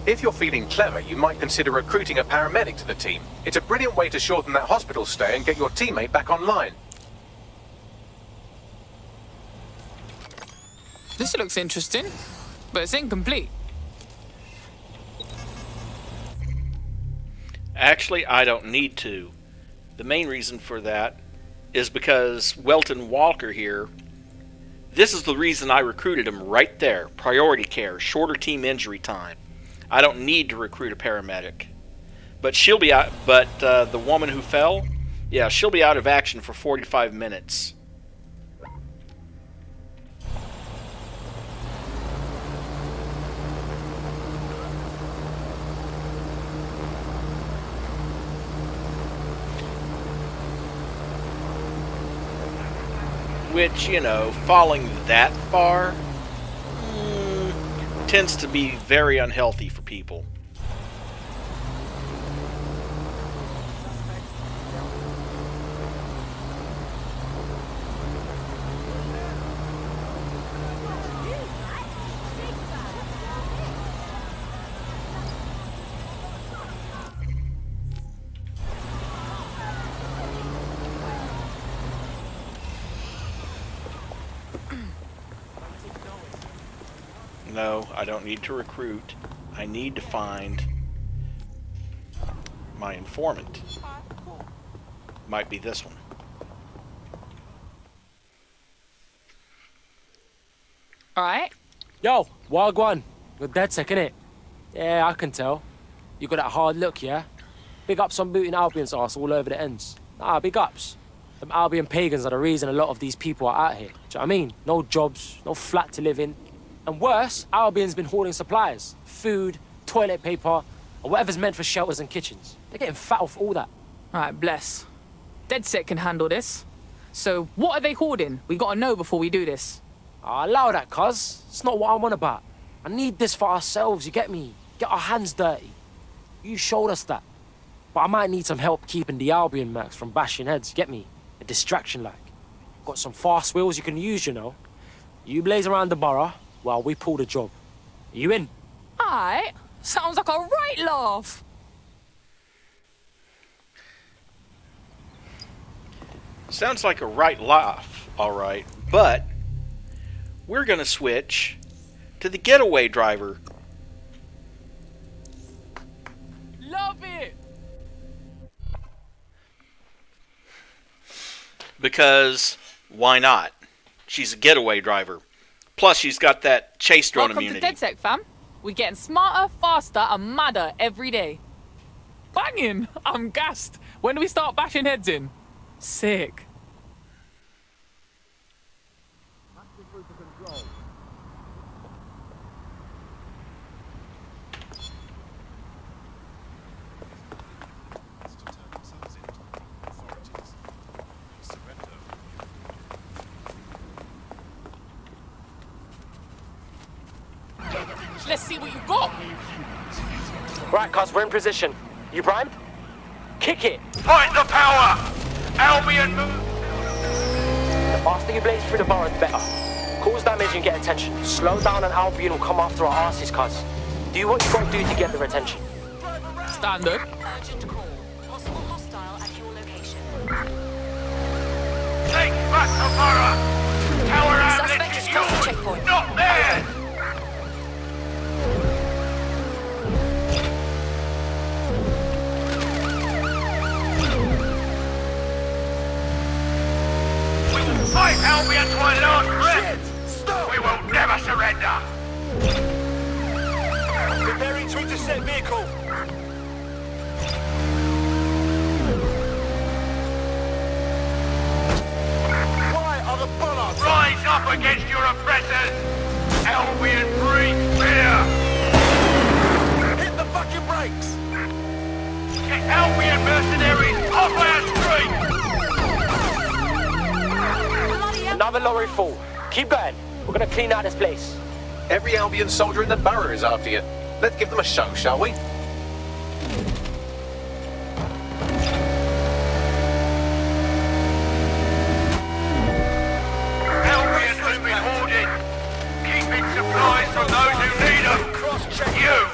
If you're feeling clever, you might consider recruiting a paramedic to the team. It's a brilliant way to shorten that hospital stay and get your teammate back online. This looks interesting, but it's incomplete. Actually, I don't need to. The main reason for that is because Welton Walker here, this is the reason I recruited him right there. Priority care, shorter team injury time. I don't need to recruit a paramedic. But she'll be out, the woman who fell, yeah, she'll be out of action for 45 minutes. Which, you know, falling that far tends to be very unhealthy for people. No, I don't need to recruit. I need to find my informant. Might be this one. Alright. Yo, Wagwan. You're DedSec, innit? Yeah, I can tell. You got that hard look, yeah? Big ups on booting Albion's arse all over the ends. Nah, big ups. Them Albion pagans are the reason a lot of these people are out here. Do you know what I mean? No jobs, no flat to live in. And worse, Albion's been hoarding supplies. Food, toilet paper, or whatever's meant for shelters and kitchens. They're getting fat off all that. Alright, bless. DedSec can handle this. So, what are they hoarding? We gotta know before we do this. Allow that, cuz. It's not what I'm on about. I need this for ourselves, you get me? Get our hands dirty. You showed us that. But I might need some help keeping the Albion mercs from bashing heads, you get me? A distraction like. Got some fast wheels you can use, you know. You blaze around the borough while we pull the job. Are you in? Alright. Sounds like a right laugh. Sounds like a right laugh, alright. But we're gonna switch to the getaway driver. Love it! Because why not? She's a getaway driver. Plus, she's got that chase drone immunity. Welcome to DedSec, fam. We're getting smarter, faster, and madder every day. Banging! I'm gassed. When do we start bashing heads in? Sick. Let's see what you got. Right, cuz, we're in position. You primed? Kick it! Fight the power! Albion move! The faster you blaze through the borough, the better. Cause damage and get attention. Slow down and Albion will come after our asses, cuz. Do what you gotta do to get their attention. Standard. Urgent call. Possible hostile at your location. Take back the borough! Tower Suspect is close to checkpoint. Not there! Fight Albion to a last breath! Stop! We will never surrender! Preparing to intercept vehicle. Why are the bollards? Rise up against your oppressors! Albion breathe fear! Hit the fucking brakes! Get Albion mercenaries off our street! Another lorry full. Keep going. We're gonna clean out this place. Every Albion soldier in the borough is after you. Let's give them a show, shall we? Albion has been hoarded! Keeping supplies from those who need them! Cross-check you!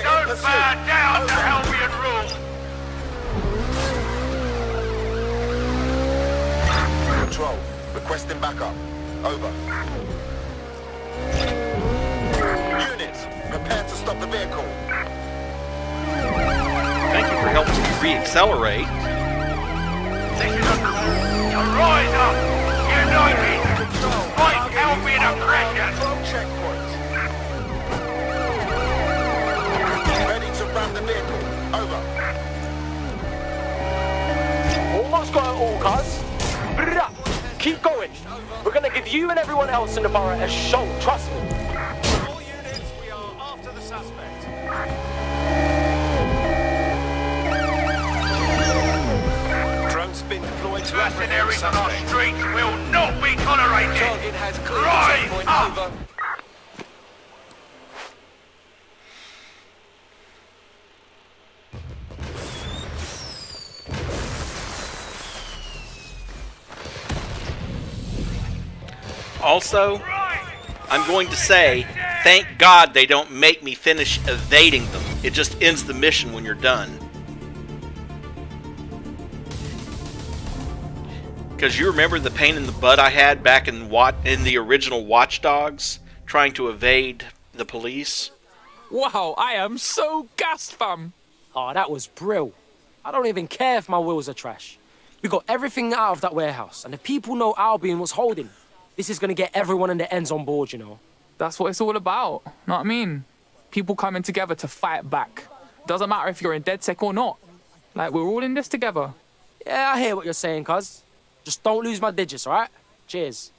Don't bow down to Albion rule! Control. Requesting backup. Over. Units, prepare to stop the vehicle. Thank you for helping me re-accelerate. This is a rise up! United! Fight Albion aggression! Checkpoint. Ready to ram the vehicle. Over. Almost got it all, cuz. Keep going. We're gonna give you and everyone else in the borough a show, trust me. All units, we are after the suspect. Drone's been deployed to Mercenaries on our streets will not be tolerated! Target has cleared Rise checkpoint. up! Over. Also, I'm going to say, thank God they don't make me finish evading them. It just ends the mission when you're done. Because you remember the pain in the butt I had back in the original Watch Dogs, trying to evade the police? Wow, I am so gassed, fam. Oh, that was brill. I don't even care if my wheels are trash. We got everything out of that warehouse, and the people know Albion was holding. This is gonna get everyone in the ends on board, you know. That's what it's all about. Know what I mean? People coming together to fight back. Doesn't matter if you're in DedSec or not. Like, we're all in this together. Yeah, I hear what you're saying, cuz. Just don't lose my digits, alright? Cheers.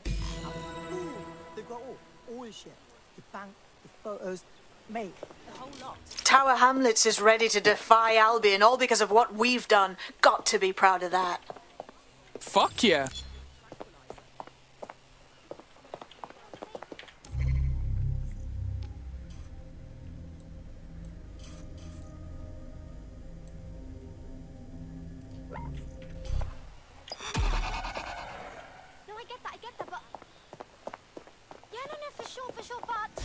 They've got all the shit. The bank, the photos, mate, the whole lot. Tower Hamlets is ready to defy Albion, all because of what we've done. Got to be proud of that. Fuck yeah. No, I get that, but... Yeah, no, for sure, but...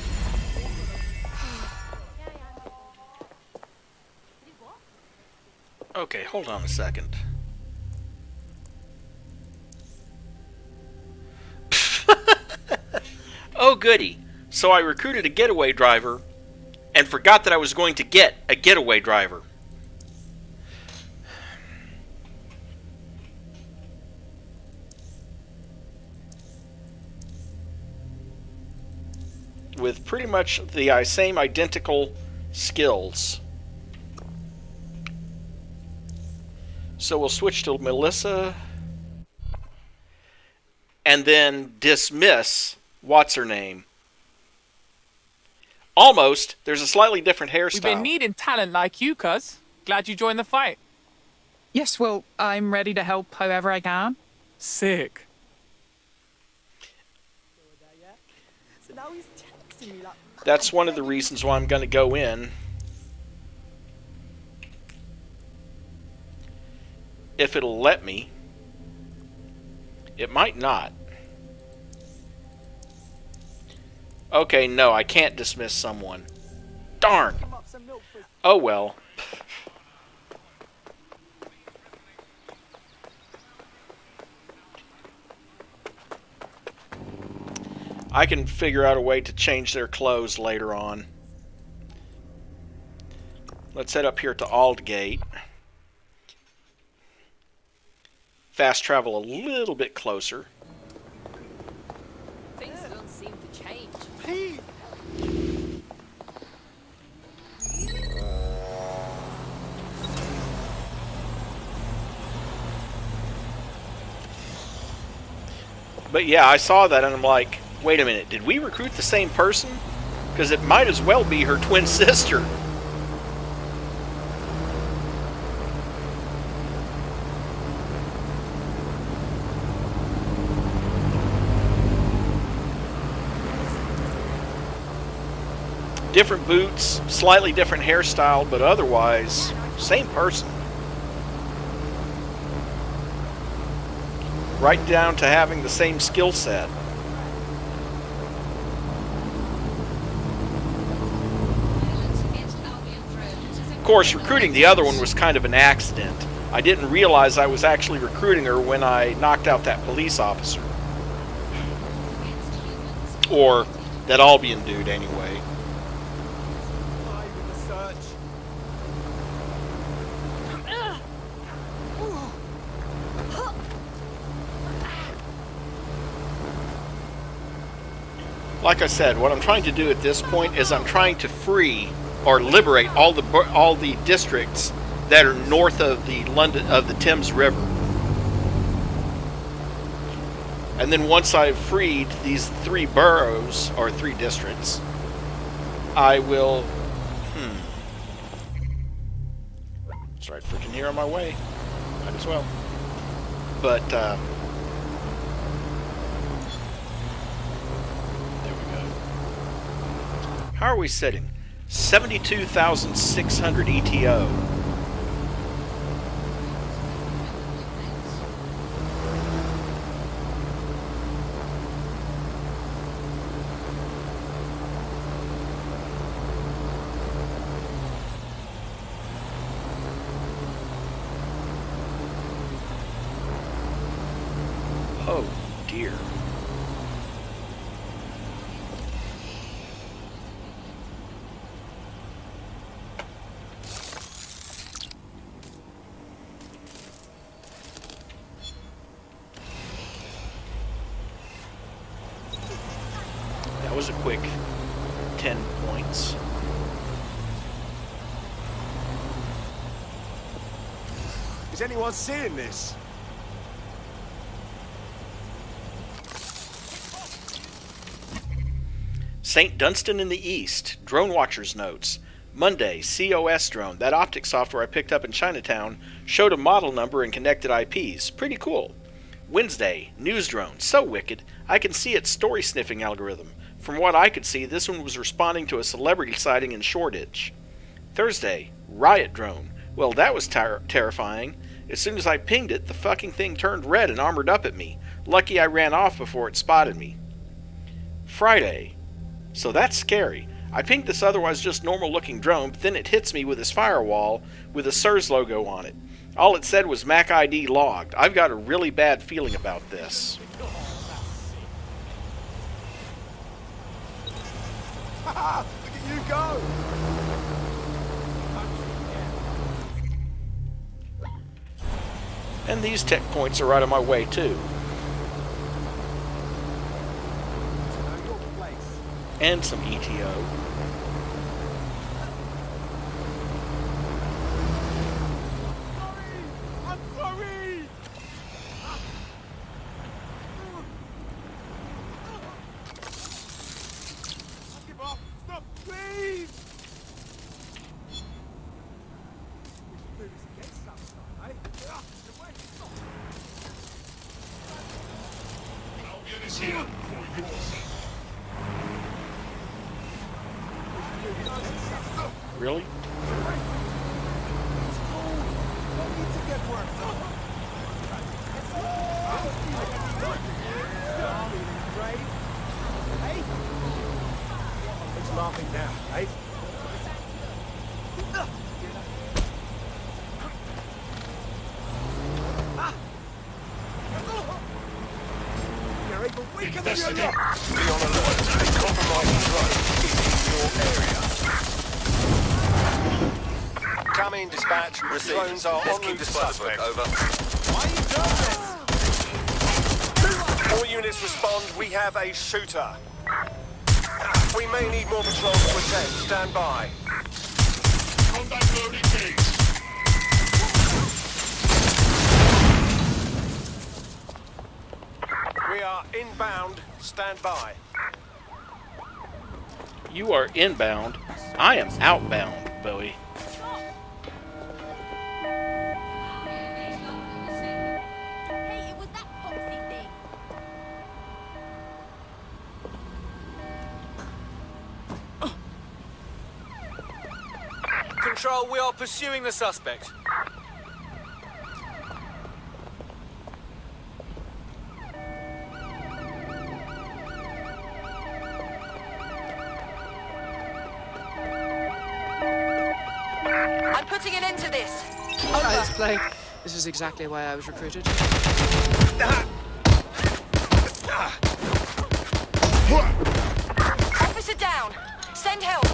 Okay, hold on a second. Oh goody, so I recruited a getaway driver and forgot that I was going to get a getaway driver. With pretty much the same identical skills. So we'll switch to Melissa and then dismiss what's her name. Almost. There's a slightly different hairstyle. We've been needing talent like you, cuz. Glad you joined the fight. Yes, well, I'm ready to help however I can. Sick. So now he's texting me like... That's one of the reasons why I'm going to go in. If it'll let me. It might not. Okay, no, I can't dismiss someone. Darn. Oh well. I can figure out a way to change their clothes later on. Let's head up here to Aldgate. Fast travel a little bit closer. Things don't seem to change. But yeah, I saw that and I'm like, wait a minute, did we recruit the same person? Because it might as well be her twin sister. Different boots, slightly different hairstyle, but otherwise, same person. Right down to having the same skill set. Of course, recruiting the other one was kind of an accident. I didn't realize I was actually recruiting her when I knocked out that police officer. Or that Albion dude, anyway. Like I said, what I'm trying to do at this point is I'm trying to free or liberate all the districts that are north of the Thames River. And then once I've freed these 3 boroughs or 3 districts, I will. It's right freaking here on my way. Might as well. But how are we sitting? 72,600 ETO. Oh dear. Was a quick 10 points. Is anyone seeing this? St. Dunstan in the East. Drone Watcher's notes. Monday, COS drone. That optic software I picked up in Chinatown showed a model number and connected IPs. Pretty cool. Wednesday, news drone. So wicked. I can see its story sniffing algorithm. From what I could see, this one was responding to a celebrity sighting in Shoreditch. Thursday, riot drone. Well, that was terrifying. As soon as I pinged it, the fucking thing turned red and armored up at me. Lucky I ran off before it spotted me. Friday. So that's scary. I pinged this otherwise just normal looking drone, but then it hits me with this firewall with a SIRS logo on it. All it said was MAC ID logged. I've got a really bad feeling about this. Look at you go! And these tech points are right on my way too. And some ETO. I'm sorry! Give up! Stop, please! We should do this again sometime, eh? Albion is here for your sake. Really? It's laughing now, eh? destiny. Be on alert. A compromised drone is in your area. Come in, dispatch. Drones are on route to suspect. Over. Why are you doing this? All units respond. We have a shooter. We may need more patrols to attend. Stand by. Combat mode engaged. We are inbound. Stand by. You are inbound. I am outbound, Bowie. Hey, it was that foxy thing. Control, we are pursuing the suspect. I'm putting an end to this. Child's play. This is exactly why I was recruited. Officer down. Send help.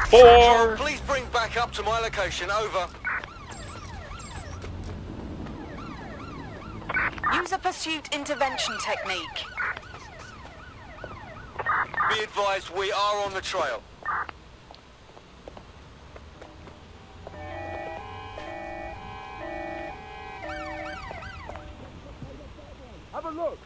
4. Please bring back up to my location. Over. Use a pursuit intervention technique. Be advised, we are on the trail. Have a look.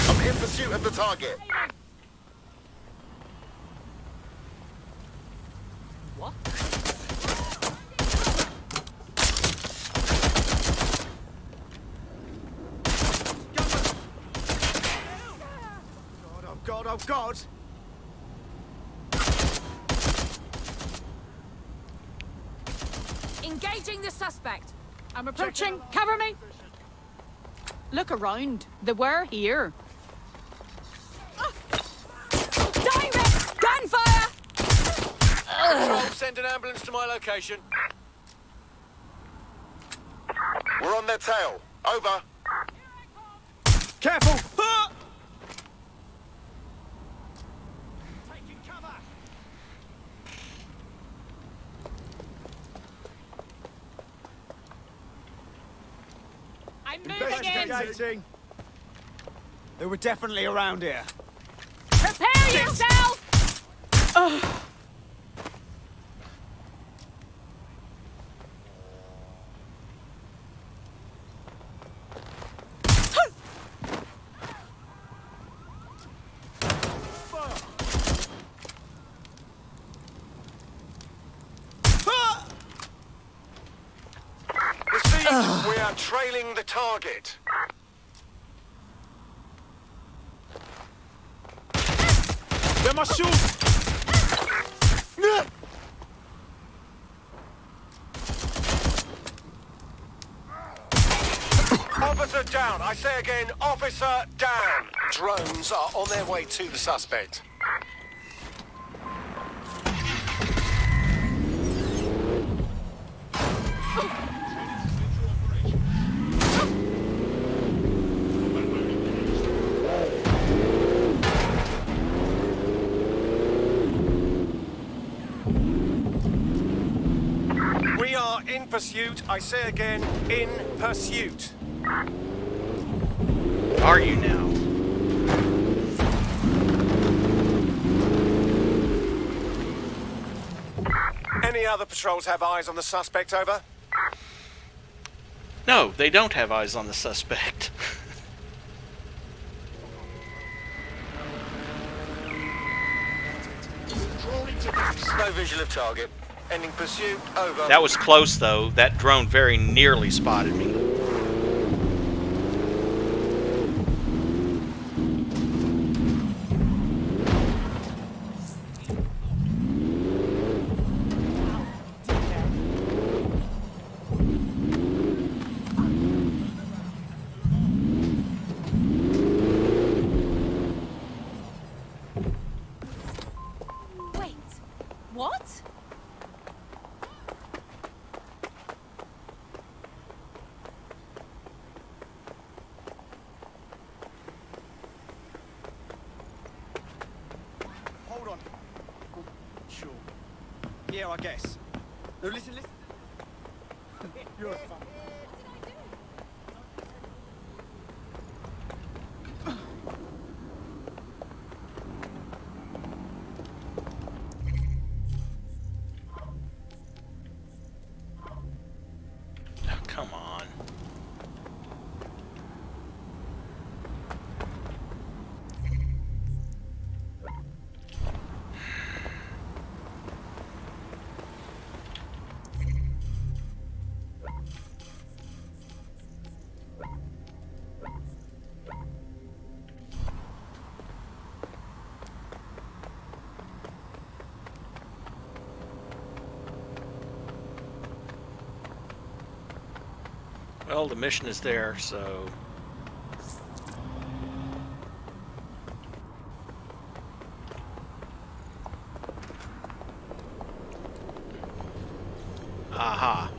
I'm in pursuit of the target. What? Oh God, oh God. Engaging the suspect. I'm approaching. Cover me. Look around. They were here. Direct gunfire! Control, send an ambulance to my location. We're on their tail. Over. Careful! I'm moving in. Investigating. They were definitely around here. Prepare yourself. Received. We are trailing the target. They're my shoes! Officer down. I say again, officer down. Drones are on their way to the suspect. We are in pursuit. I say again, in pursuit. Are you now? Any other patrols have eyes on the suspect, over? No, they don't have eyes on the suspect. No visual of target. Ending pursuit, over. That was close, though. That drone very nearly spotted me. What? Hold on. Sure. Yeah, I guess. No, listen. You're a fun. Come on. Well, the mission is there, so... Aha.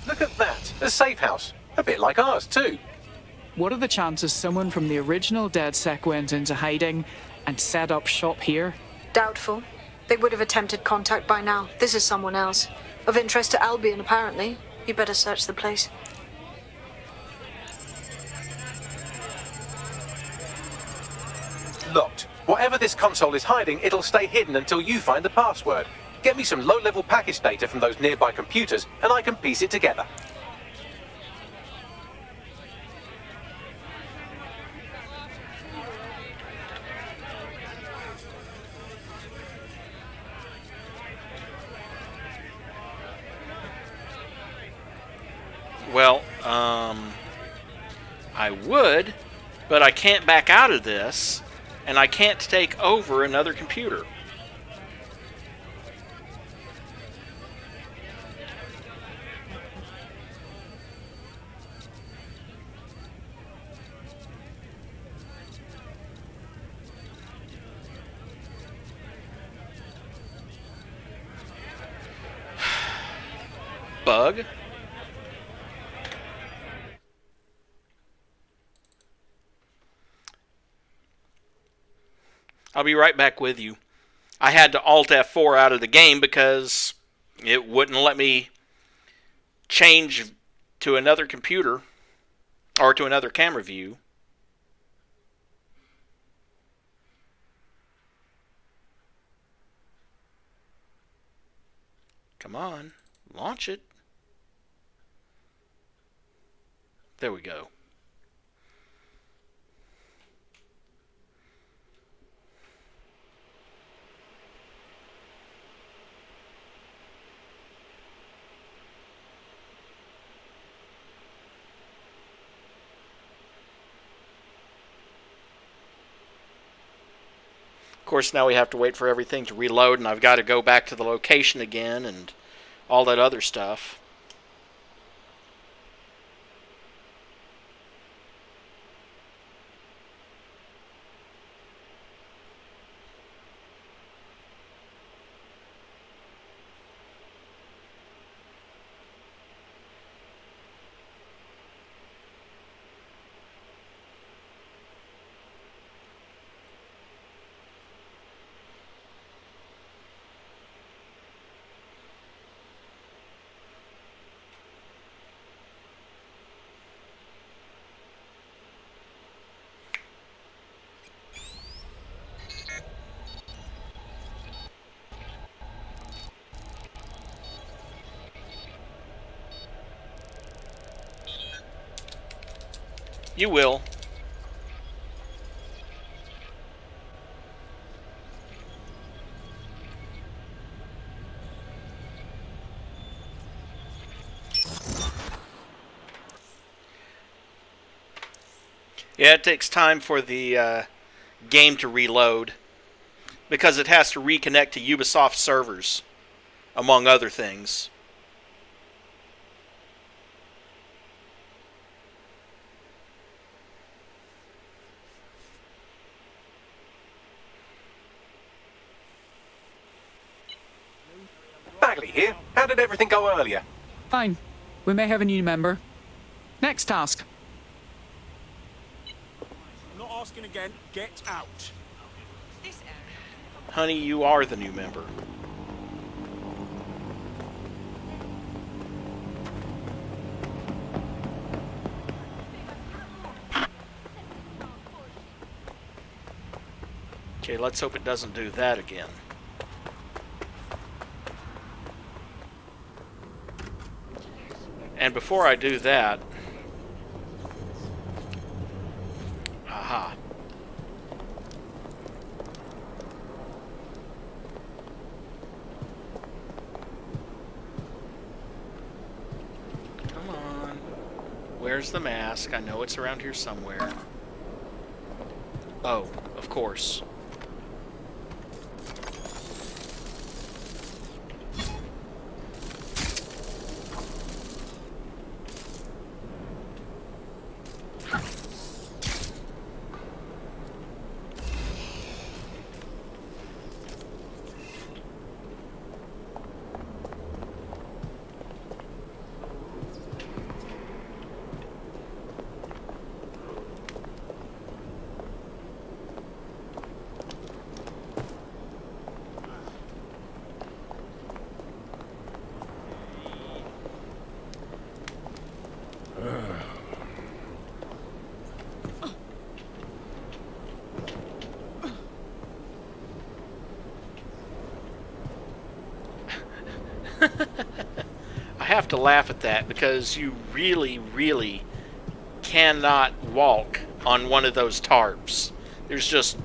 Look at that, a safe house. A bit like ours, too. What are the chances someone from the original DedSec went into hiding and set up shop here? Doubtful. They would have attempted contact by now. This is someone else. Of interest to Albion, apparently. You better search the place. Locked. Whatever this console is hiding, it'll stay hidden until you find the password. Get me some low-level package data from those nearby computers, and I can piece it together. Well, I would, but I can't back out of this, and I can't take over another computer. Bug. I'll be right back with you. I had to Alt F4 out of the game because it wouldn't let me change to another computer or to another camera view. Come on, launch it. There we go. Of course, now we have to wait for everything to reload, and I've got to go back to the location again and all that other stuff. You will. Yeah, it takes time for the game to reload because it has to reconnect to Ubisoft servers, among other things. Bagley here. How did everything go earlier? Fine. We may have a new member. Next task. I'm not asking again. Get out. Honey, you are the new member. Okay, let's hope it doesn't do that again. And before I do that... Aha. Come on. Where's the mask? I know it's around here somewhere. Oh, of course. I have to laugh at that because you really, really cannot walk on one of those tarps. There's just...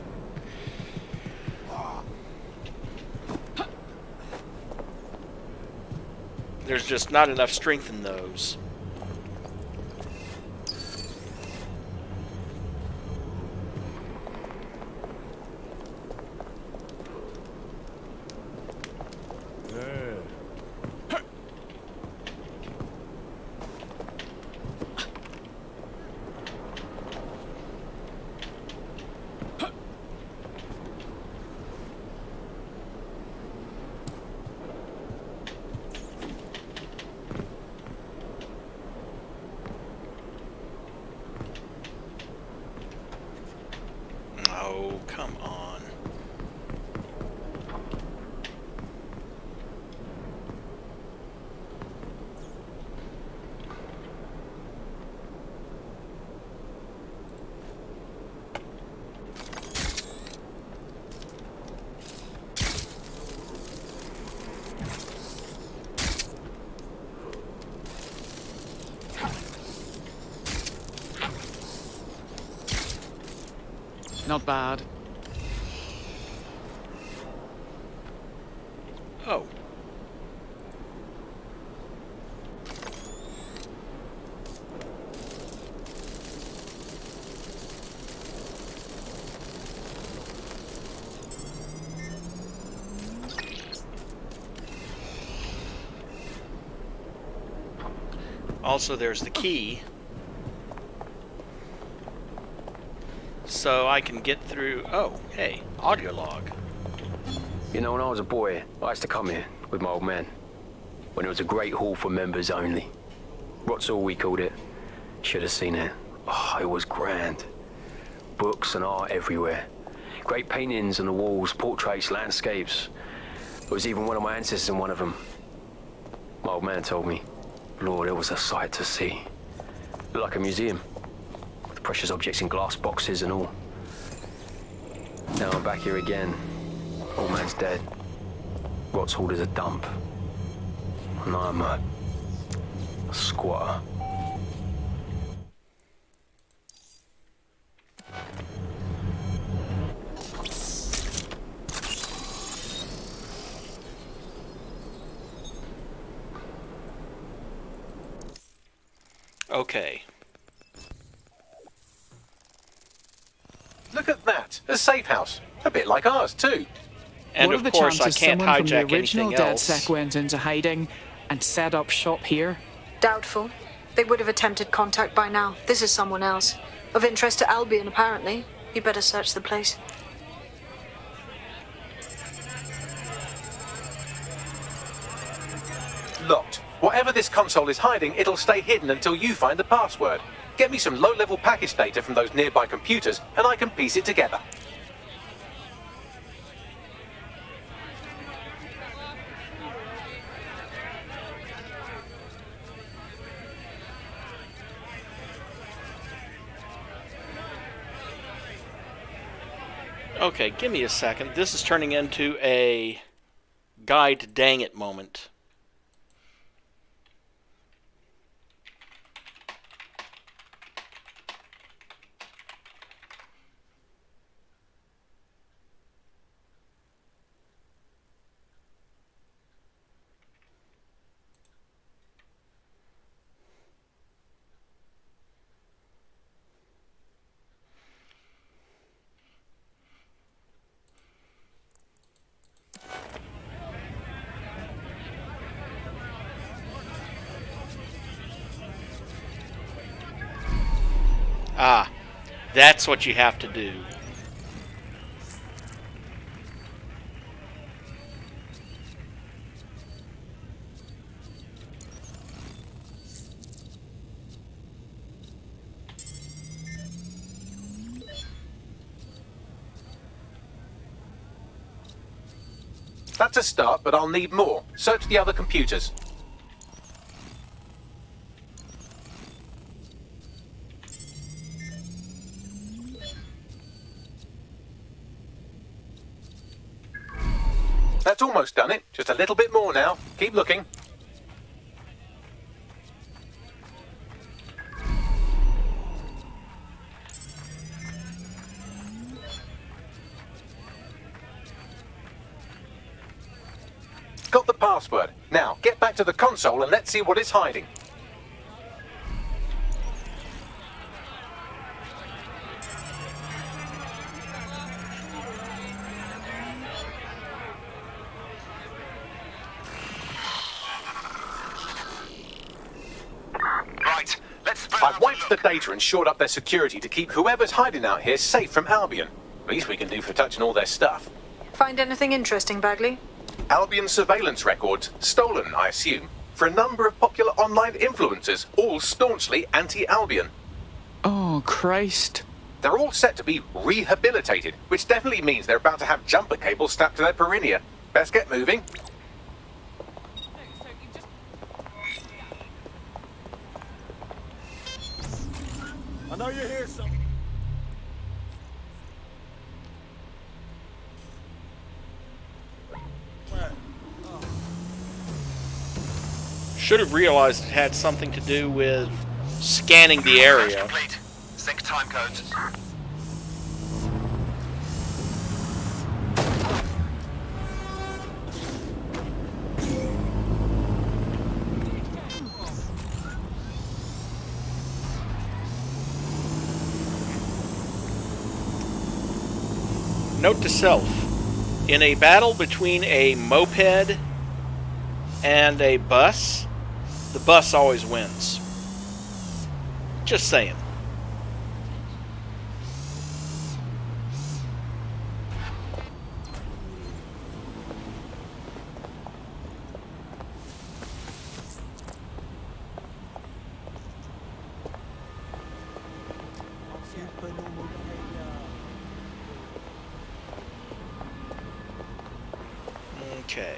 There's just not enough strength in those. Oh, come on. Not bad. Oh. Also, there's the key. So I can get through... Oh, hey, audio log. You know, when I was a boy, I used to come here with my old man. When it was a great hall for members only. What's all we called it. Should have seen it. Oh, it was grand. Books and art everywhere. Great paintings on the walls, portraits, landscapes. There was even one of my ancestors in one of them. My old man told me. Lord, it was a sight to see. Looked like a museum. With precious objects in glass boxes and all. Now I'm back here again. Old man's dead. Rot's hauled as a dump. And I'm a squatter. Okay. Look at that. A safe house. A bit like ours, too. And what of are the course, I chances can't someone from hijack the original anything else. DedSec went into hiding and set up shop here? Doubtful. They would have attempted contact by now. This is someone else. Of interest to Albion, apparently. You better search the place. Locked. Whatever this console is hiding, it'll stay hidden until you find the password. Get me some low-level package data from those nearby computers, and I can piece it together. Okay, give me a second. This is turning into a guide dang it moment. Ah, that's what you have to do. That's a start, but I'll need more. Search the other computers. That's almost done it. Just a little bit more now. Keep looking. Got the password. Now, get back to the console and let's see what it's hiding. Right, let's... I've wiped the data and shored up their security to keep whoever's hiding out here safe from Albion. Least we can do for touching all their stuff. Find anything interesting, Bagley? Albion surveillance records, stolen, I assume, for a number of popular online influencers, all staunchly anti-Albion. Oh, Christ. They're all set to be rehabilitated, which definitely means they're about to have jumper cables strapped to their perineum. Best get moving. I know you're here, so... Should have realized it had something to do with scanning the area. Complete. Sync time codes. Note to self, in a battle between a moped and a bus, the bus always wins. Just saying. Okay.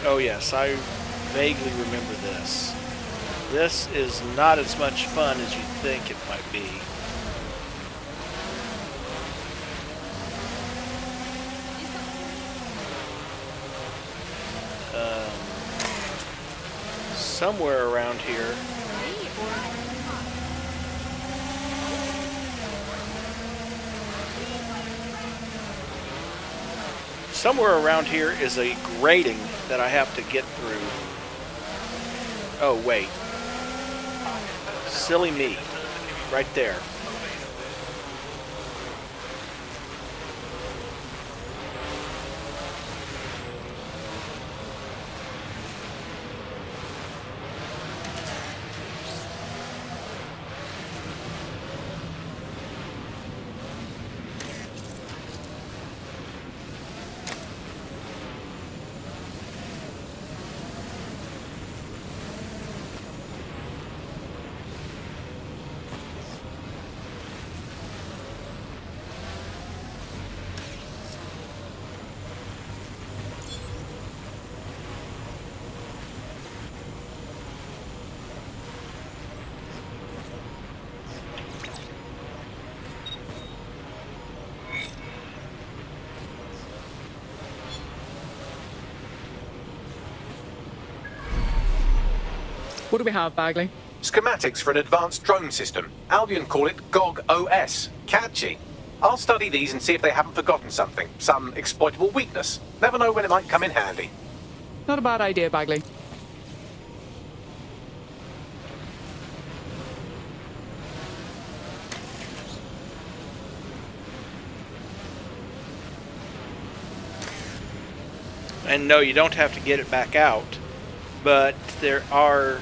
Oh yes, I vaguely remember this. This is not as much fun as you'd think it might be. somewhere around here. Somewhere around here is a grating that I have to get through. Oh, wait. Silly me. Right there. What do we have, Bagley? Schematics for an advanced drone system. Albion call it GOG OS. Catchy. I'll study these and see if they haven't forgotten something. Some exploitable weakness. Never know when it might come in handy. Not a bad idea, Bagley. And no, you don't have to get it back out, but there are,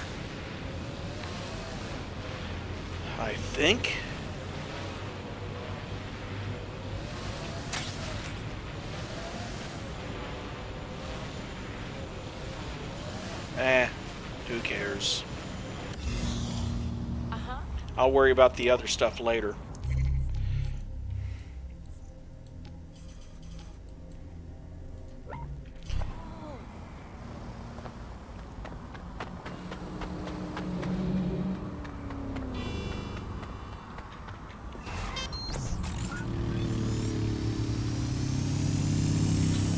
I think, who cares? I'll worry about the other stuff later.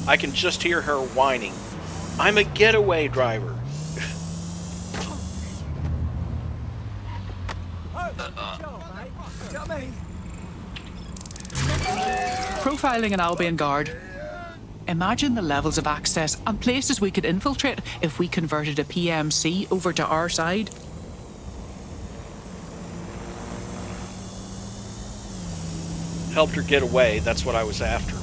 I can just hear her whining. I'm a getaway driver. Profiling an Albion guard. Imagine the levels of access and places we could infiltrate if we converted a PMC over to our side. Helped her get away, that's what I was after.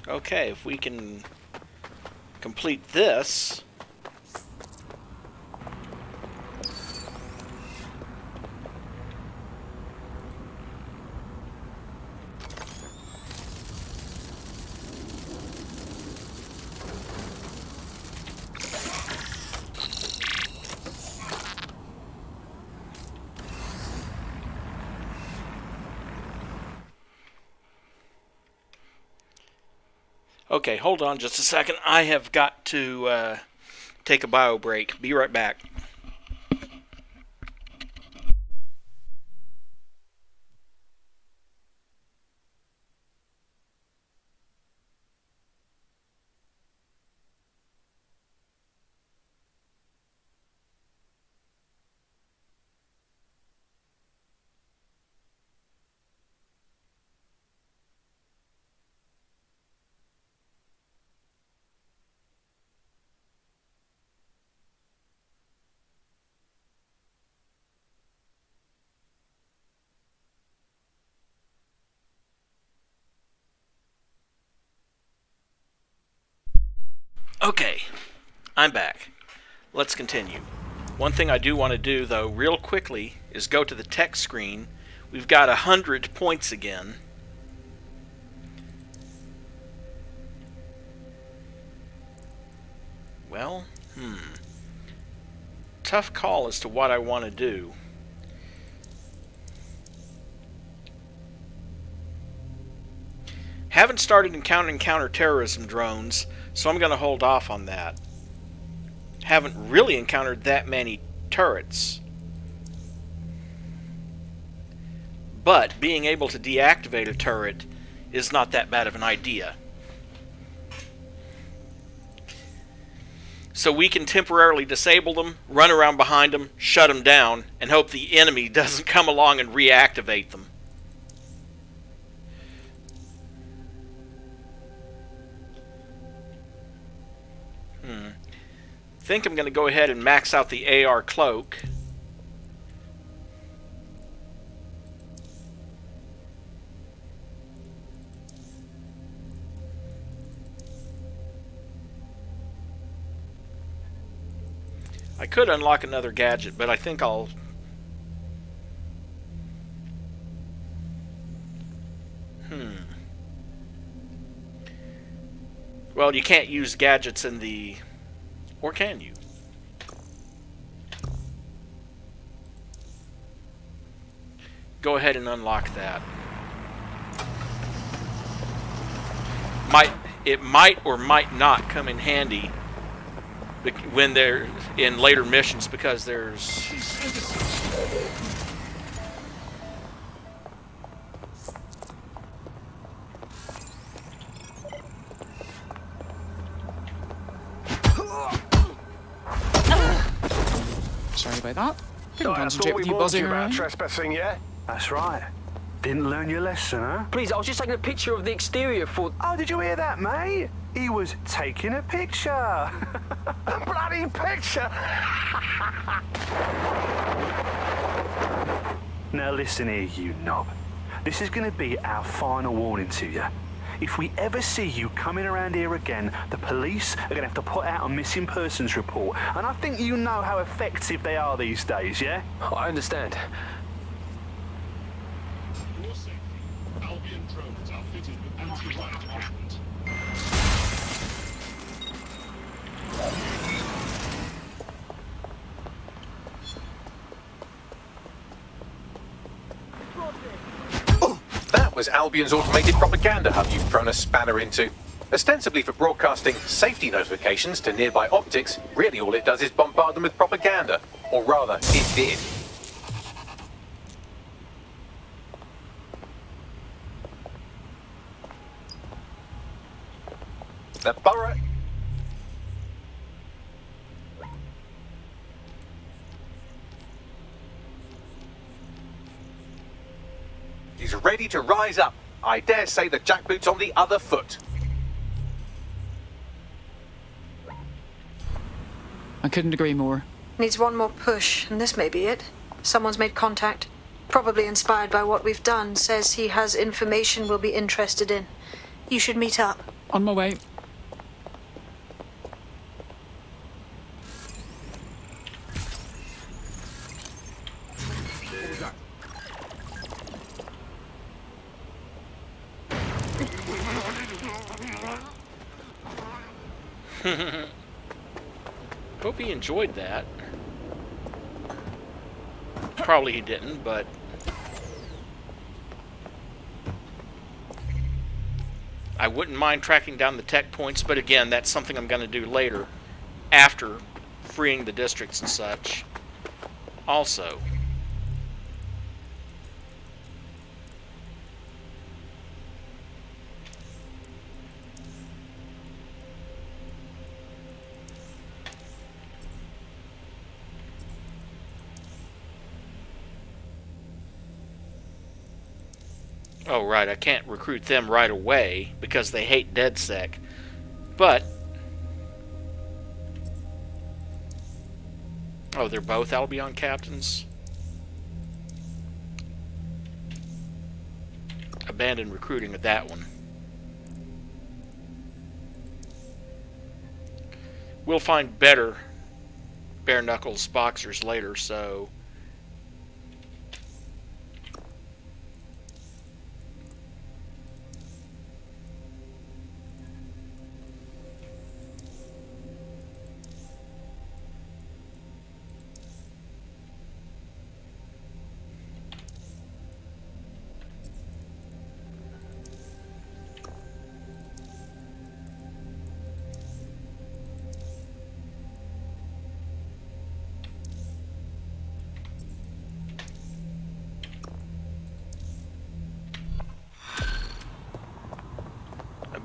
Okay, if we can complete this. Okay, hold on just a second. I have got to take a bio break. Be right back. Okay, I'm back. Let's continue. One thing I do want to do, though, real quickly, is go to the tech screen. We've got 100 points again. Well, tough call as to what I want to do. Haven't started encountering counter-terrorism drones, so I'm going to hold off on that. Haven't really encountered that many turrets. But being able to deactivate a turret is not that bad of an idea. So we can temporarily disable them, run around behind them, shut them down, and hope the enemy doesn't come along and reactivate them. I think I'm going to go ahead and max out the AR cloak. I could unlock another gadget, but I think I'll... Well, you can't use gadgets in the... Or can you? Go ahead and unlock that. It might or might not come in handy when they're in later missions, because there's... Sorry about that. Couldn't I concentrate thought with we you warned buzzing you about around. trespassing, yeah? That's right. Didn't learn your lesson, huh? Please, I was just taking a picture of the exterior for... Oh, did you hear that, mate? He was taking a picture. A bloody picture. Now listen here, you knob. This is going to be our final warning to you. If we ever see you coming around here again, the police are going to have to put out a missing persons report. And I think you know how effective they are these days, yeah? I understand. For your safety, Albion drones are fitted with anti-riot equipment. That was Albion's automated propaganda hub you've thrown a spanner into. Ostensibly for broadcasting safety notifications to nearby optics, really all it does is bombard them with propaganda. Or rather, it did. The borough... is ready to rise up. I dare say the jackboot's on the other foot. I couldn't agree more. Needs one more push, and this may be it. Someone's made contact. Probably inspired by what we've done. Says he has information we'll be interested in. You should meet up. On my way. Hope he enjoyed that. Probably he didn't, but... I wouldn't mind tracking down the tech points, but again, that's something I'm going to do later, after freeing the districts and such. Also... Oh, right, I can't recruit them right away because they hate DedSec. But... Oh, they're both Albion captains? Abandon recruiting at that one. We'll find better bare knuckles boxers later, so...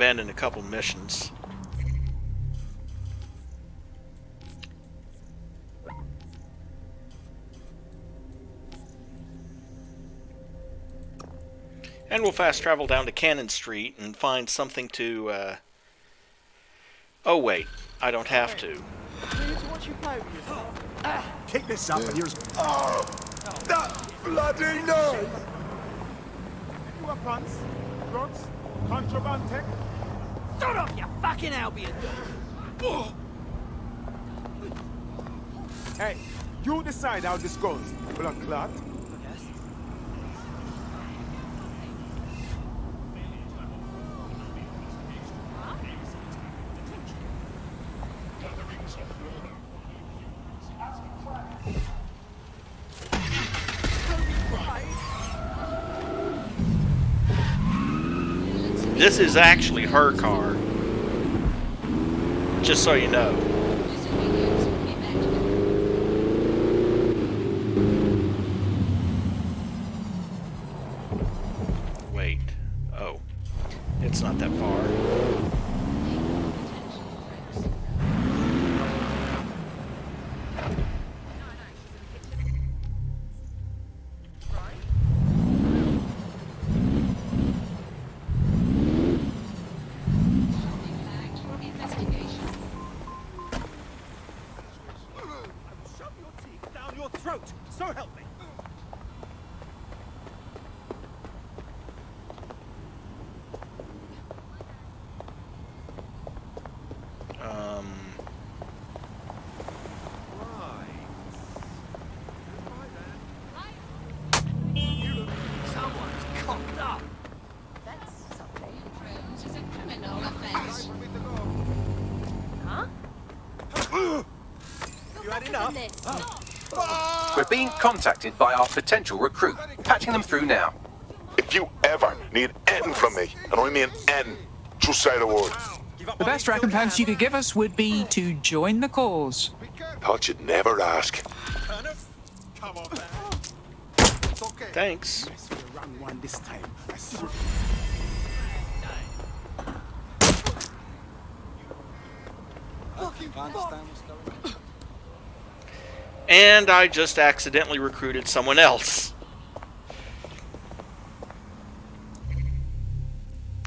abandon a couple missions. And we'll fast travel down to Cannon Street and find something to, Oh wait, I don't have to. Kick this up and yours. Oh! That bloody noise! Weapons, drugs, contraband tech. Shut up, you fucking Albion! Hey, you decide how this goes, blood clot. Yes. This is actually her car. Just so you know. Wait. Oh. It's not that far. So help me. Someone's cocked up. That's something. Drones is a criminal offense. Huh? You had enough? We're being contacted by our potential recruit. Patching them through now. If you ever need anything from me, and I mean anything, just say the word. The best recompense you could give us would be to join the cause. Thought you'd never ask. Come on, man. Thanks. Yes, we're wrong one this time. I see. And I just accidentally recruited someone else.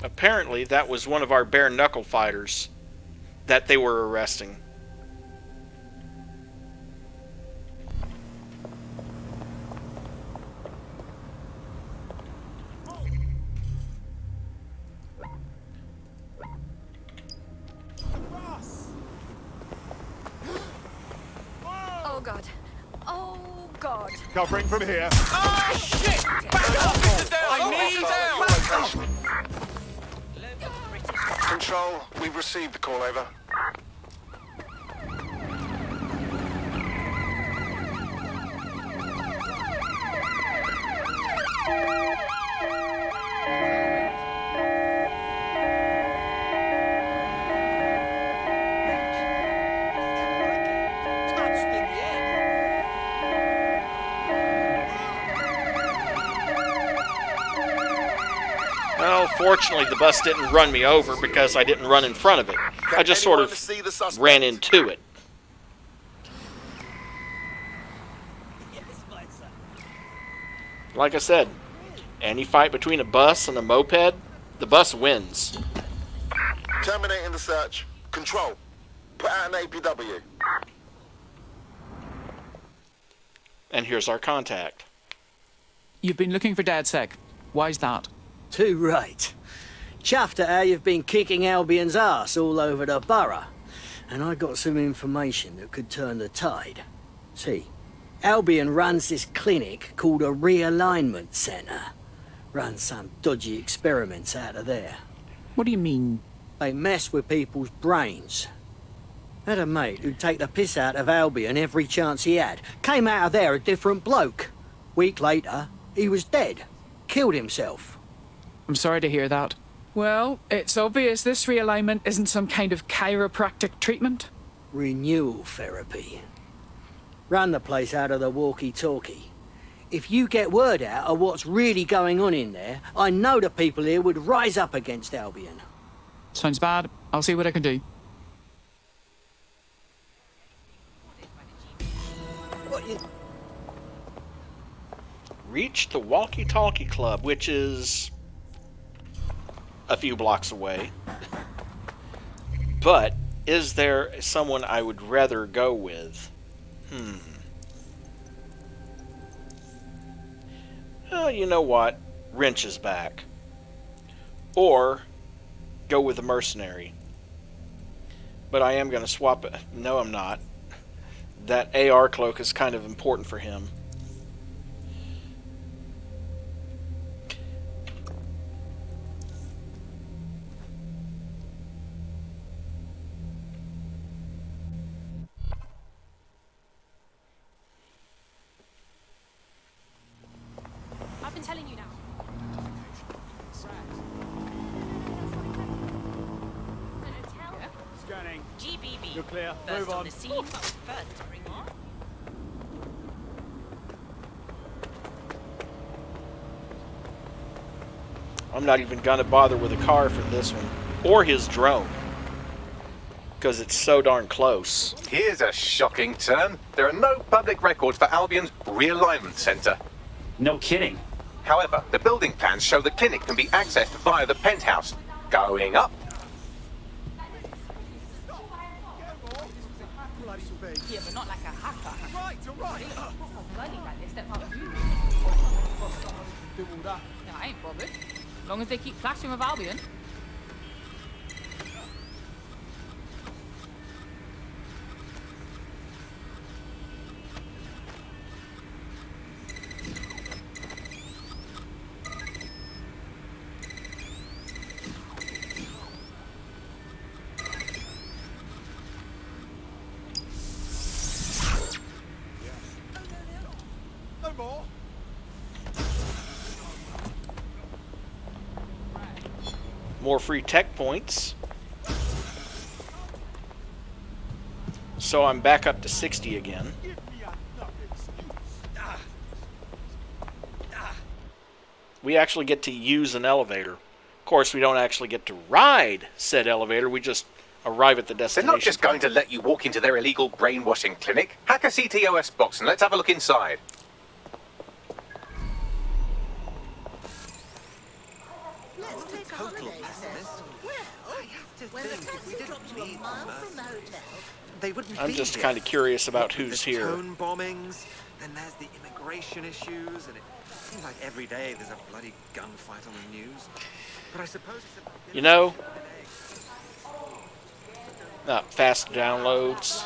Apparently, that was one of our bare knuckle fighters that they were arresting. Oh god. Oh god. Covering from here. Oh, shit! Back off! I need help! Control, we've received the call, over. Well, fortunately, the bus didn't run me over because I didn't run in front of it. I just sort of ran into it. Like I said, any fight between a bus and a moped, the bus wins. Terminating the search. Control, put out an APW. And here's our contact. You've been looking for DedSec. Why's that? Too right. Chuffed at how you've been kicking Albion's ass all over the borough. And I got some information that could turn the tide. See, Albion runs this clinic called a realignment centre. Runs some dodgy experiments out of there. What do you mean? They mess with people's brains. Had a mate who'd take the piss out of Albion every chance he had. Came out of there a different bloke. Week later, he was dead. Killed himself. I'm sorry to hear that. Well, it's obvious this realignment isn't some kind of chiropractic treatment. Renewal therapy. Run the place out of the walkie-talkie. If you get word out of what's really going on in there, I know the people here would rise up against Albion. Sounds bad. I'll see what I can do. Reach the Walkie-Talkie Club, which is a few blocks away. But is there someone I would rather go with? Well, you know what? Wrench is back. Or go with a mercenary. But I am going to swap it. No, I'm not. That AR cloak is kind of important for him. I've been telling you now. Scanning. GBB. You're clear. First Move on. the scene, but first to bring on. I'm not even going to bother with a car for this one. Or his drone. Because it's so darn close. Here's a shocking turn. There are no public records for Albion's realignment centre. No kidding. However, the building plans show the clinic can be accessed via the penthouse. Going up. Yeah, but not like a hacker. Right, all right. Bloody like they step out of you. Do all that. No, I ain't bothered. As long as they keep clashing with Albion. No more. More free tech points. So I'm back up to 60 again. We actually get to use an elevator. Of course, we don't actually get to ride said elevator. We just arrive at the destination. They're not just going to let you walk into their illegal brainwashing clinic. Hack a CTOS box and let's have a look inside. Total pessimist. Well, I have to think if we didn't need them, they wouldn't I'm be just here. kind of curious about With who's the here. Tone bombings, then there's the immigration issues, and it seems like every day there's a bloody gunfight on the news. But I suppose it's about You know, fast downloads.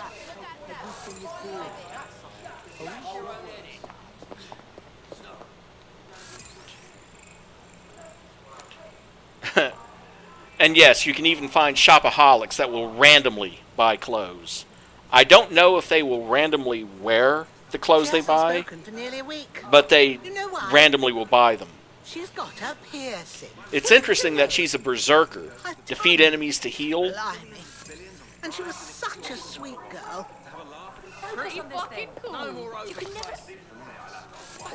And yes, you can even find shopaholics that will randomly buy clothes. I don't know if they will randomly wear the clothes they buy, for nearly a week. but they You know why? randomly will buy them. She's got a piercing. It's interesting that she's a berserker. Defeat enemies to heal. Blimey. And she was such a sweet girl. Pretty fucking cool. No more You can never...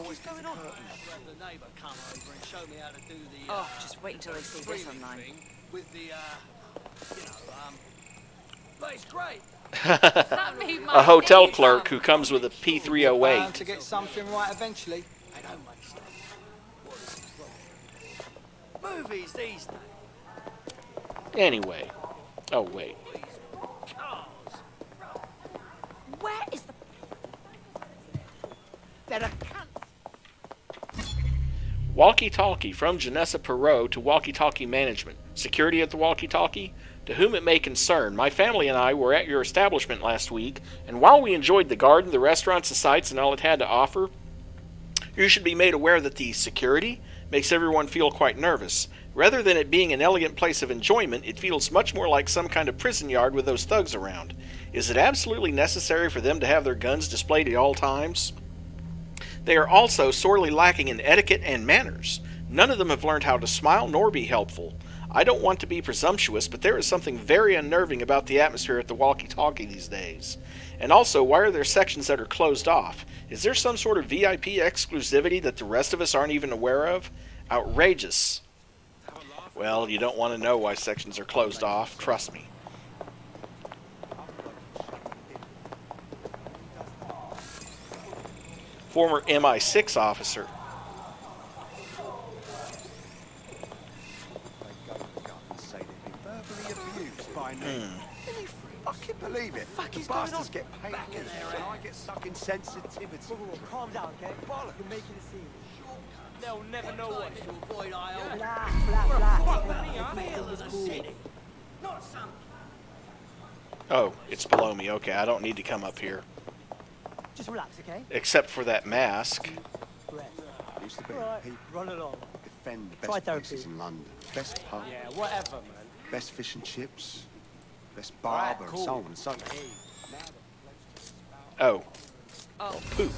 What's going on? The neighbour come over and show me how to do the. Oh, just wait until they see this online. thing with the, but it's great. A hotel clerk who comes with a Bound P308. to get something right eventually. They don't make stuff. Movies these days. Anyway. Oh, wait. Where is the... They're a Walkie-talkie from Janessa Perot to walkie-talkie management. Security at the walkie-talkie? To whom it may concern, my family and I were at your establishment last week, and while we enjoyed the garden, the restaurants, the sights, and all it had to offer, you should be made aware that the security makes everyone feel quite nervous. Rather than it being an elegant place of enjoyment, it feels much more like some kind of prison yard with those thugs around. Is it absolutely necessary for them to have their guns displayed at all times? They are also sorely lacking in etiquette and manners. None of them have learned how to smile nor be helpful. I don't want to be presumptuous, but there is something very unnerving about the atmosphere at the walkie-talkie these days. And also, why are there sections that are closed off? Is there some sort of VIP exclusivity that the rest of us aren't even aware of? Outrageous. Well, you don't want to know why sections are closed off. Trust me. Former MI6 officer. Can you fucking believe it? The bastards get paid in there and I get stuck in sensitivity. Calm down, okay? You're making a scene. They'll never know what to avoid. Oh, it's below me. Okay, I don't need to come up here. Just relax, okay? Except for that mask. Used to be Right, people run along. defend the Try best therapy. places in London. Best pub. Yeah, whatever, man. Best fish and chips. Best barber and so on and so forth. Oh. Well, poop.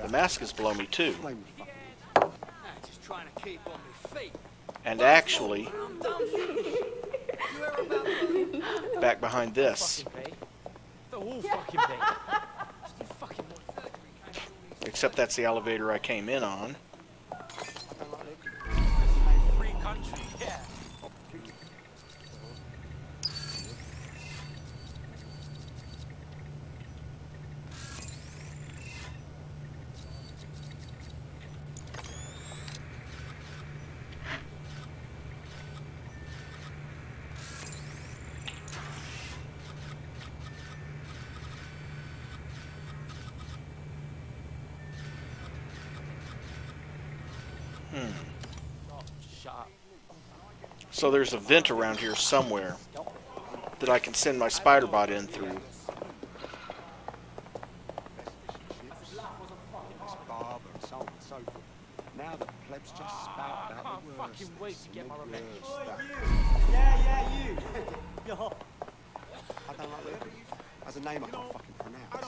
The mask is below me too. Just trying to keep on my feet. And actually, back behind this. The whole fucking thing. Except that's the elevator I came in on. Free country, yeah. So there's a vent around here somewhere that I can send my spider bot in through. Barber and so on and so forth. Now the plebs just spout about the worst. Fucking wait to get my revenge. Yeah, you. Yo. I don't like that. As a name I can't fucking pronounce.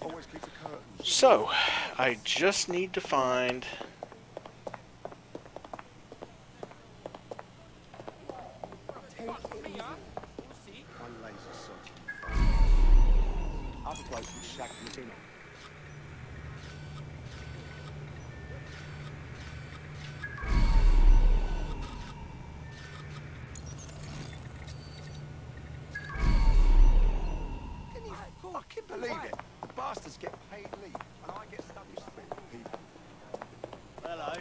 Always keep the curtains. So, I just need to find... One laser shot. Other blokes will shag the dinner. Can you fucking believe it? The bastards get paid leave, and I get stuck with people. Hello.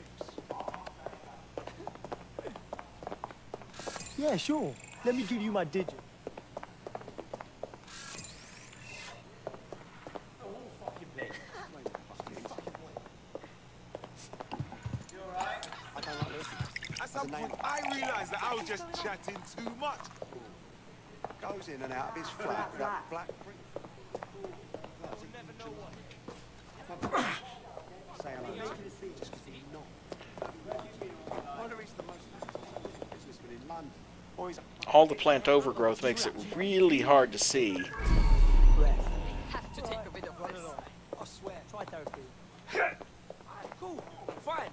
Yeah, sure. Let me give you my digit. At some point, I realised that I was just chatting too much. Goes in and out of his flat with that black print. Say hello. Just 'cause he's not. Wonder he's the most businessman in London. Or he's All the plant overgrowth makes it really hard to see. Have to take a bit of rest. I swear. Try therapy. Cool, fine.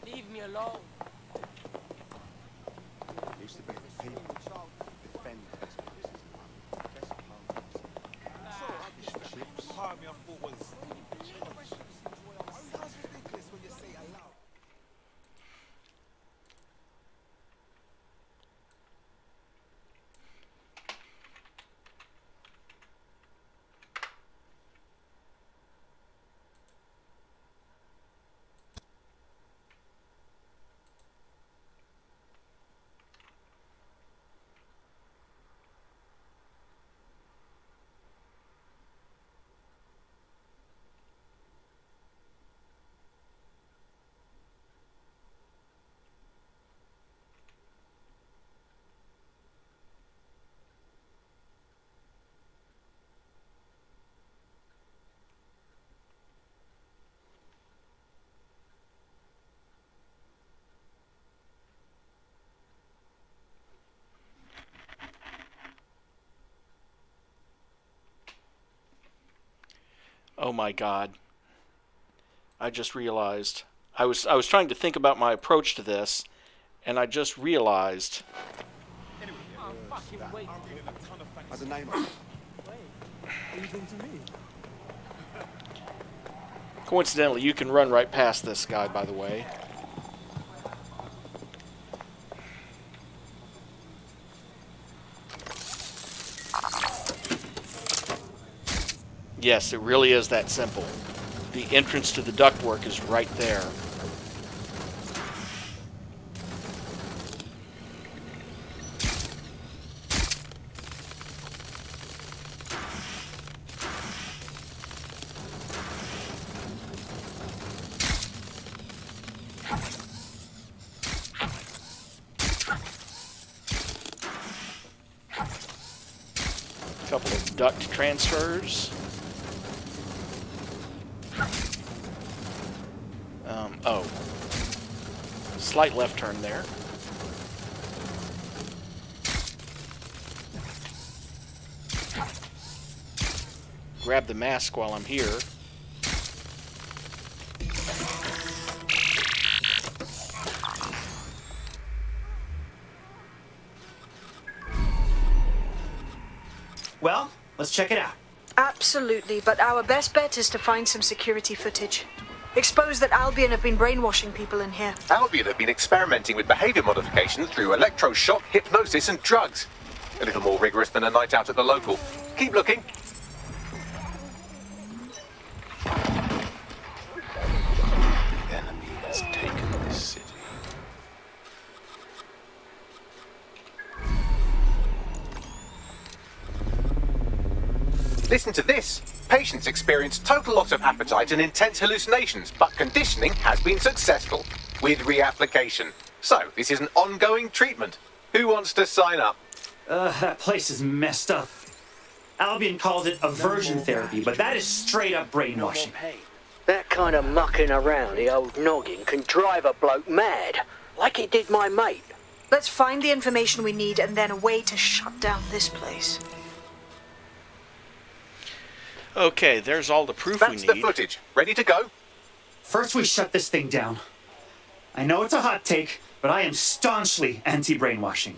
Leave me alone. used to be people defend the best places in London. Best pubs. Fish and chips. Part of me I thought was... Sounds ridiculous when you say it aloud. Oh my God. I just realized. I was trying to think about my approach to this, and I just realized. As a name. Anything to me? Coincidentally, you can run right past this guy, by the way. Yes, it really is that simple. The entrance to the ductwork is right there. Couple of duct transfers. Oh. Slight left turn there. Grab the mask while I'm here. Well, let's check it out. Absolutely, but our best bet is to find some security footage. Expose that Albion have been brainwashing people in here. Albion have been experimenting with behavior modification through electroshock, hypnosis, and drugs. A little more rigorous than a night out at the local. Keep looking. The enemy has taken this city. Listen to this. Patients experience total loss of appetite and intense hallucinations, but conditioning has been successful with reapplication. So, this is an ongoing treatment. Who wants to sign up? That place is messed up. Albion calls it aversion therapy, but that is straight up brainwashing. That kind of mucking around the old noggin can drive a bloke mad, like it did my mate. Let's find the information we need and then a way to shut down this place. Okay, there's all the proof we need. That's the footage. Ready to go? First we shut this thing down. I know it's a hot take, but I am staunchly anti-brainwashing.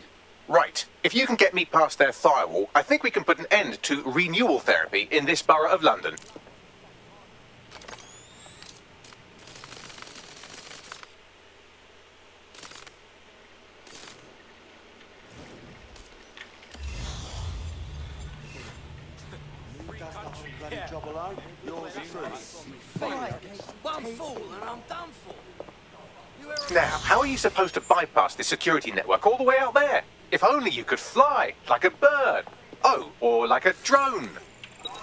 Right. If you can get me past their firewall, I think we can put an end to renewal therapy in this borough of London. Job alone, yours is free. One fool and I'm done for. Now, how are you supposed to bypass this security network all the way out there? If only you could fly, like a bird. Oh, or like a drone.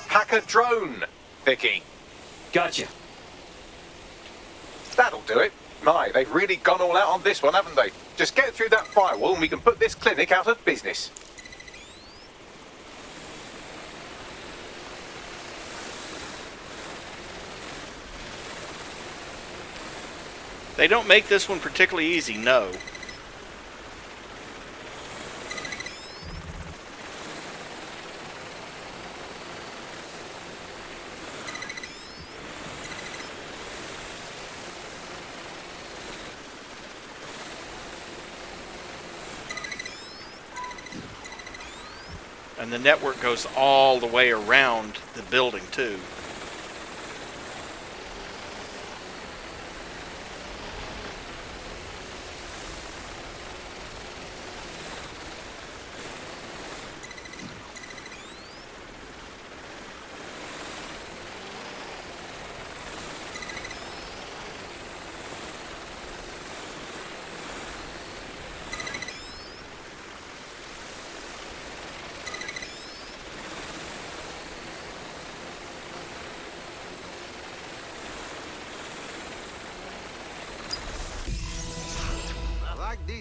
Hack a drone, Vicky. Gotcha. That'll do it. My, they've really gone all out on this one, haven't they? Just get through that firewall and we can put this clinic out of business. They don't make this one particularly easy, no. And the network goes all the way around the building, too.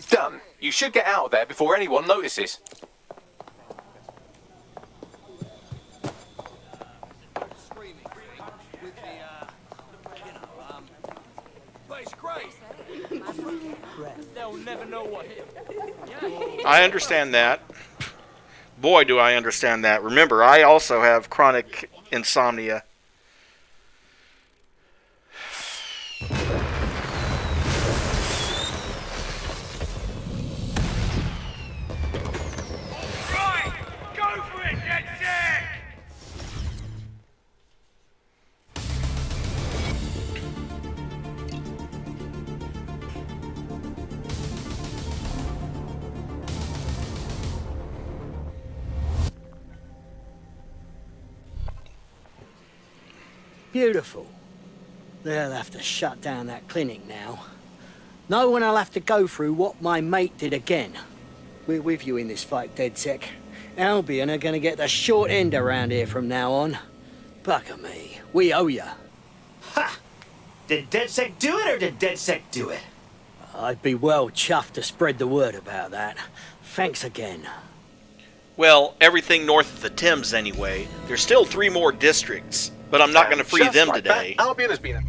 Done. You should get out of there before anyone notices. But it's great. They'll never know what hit. I understand that. Boy, do I understand that. Remember, I also have chronic insomnia. Right! Go for it, DedSec! Beautiful. They'll have to shut down that clinic now. No one will have to go through what my mate did again. We're with you in this fight, DedSec. Albion are gonna get the short end around here from now on. Bugger me. We owe ya. Ha! Did DedSec do it or did DedSec do it? I'd be well chuffed to spread the word about that. Thanks again. Well, everything north of the Thames anyway. There's still 3 more districts, but I'm not going to free them like today. That, Albion has been...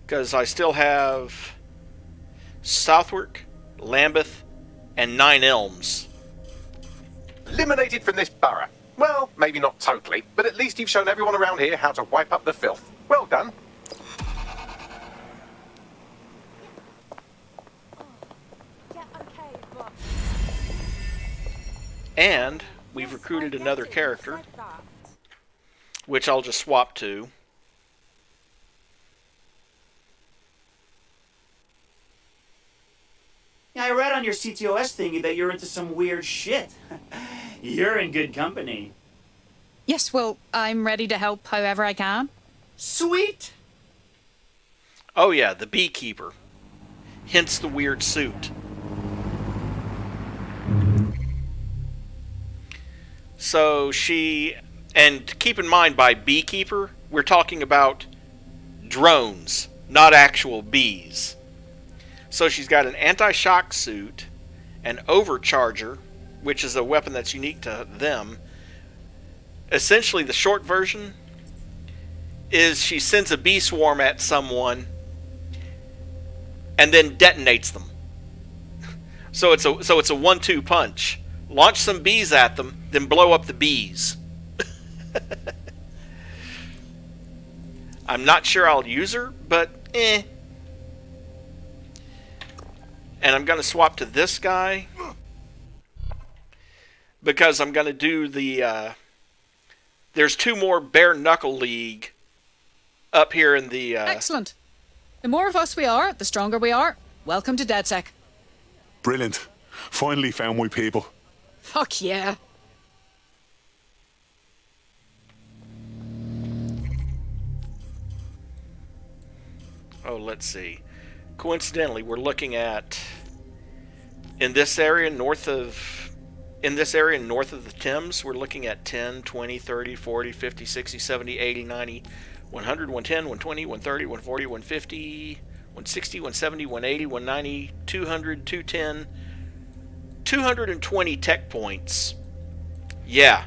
Because I still have Southwark, Lambeth, and 9 Elms. eliminated from this borough. Well, maybe not totally, but at least you've shown everyone around here how to wipe up the filth. Well done. And we've recruited another character, which I'll just swap to. Yeah, I read on your CTOS thingy that you're into some weird shit. You're in good company. Yes, well, I'm ready to help however I can. Sweet! Oh yeah, the beekeeper. Hence the weird suit. So she, and keep in mind by beekeeper, we're talking about drones, not actual bees. So she's got an anti-shock suit, an overcharger, which is a weapon that's unique to them. Essentially, the short version is she sends a bee swarm at someone and then detonates them. So it's a 1-2 punch. Launch some bees at them, then blow up the bees. I'm not sure I'll use her, but eh. And I'm going to swap to this guy because I'm going to do the... there's 2 more Bare Knuckle League up here in the... Excellent. The more of us we are, the stronger we are. Welcome to DedSec. Brilliant. Finally found my people. Fuck yeah. Oh, let's see. Coincidentally, we're looking at in this area north of the Thames, we're looking at 10, 20, 30, 40, 50, 60, 70, 80, 90, 100, 110, 120, 130, 140, 150, 160, 170, 180, 190, 200, 210, 220 tech points. Yeah.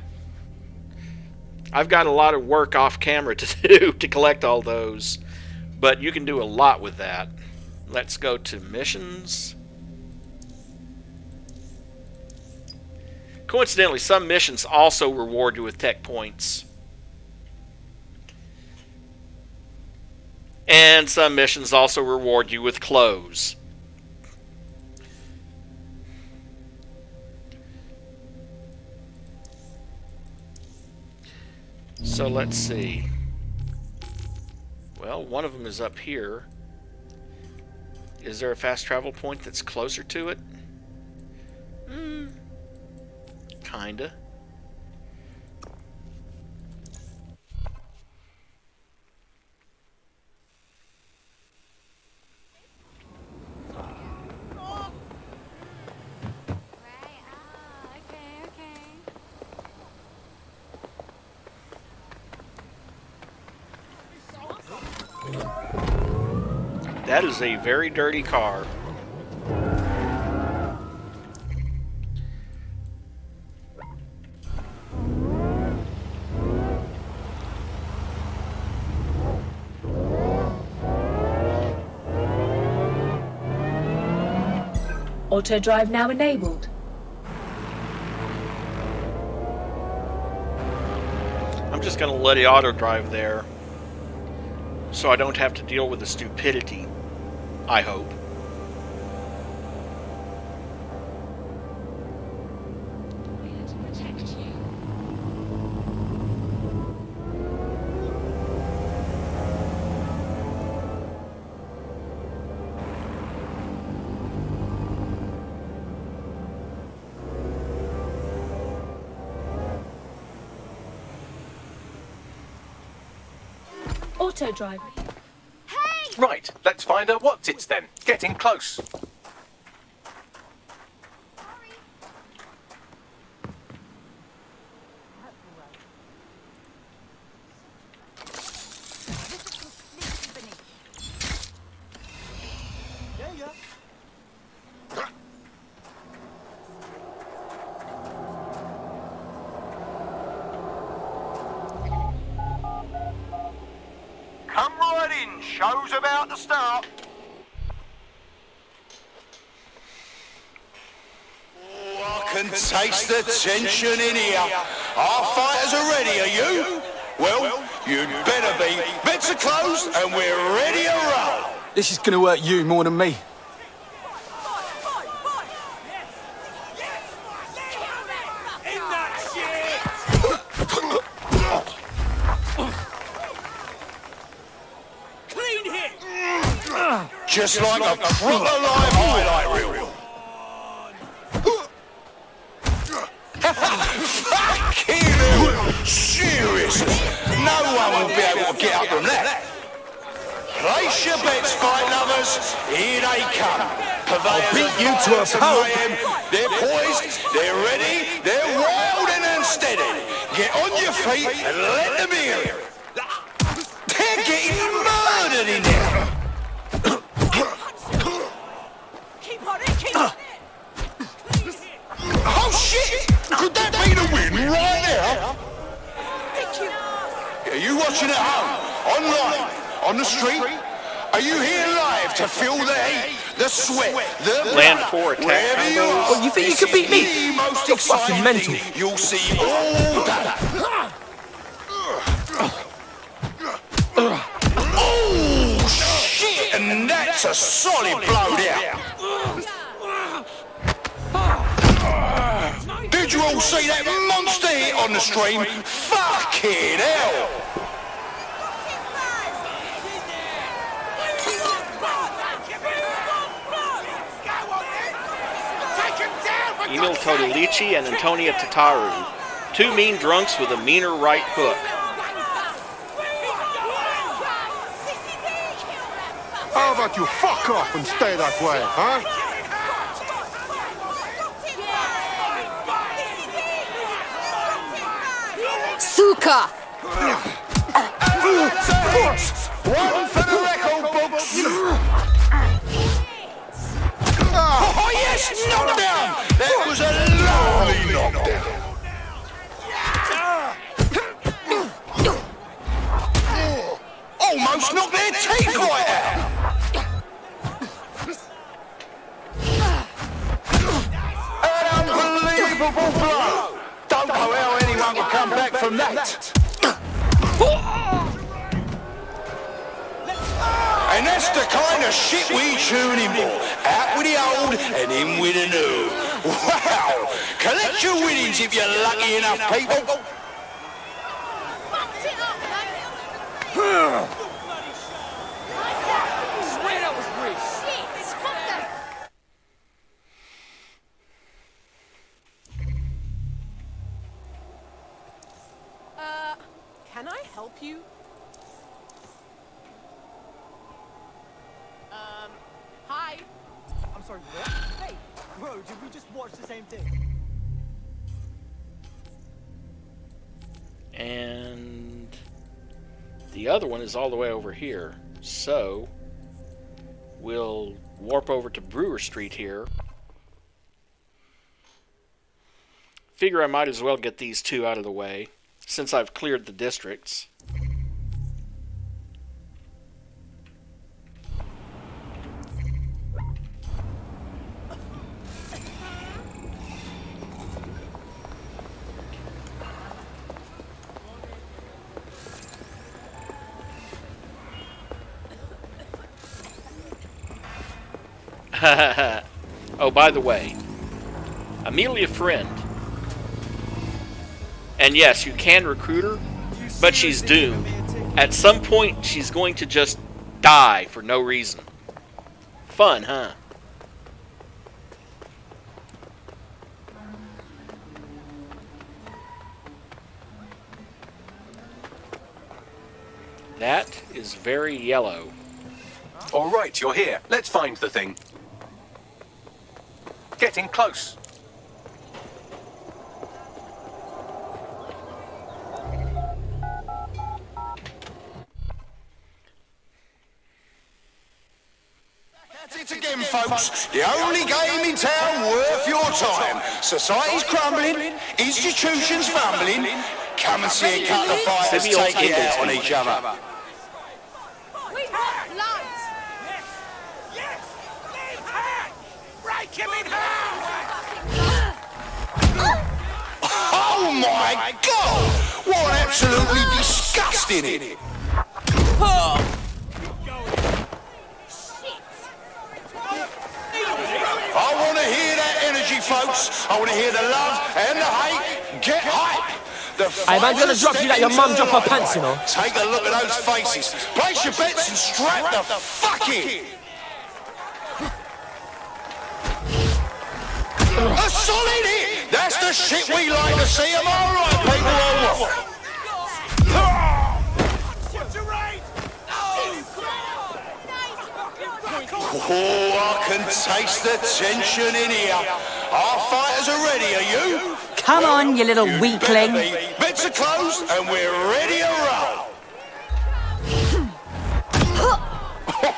I've got a lot of work off camera to do to collect all those, but you can do a lot with that. Let's go to missions. Coincidentally, some missions also reward you with tech points. And some missions also reward you with clothes. So let's see. Well, one of them is up here. Is there a fast travel point that's closer to it? Kinda. That is a very dirty car. Auto drive now enabled. I'm just going to let it auto drive there so I don't have to deal with the stupidity, I hope. auto drive. Right, let's find out what's it then. Getting close. Come right in, show's about to start. I can taste the tension in here. Our fighters are ready, are you? Well, you'd better be. Bets are closed and we're ready to roll. This is gonna hurt you more than me. Just like a proper live highlight reel. Fucking hell! Seriously, no one will be able to get up from that. Place your bets, fight lovers. Here they come. I'll beat you to a pulp. They're poised, they're ready, they're wild and unsteady. Get on your feet and let them hear it. They're getting murdered in there. Oh shit! Could that be the win right there? Are you watching at home? Online? On the street? Are you here live to feel the heat, the sweat, the Land blood? 4 attack Wherever you combos. are, What, you think you could beat me? this is the most You're fucking exciting mental. thing you'll see all day. Oh shit! And that's a solid blow there. Did you all see that monster hit on the stream? Fucking hell! Emil Totalici and Antonia Tataru. Two mean drunks with a meaner right hook. How about you fuck off and stay that way, huh? Suka! One for the record books! Oh yes, knockdown! That was a lovely knockdown! Almost knocked their teeth right out! An unbelievable blow! Don't know how anyone will come back from that! And that's the kind of shit we tune in for. Out with the old and in with the new. Wow! Collect your winnings if you're lucky enough, people. Can I help you? Hi. I'm sorry, what? Hey, bro, did we just watch the same thing? And the other one is all the way over here. So we'll warp over to Brewer Street here. Figure I might as well get these two out of the way since I've cleared the districts. Oh, by the way, Amelia Friend. And yes, you can recruit her, but she's doomed. At some point, she's going to just die for no reason. Fun, huh? That is is very yellow. All right, you're here. Let's find the thing. Getting close. That's it again, folks. The only game in town worth your time. Society's crumbling, institutions fumbling. Come and see a couple of fighters take it out on each other. We want lights! Yes! In half! Break him in half! Oh my God! What absolutely disgusting it! I want to hear that energy, folks. I want to hear the love and the hate. Get hype. Hey, man's gonna drop you like your mum drop her pants, you know. Take a look at those faces. Place your bets and strap the fuck in. A solid hit. That's the shit we like to see. Am I right, people? Oh, I can taste the tension in here. Our fighters are ready, are you? Come on, you little weakling. Bets are closed and we're ready to roll.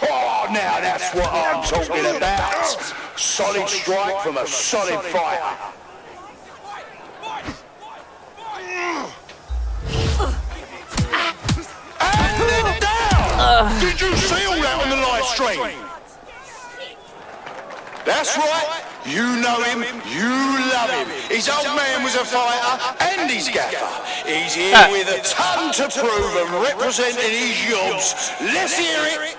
Oh, now that's what I'm talking about. Solid strike from a solid fighter. And they're down! Did you see all that on the live stream? That's right, you know him, you love him. His old man was a fighter and his gaffer. He's here with a ton to prove and representing his yobs. Let's hear it.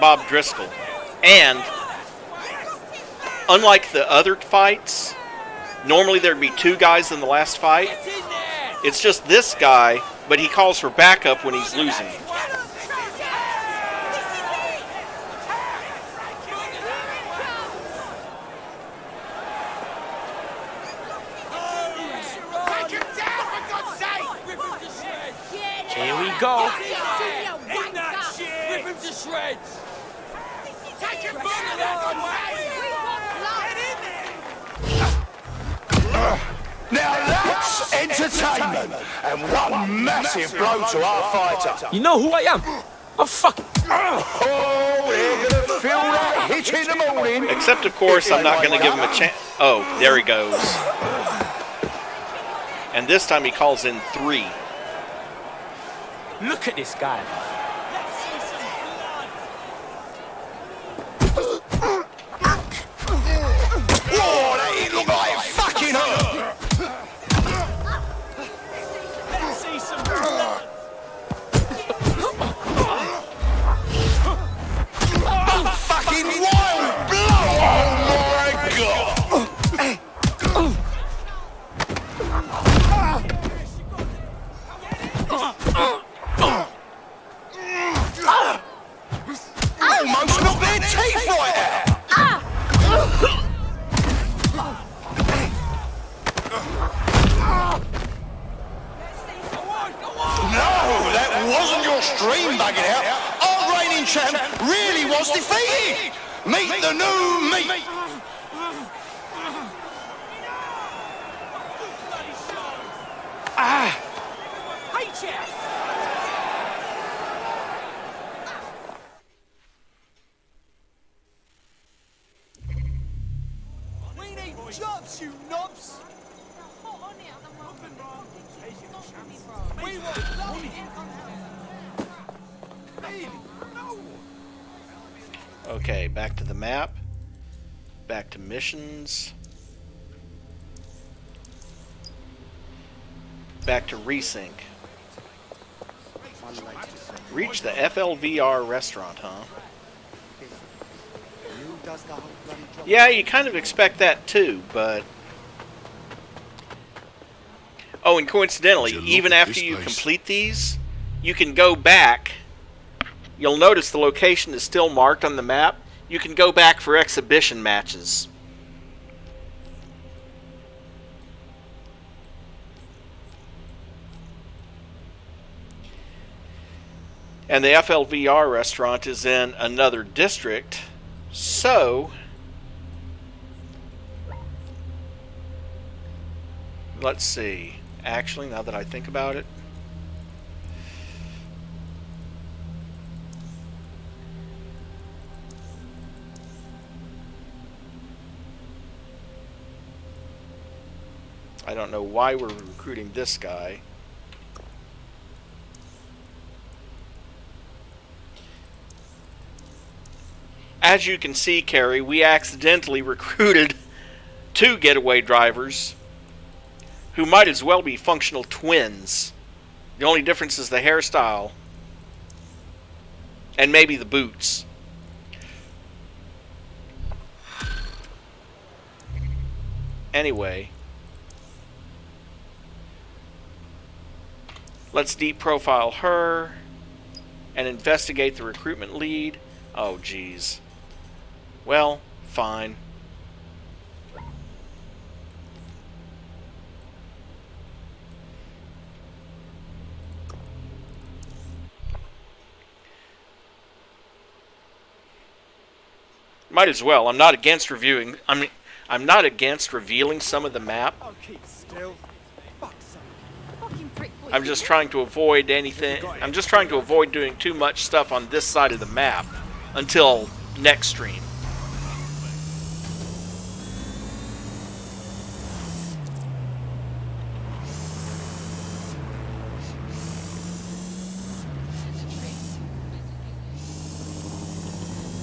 Bob Driscoll. And unlike the other fights, normally there'd be two guys in the last fight. It's just this guy, but he calls for backup when he's losing. Here we go. In that shit! Rip him to shreds! Take him Now that's entertainment and one massive blow to our fighter. You know who I am? I'm fucking. Oh, they're gonna feel that hit in the morning. Except, of course, I'm not going to give him a chance. Oh, there he goes. And this time he calls in 3. Look at this guy. Whoa, that hit looked like it fucking hurt. Let's see some blood! A fucking wild blow! Oh my God! Almost knocked their teeth right out! No, that wasn't your stream bugging out. Our reigning champ really was defeated! Meet the new meat! Hey, chap! We need jobs, you knobs! We want money! Okay, back to the map. Back to missions. Back to resync. Reach the FLVR restaurant, huh? Yeah, you kind of expect that too, but... Oh, and coincidentally, even after you complete these, you can go back. You'll notice the location is still marked on the map. You can go back for exhibition matches. And the FLVR restaurant is in another district. So, let's see. Actually, now that I think about it, I don't know why we're recruiting this guy. As you can see, Carrie, we accidentally recruited 2 getaway drivers who might as well be functional twins. The only difference is the hairstyle and maybe the boots. Anyway, let's deep profile her and investigate the recruitment lead. Oh, geez. Well, fine. Might as well. I'm not against reviewing. I'm not against revealing some of the map. I'll keep still. I'm just trying to avoid anything. I'm just trying to avoid doing too much stuff on this side of the map until next stream.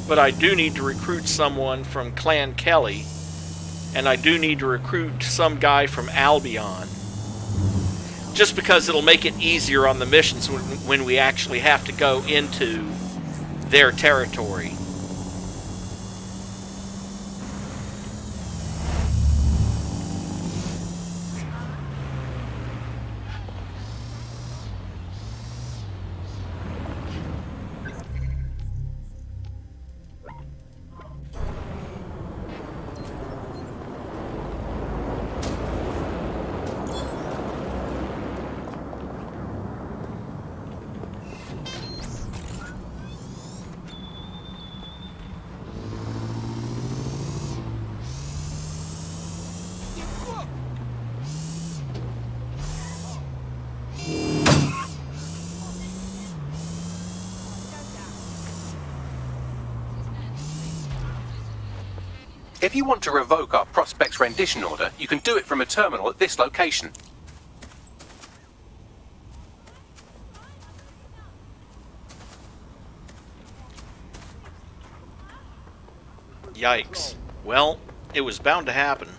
But I do need to recruit someone from Clan Kelly, and I do need to recruit some guy from Albion, just because it'll make it easier on the missions when we actually have to go into their territory. If you want to revoke our Prospects rendition order, you can do it from a terminal at this location. Yikes. Well, it was bound to happen.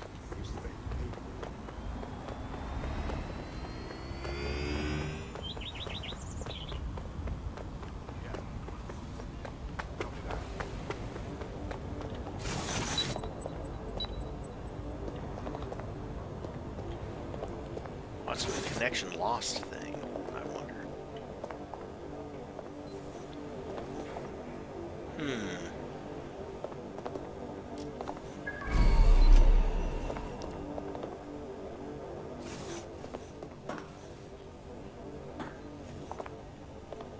What's with the connection lost thing, I wonder.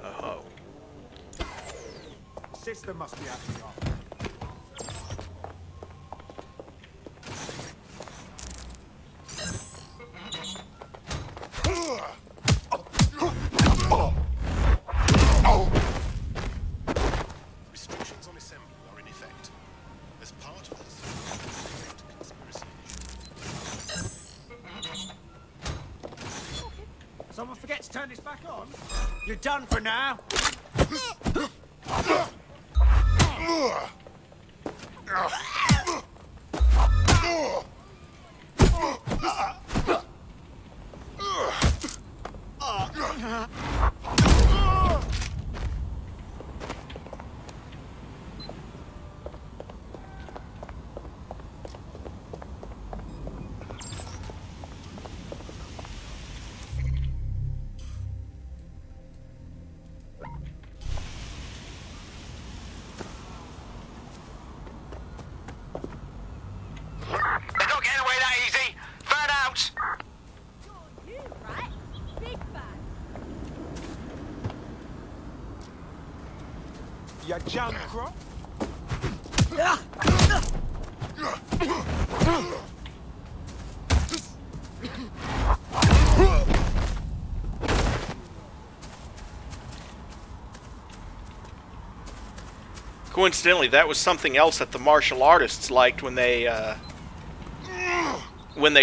Oh. System must be acting up. Restrictions on assembly are in effect. As part of this, conspiracy Someone forget to turn this back on? You're done for now. young crop. Coincidentally, that was something else that the martial artists liked when they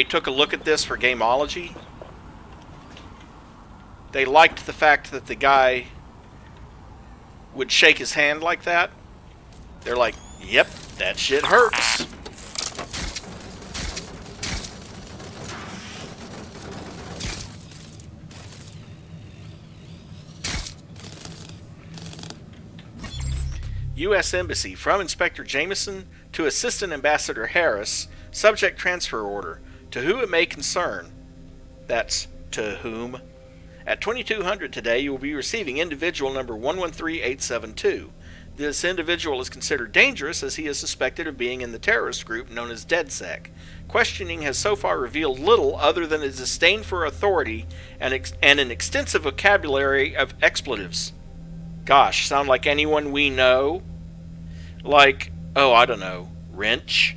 took a look at this for Gameology. They liked the fact that the guy would shake his hand like that. They're like, yep, that shit hurts. U.S. Embassy, from Inspector Jameson to Assistant Ambassador Harris, subject transfer order, to who it may concern. That's to whom. At 2200 today, you will be receiving individual number 113872. This individual is considered dangerous as he is suspected of being in the terrorist group known as DedSec. Questioning has so far revealed little other than a disdain for authority and an extensive vocabulary of expletives. Gosh, sound like anyone we know? Like, oh, I don't know, wrench?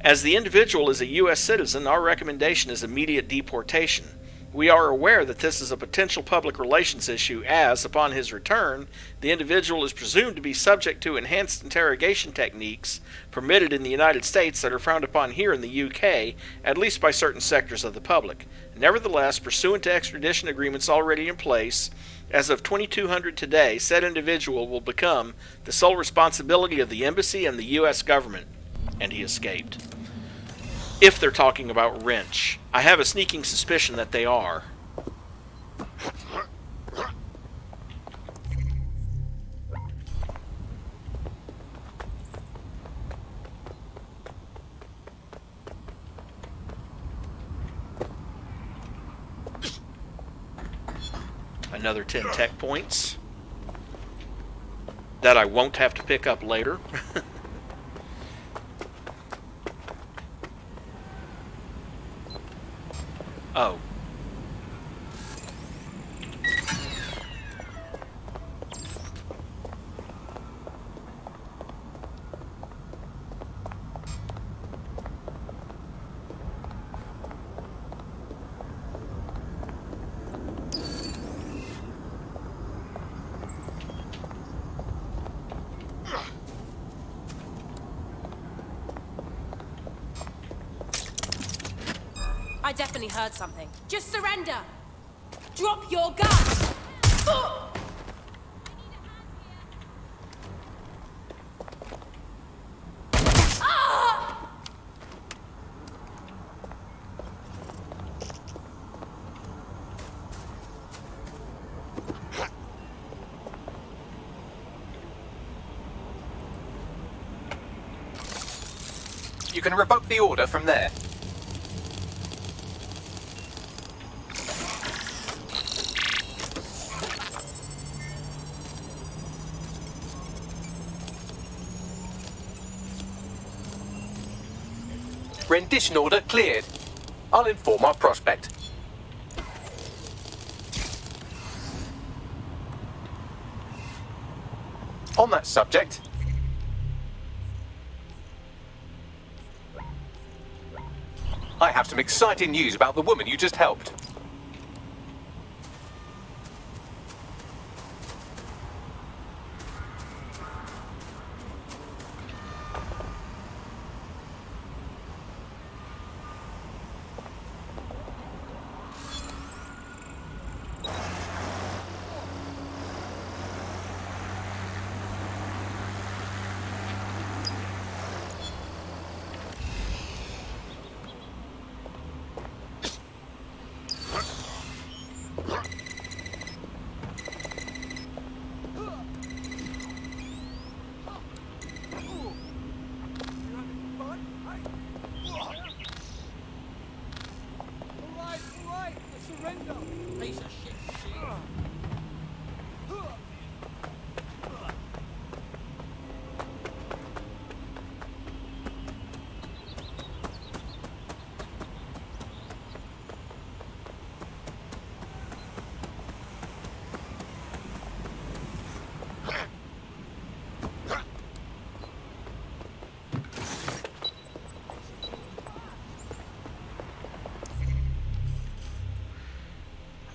As the individual is a U.S. citizen, our recommendation is immediate deportation. We are aware that this is a potential public relations issue as, upon his return, the individual is presumed to be subject to enhanced interrogation techniques permitted in the United States that are frowned upon here in the UK, at least by certain sectors of the public. Nevertheless, pursuant to extradition agreements already in place, as of 2200 today, said individual will become the sole responsibility of the embassy and the U.S. government. And he escaped. If they're talking about wrench. I have a sneaking suspicion that they are. Another 10 tech points that I won't have to pick up later. Oh. I definitely heard something. Just surrender! Drop your guns! You can revoke the order from there. Rendition order cleared. I'll inform our prospect. On that subject, I have some exciting news about the woman you just helped.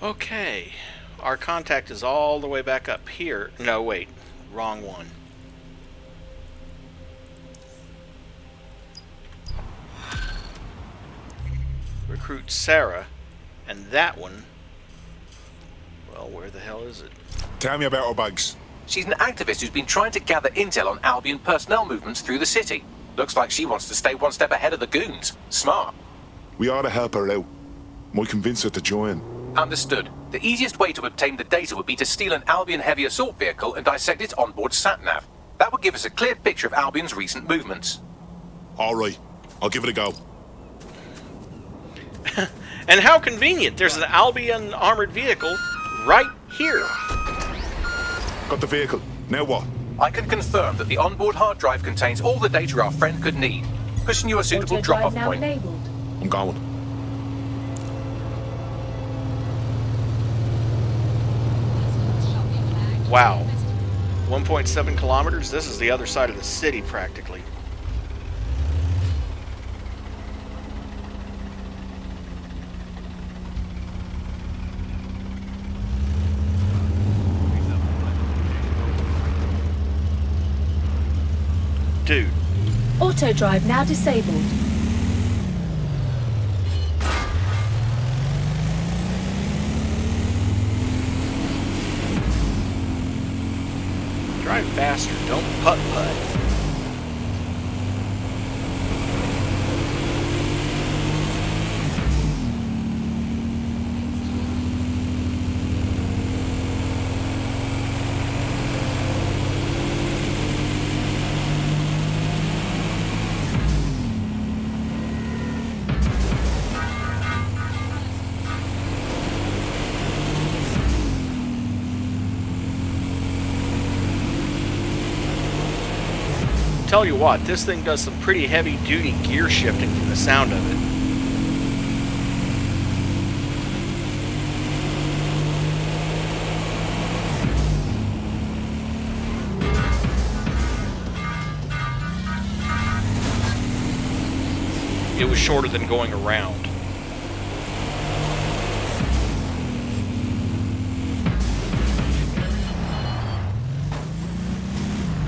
Okay, our contact is all the way back up here. No, wait, wrong one. Recruit Sarah, and that one, well, where the hell is it? Tell me about her, Bugs. She's an activist who's been trying to gather intel on Albion personnel movements through the city. Looks like she wants to stay one step ahead of the goons. Smart. We ought to help her out. Might convince her to join. Understood. The easiest way to obtain the data would be to steal an Albion heavy assault vehicle and dissect its onboard sat-nav. That would give us a clear picture of Albion's recent movements. All right, I'll give it a go. And how convenient! There's an Albion armored vehicle right here. Got the vehicle. Now what? I can confirm that the onboard hard drive contains all the data our friend could need. Pushing you a suitable drop-off point. Enabled. I'm going. Wow. 1.7 kilometers? This is the other side of the city, practically. Dude. Auto drive now disabled. Drive faster, don't putt-putt. Tell you what, this thing does some pretty heavy-duty gear shifting from the sound of it. It was shorter than going around.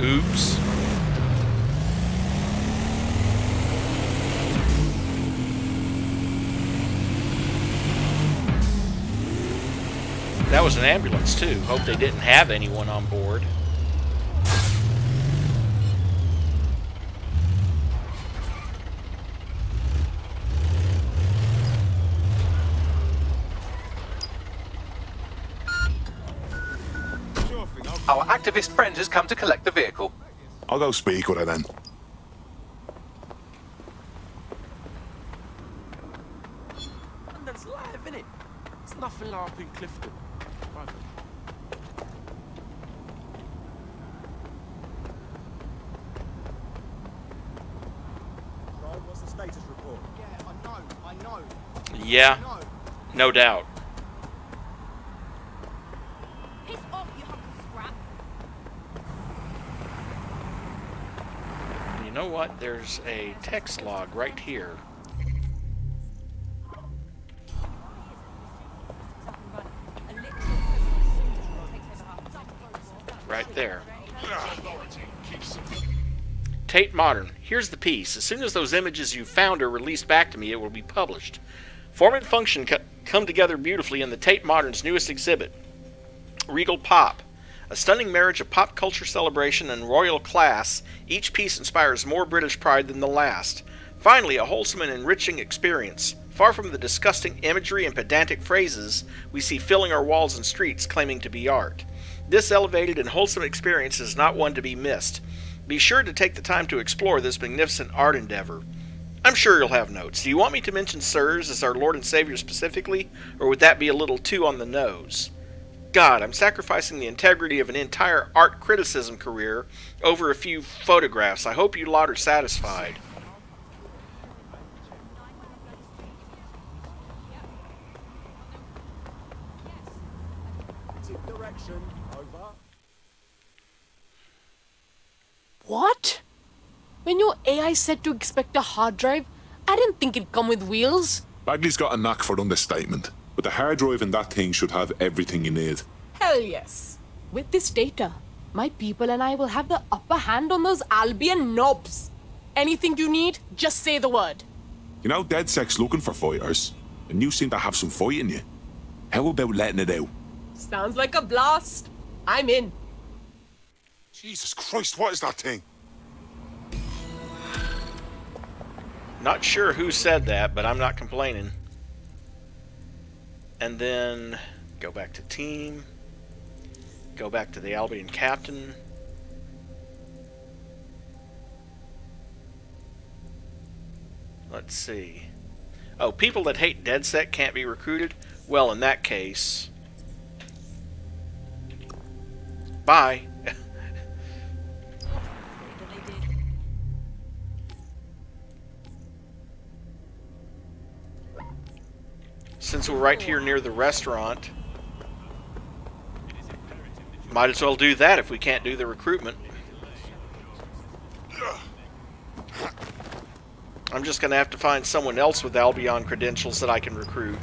Oops. That was an ambulance, too. Hope they didn't have anyone on board. Our activist friend has come to collect the vehicle. I'll go speak with her then. London's live, innit? It's nothing like up in Clifton. Right. Right, what's the status report? Yeah, I know. Yeah, no doubt. Piss off, you hunk of scrap. You know what? There's a text log right here. Right there. Tate Modern. Here's the piece. As soon as those images you found are released back to me, it will be published. Form and function come together beautifully in the Tate Modern's newest exhibit, Regal Pop. A stunning marriage of pop culture celebration and royal class, each piece inspires more British pride than the last. Finally, a wholesome and enriching experience. Far from the disgusting imagery and pedantic phrases we see filling our walls and streets claiming to be art. This elevated and wholesome experience is not one to be missed. Be sure to take the time to explore this magnificent art endeavor. I'm sure you'll have notes. Do you want me to mention Sirs as our Lord and Savior specifically, or would that be a little too on the nose? God, I'm sacrificing the integrity of an entire art criticism career over a few photographs. I hope you lot are satisfied. Direction, over. What? When your AI said to expect a hard drive, I didn't think it'd come with wheels. Bagley's got a knack for understatement, but but the hard drive in that thing should have everything you need. Hell yes. With this data, my people and I will have the upper hand on those Albion knobs. Anything you need, just say the word. You know, DedSec's looking for fighters, and you seem to have some fight in you. How about letting it out? Sounds like a blast. I'm in. Jesus Christ, what is that thing? Not sure who said that, but I'm not complaining. And then go back to team. Go back to the Albion captain. Let's see. Oh, people that hate DedSec can't be recruited? Well, in that case... Bye. Since we're right here near the restaurant, might as well do that if we can't do the recruitment. I'm just going to have to find someone else with Albion credentials that I can recruit.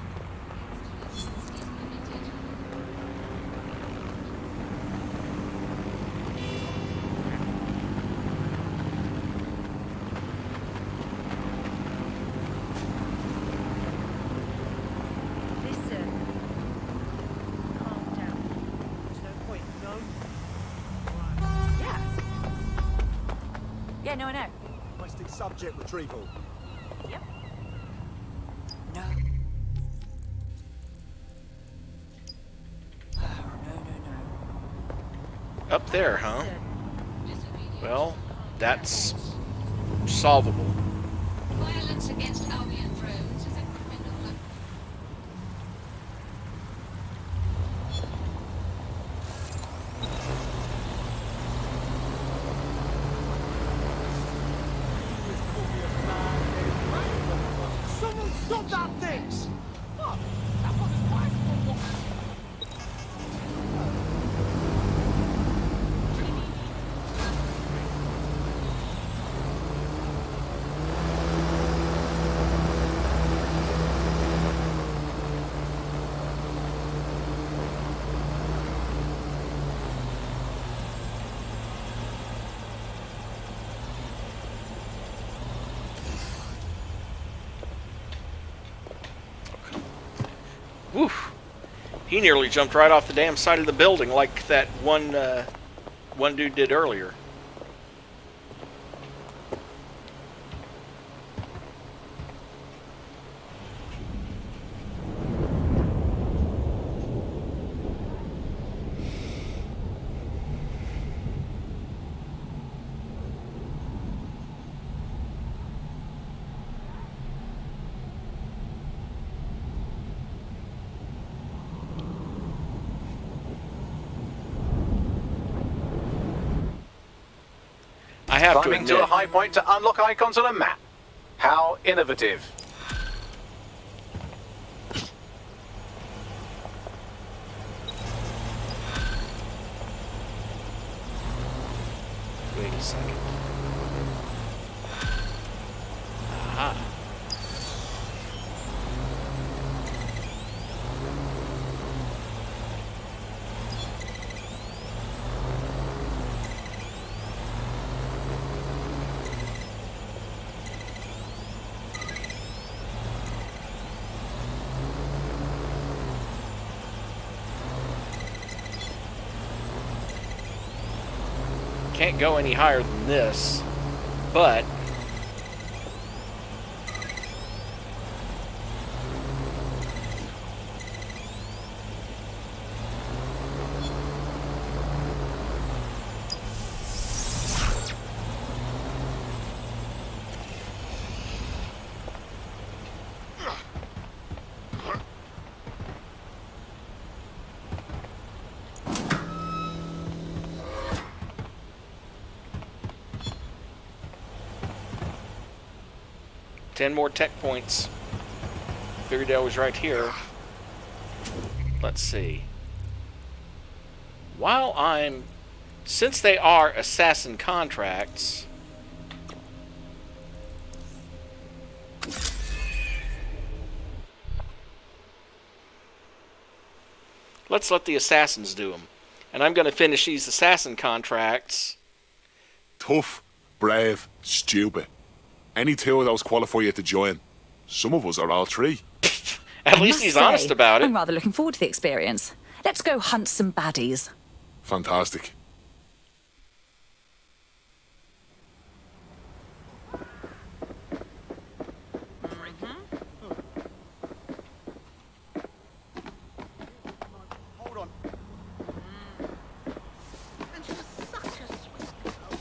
Yeah, no, I know. Requesting subject retrieval. Yep. No. Up there, huh? Well, that's solvable. Violence against Albion drones is a criminal. Someone stop that thing! Fuck! That one is Woof! He nearly jumped right off the damn side of the building like that one dude did earlier. I have to Climbing admit, to a high point to unlock icons on a map. How innovative. wait a second. Aha. Can't go any higher than this, but ten more tech points. Figured I was right here. Let's see. Since they are assassin contracts, Let's let the assassins do them. And I'm going to finish these assassin contracts. Tough, brave, stupid. Any two of those qualify you to join. Some of us are all three. At least he's honest about it. I'm rather looking forward to the experience. Let's go hunt some baddies. Fantastic. Hold on. And she's such a sweet girl.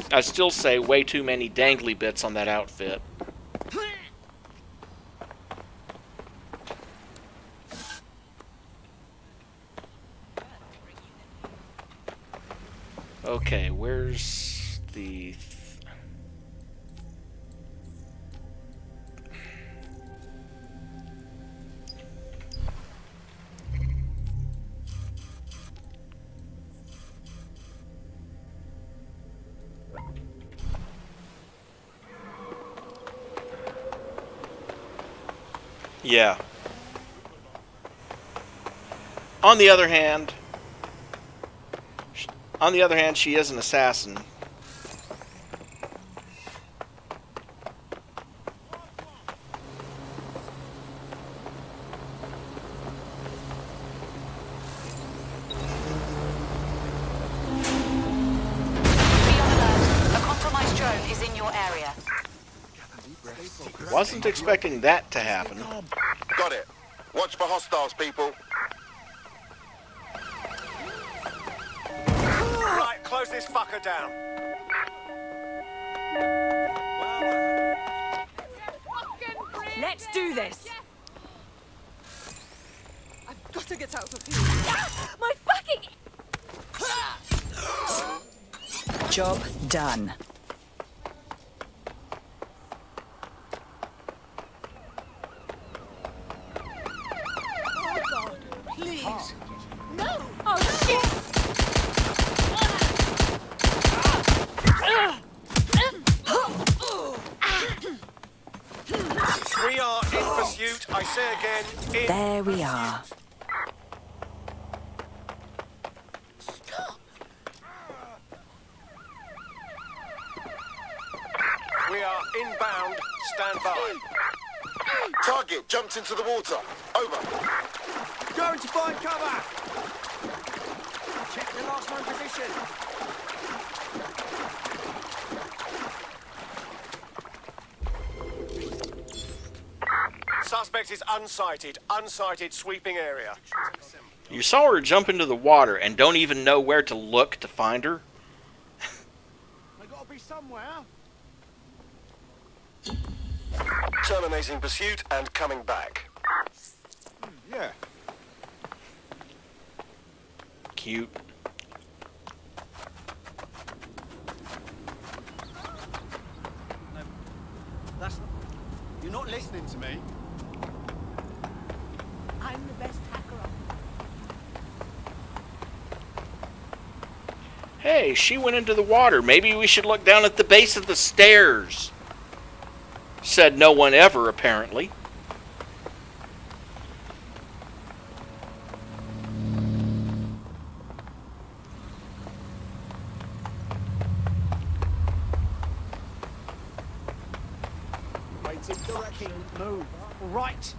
I still say way too many dangly bits on that outfit. Okay, where's the... Yeah. On the other hand, she is an assassin. A compromised drone is in your area. Wasn't expecting that to happen. Got it. Watch for hostiles, people. Right, close this fucker down. Let's do this. I've got to get out of here. My fucking... Job done. Oh, God, please. No! Oh, shit! We are in pursuit. I say again, in There we are. We are inbound. Stand by. Target jumped into the water. Over. Going to find cover. Check the last known position. Suspect is unsighted. Unsighted sweeping area. You saw her jump into the water and don't even know where to look to find her? They gotta be somewhere. Terminating pursuit and coming back. Yeah. Cute. That's... You're not listening to me. I'm the best hacker on. Hey, she went into the water. Maybe we should look down at the base of the stairs. Said no one ever, apparently. Waiting direction. Move. Right.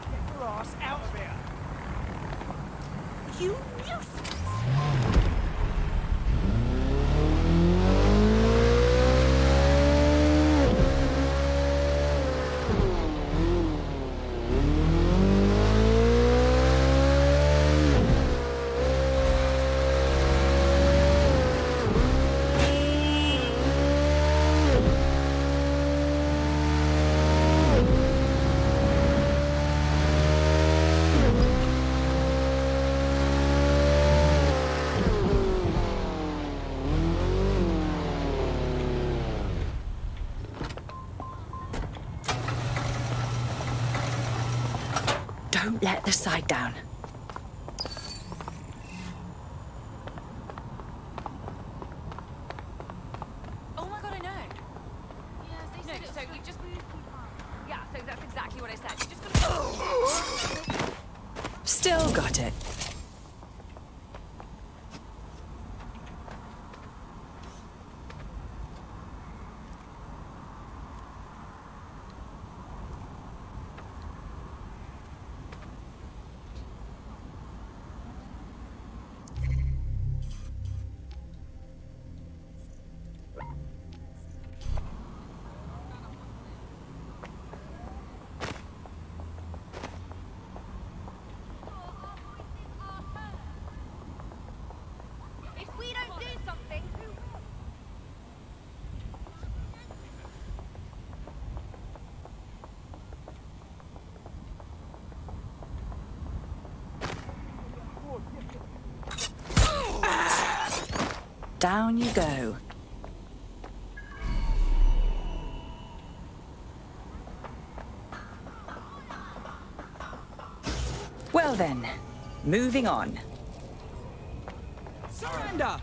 Get your ass out of here. You useless! Don't let the side down. Oh my god, I know. No, so you just... Yeah, so that's exactly what I said. You just gotta... Still got it. If we don't do something, who will? Down you go. Well then, moving on. Surrender!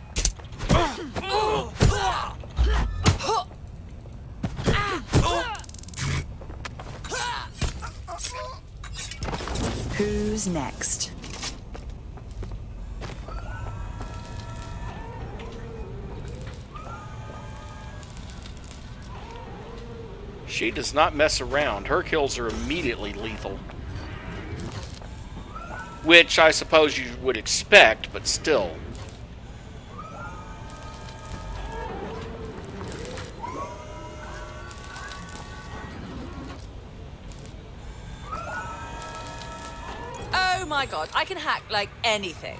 Who's next? She does not mess around. Her kills are immediately lethal. Which I suppose you would expect, but still. Oh my god, I can hack like anything.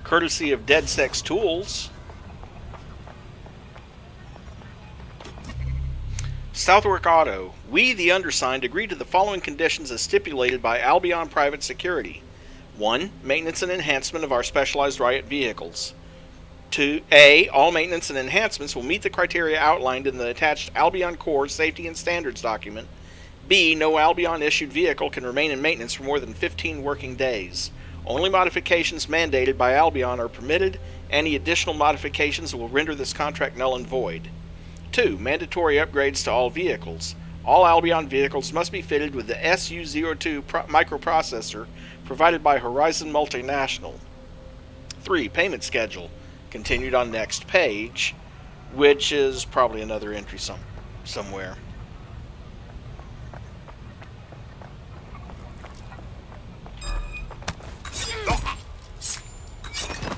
Courtesy of DedSec's tools. Southwark Auto. We, the undersigned, agree to the following conditions as stipulated by Albion Private Security. 1. Maintenance and enhancement of our specialized riot vehicles. 2. A. All maintenance and enhancements will meet the criteria outlined in the attached Albion Core Safety and Standards document. B. No Albion-issued vehicle can remain in maintenance for more than 15 working days. Only modifications mandated by Albion are permitted. Any additional modifications will render this contract null and void. 2. Mandatory upgrades to all vehicles. All Albion vehicles must be fitted with the SU-02 microprocessor provided by Horizon Multinational. 3. Payment schedule. Continued on next page, which is probably another entry somewhere.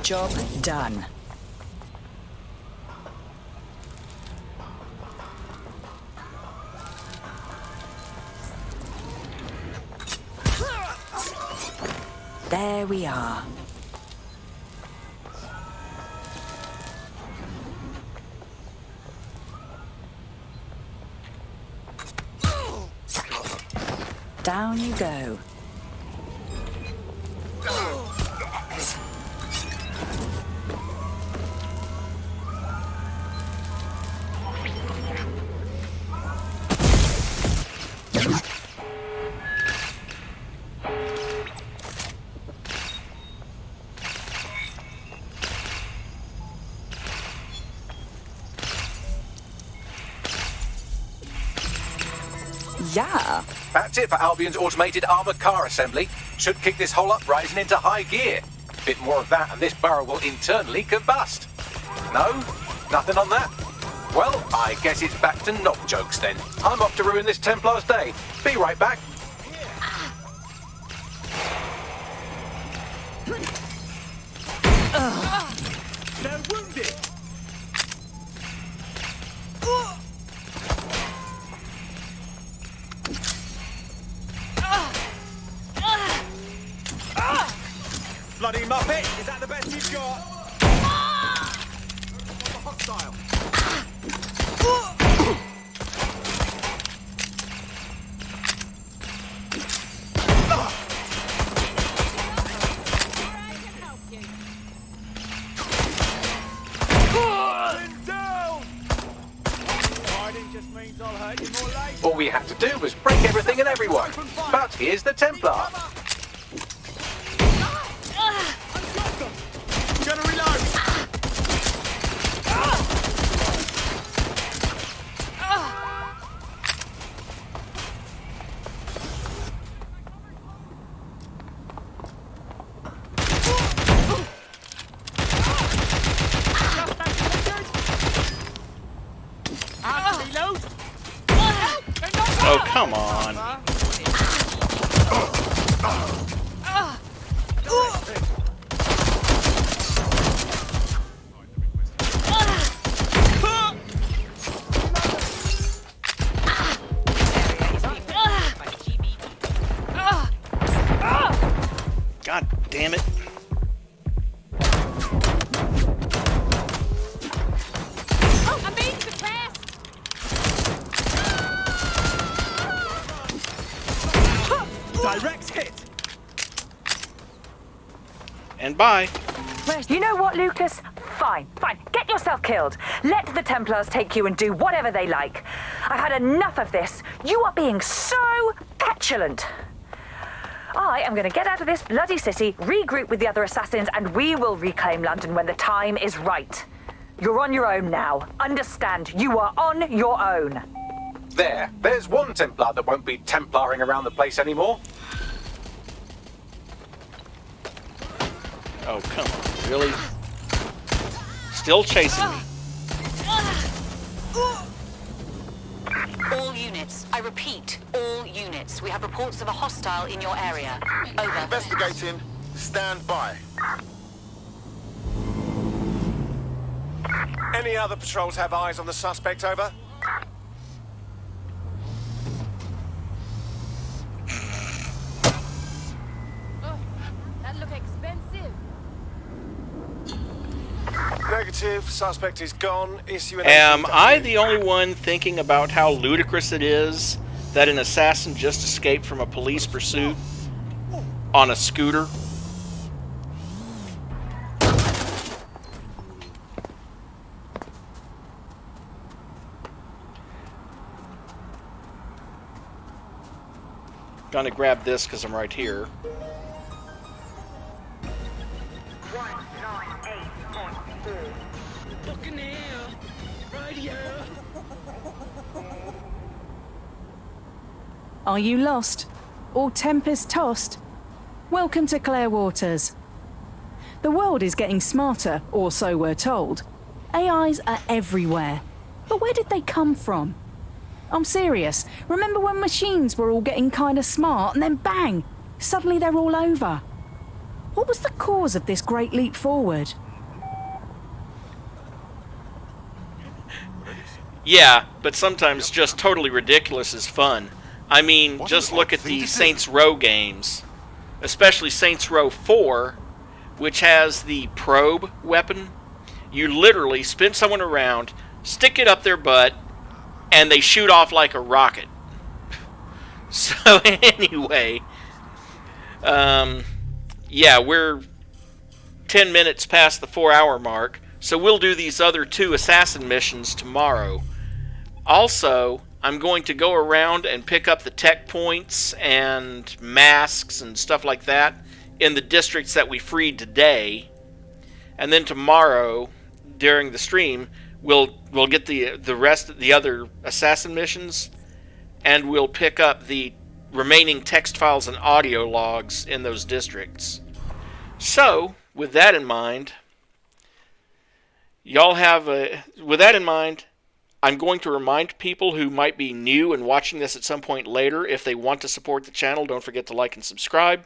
Job done. There we are. Down you go. Yeah. That's it for Albion's automated armoured car assembly. Should kick this whole uprising into high gear. Bit more of that and this barrel will internally combust. No? Nothing on that? Well, I guess it's back to knock jokes then. I'm off to ruin this Templar's day. Be right back. They're wounded! Bloody Muppet! Is that the best you've got? Hostile! do was break everything and everyone. But here's the Templar. Gonna reload. Oh, come on. God damn it. I'm being suppressed. Direct hit. And bye. You know what, Lucas? Fine. Get yourself killed. Let the Templars take you and do whatever they like. I've had enough of this. You are being so petulant. I am going to get out of this bloody city, regroup with the other assassins, and we will reclaim London when the time is right. You're on your own now. Understand, you are on your own. There's one Templar that won't be Templaring around the place anymore. Oh, come on. Really? Still chasing me. All units. I repeat, all units. We have reports of a hostile in your area. Over. Investigating. Stand by. Any other patrols have eyes on the suspect, over? That look expensive. Negative. Suspect is gone. Issue an Am APW. I the only one thinking about how ludicrous it is that an assassin just escaped from a police pursuit on a scooter? Gonna grab this because I'm right here. Fucking hell. Right here. Are you lost? Or tempest tossed? Welcome to Claire Waters. The world is getting smarter, or so we're told. AIs are everywhere. But where did they come from? I'm serious. Remember when machines were all getting kind of smart and then bang, suddenly they're all over? What was the cause of this great leap forward? Yeah, but sometimes just totally ridiculous is fun. I mean, just look at the Saints Row games. Especially Saints Row 4, which has the probe weapon. You literally spin someone around, stick it up their butt, and they shoot off like a rocket. So anyway, yeah, we're 10 minutes past the 4-hour mark, so we'll do these other 2 assassin missions tomorrow. Also, I'm going to go around and pick up the tech points and masks and stuff like that in the districts that we freed today. And then tomorrow, during the stream, we'll get the rest of the other assassin missions, and we'll pick up the remaining text files and audio logs in those districts. So, with that in mind, I'm going to remind people who might be new and watching this at some point later, if they want to support the channel, don't forget to like and subscribe.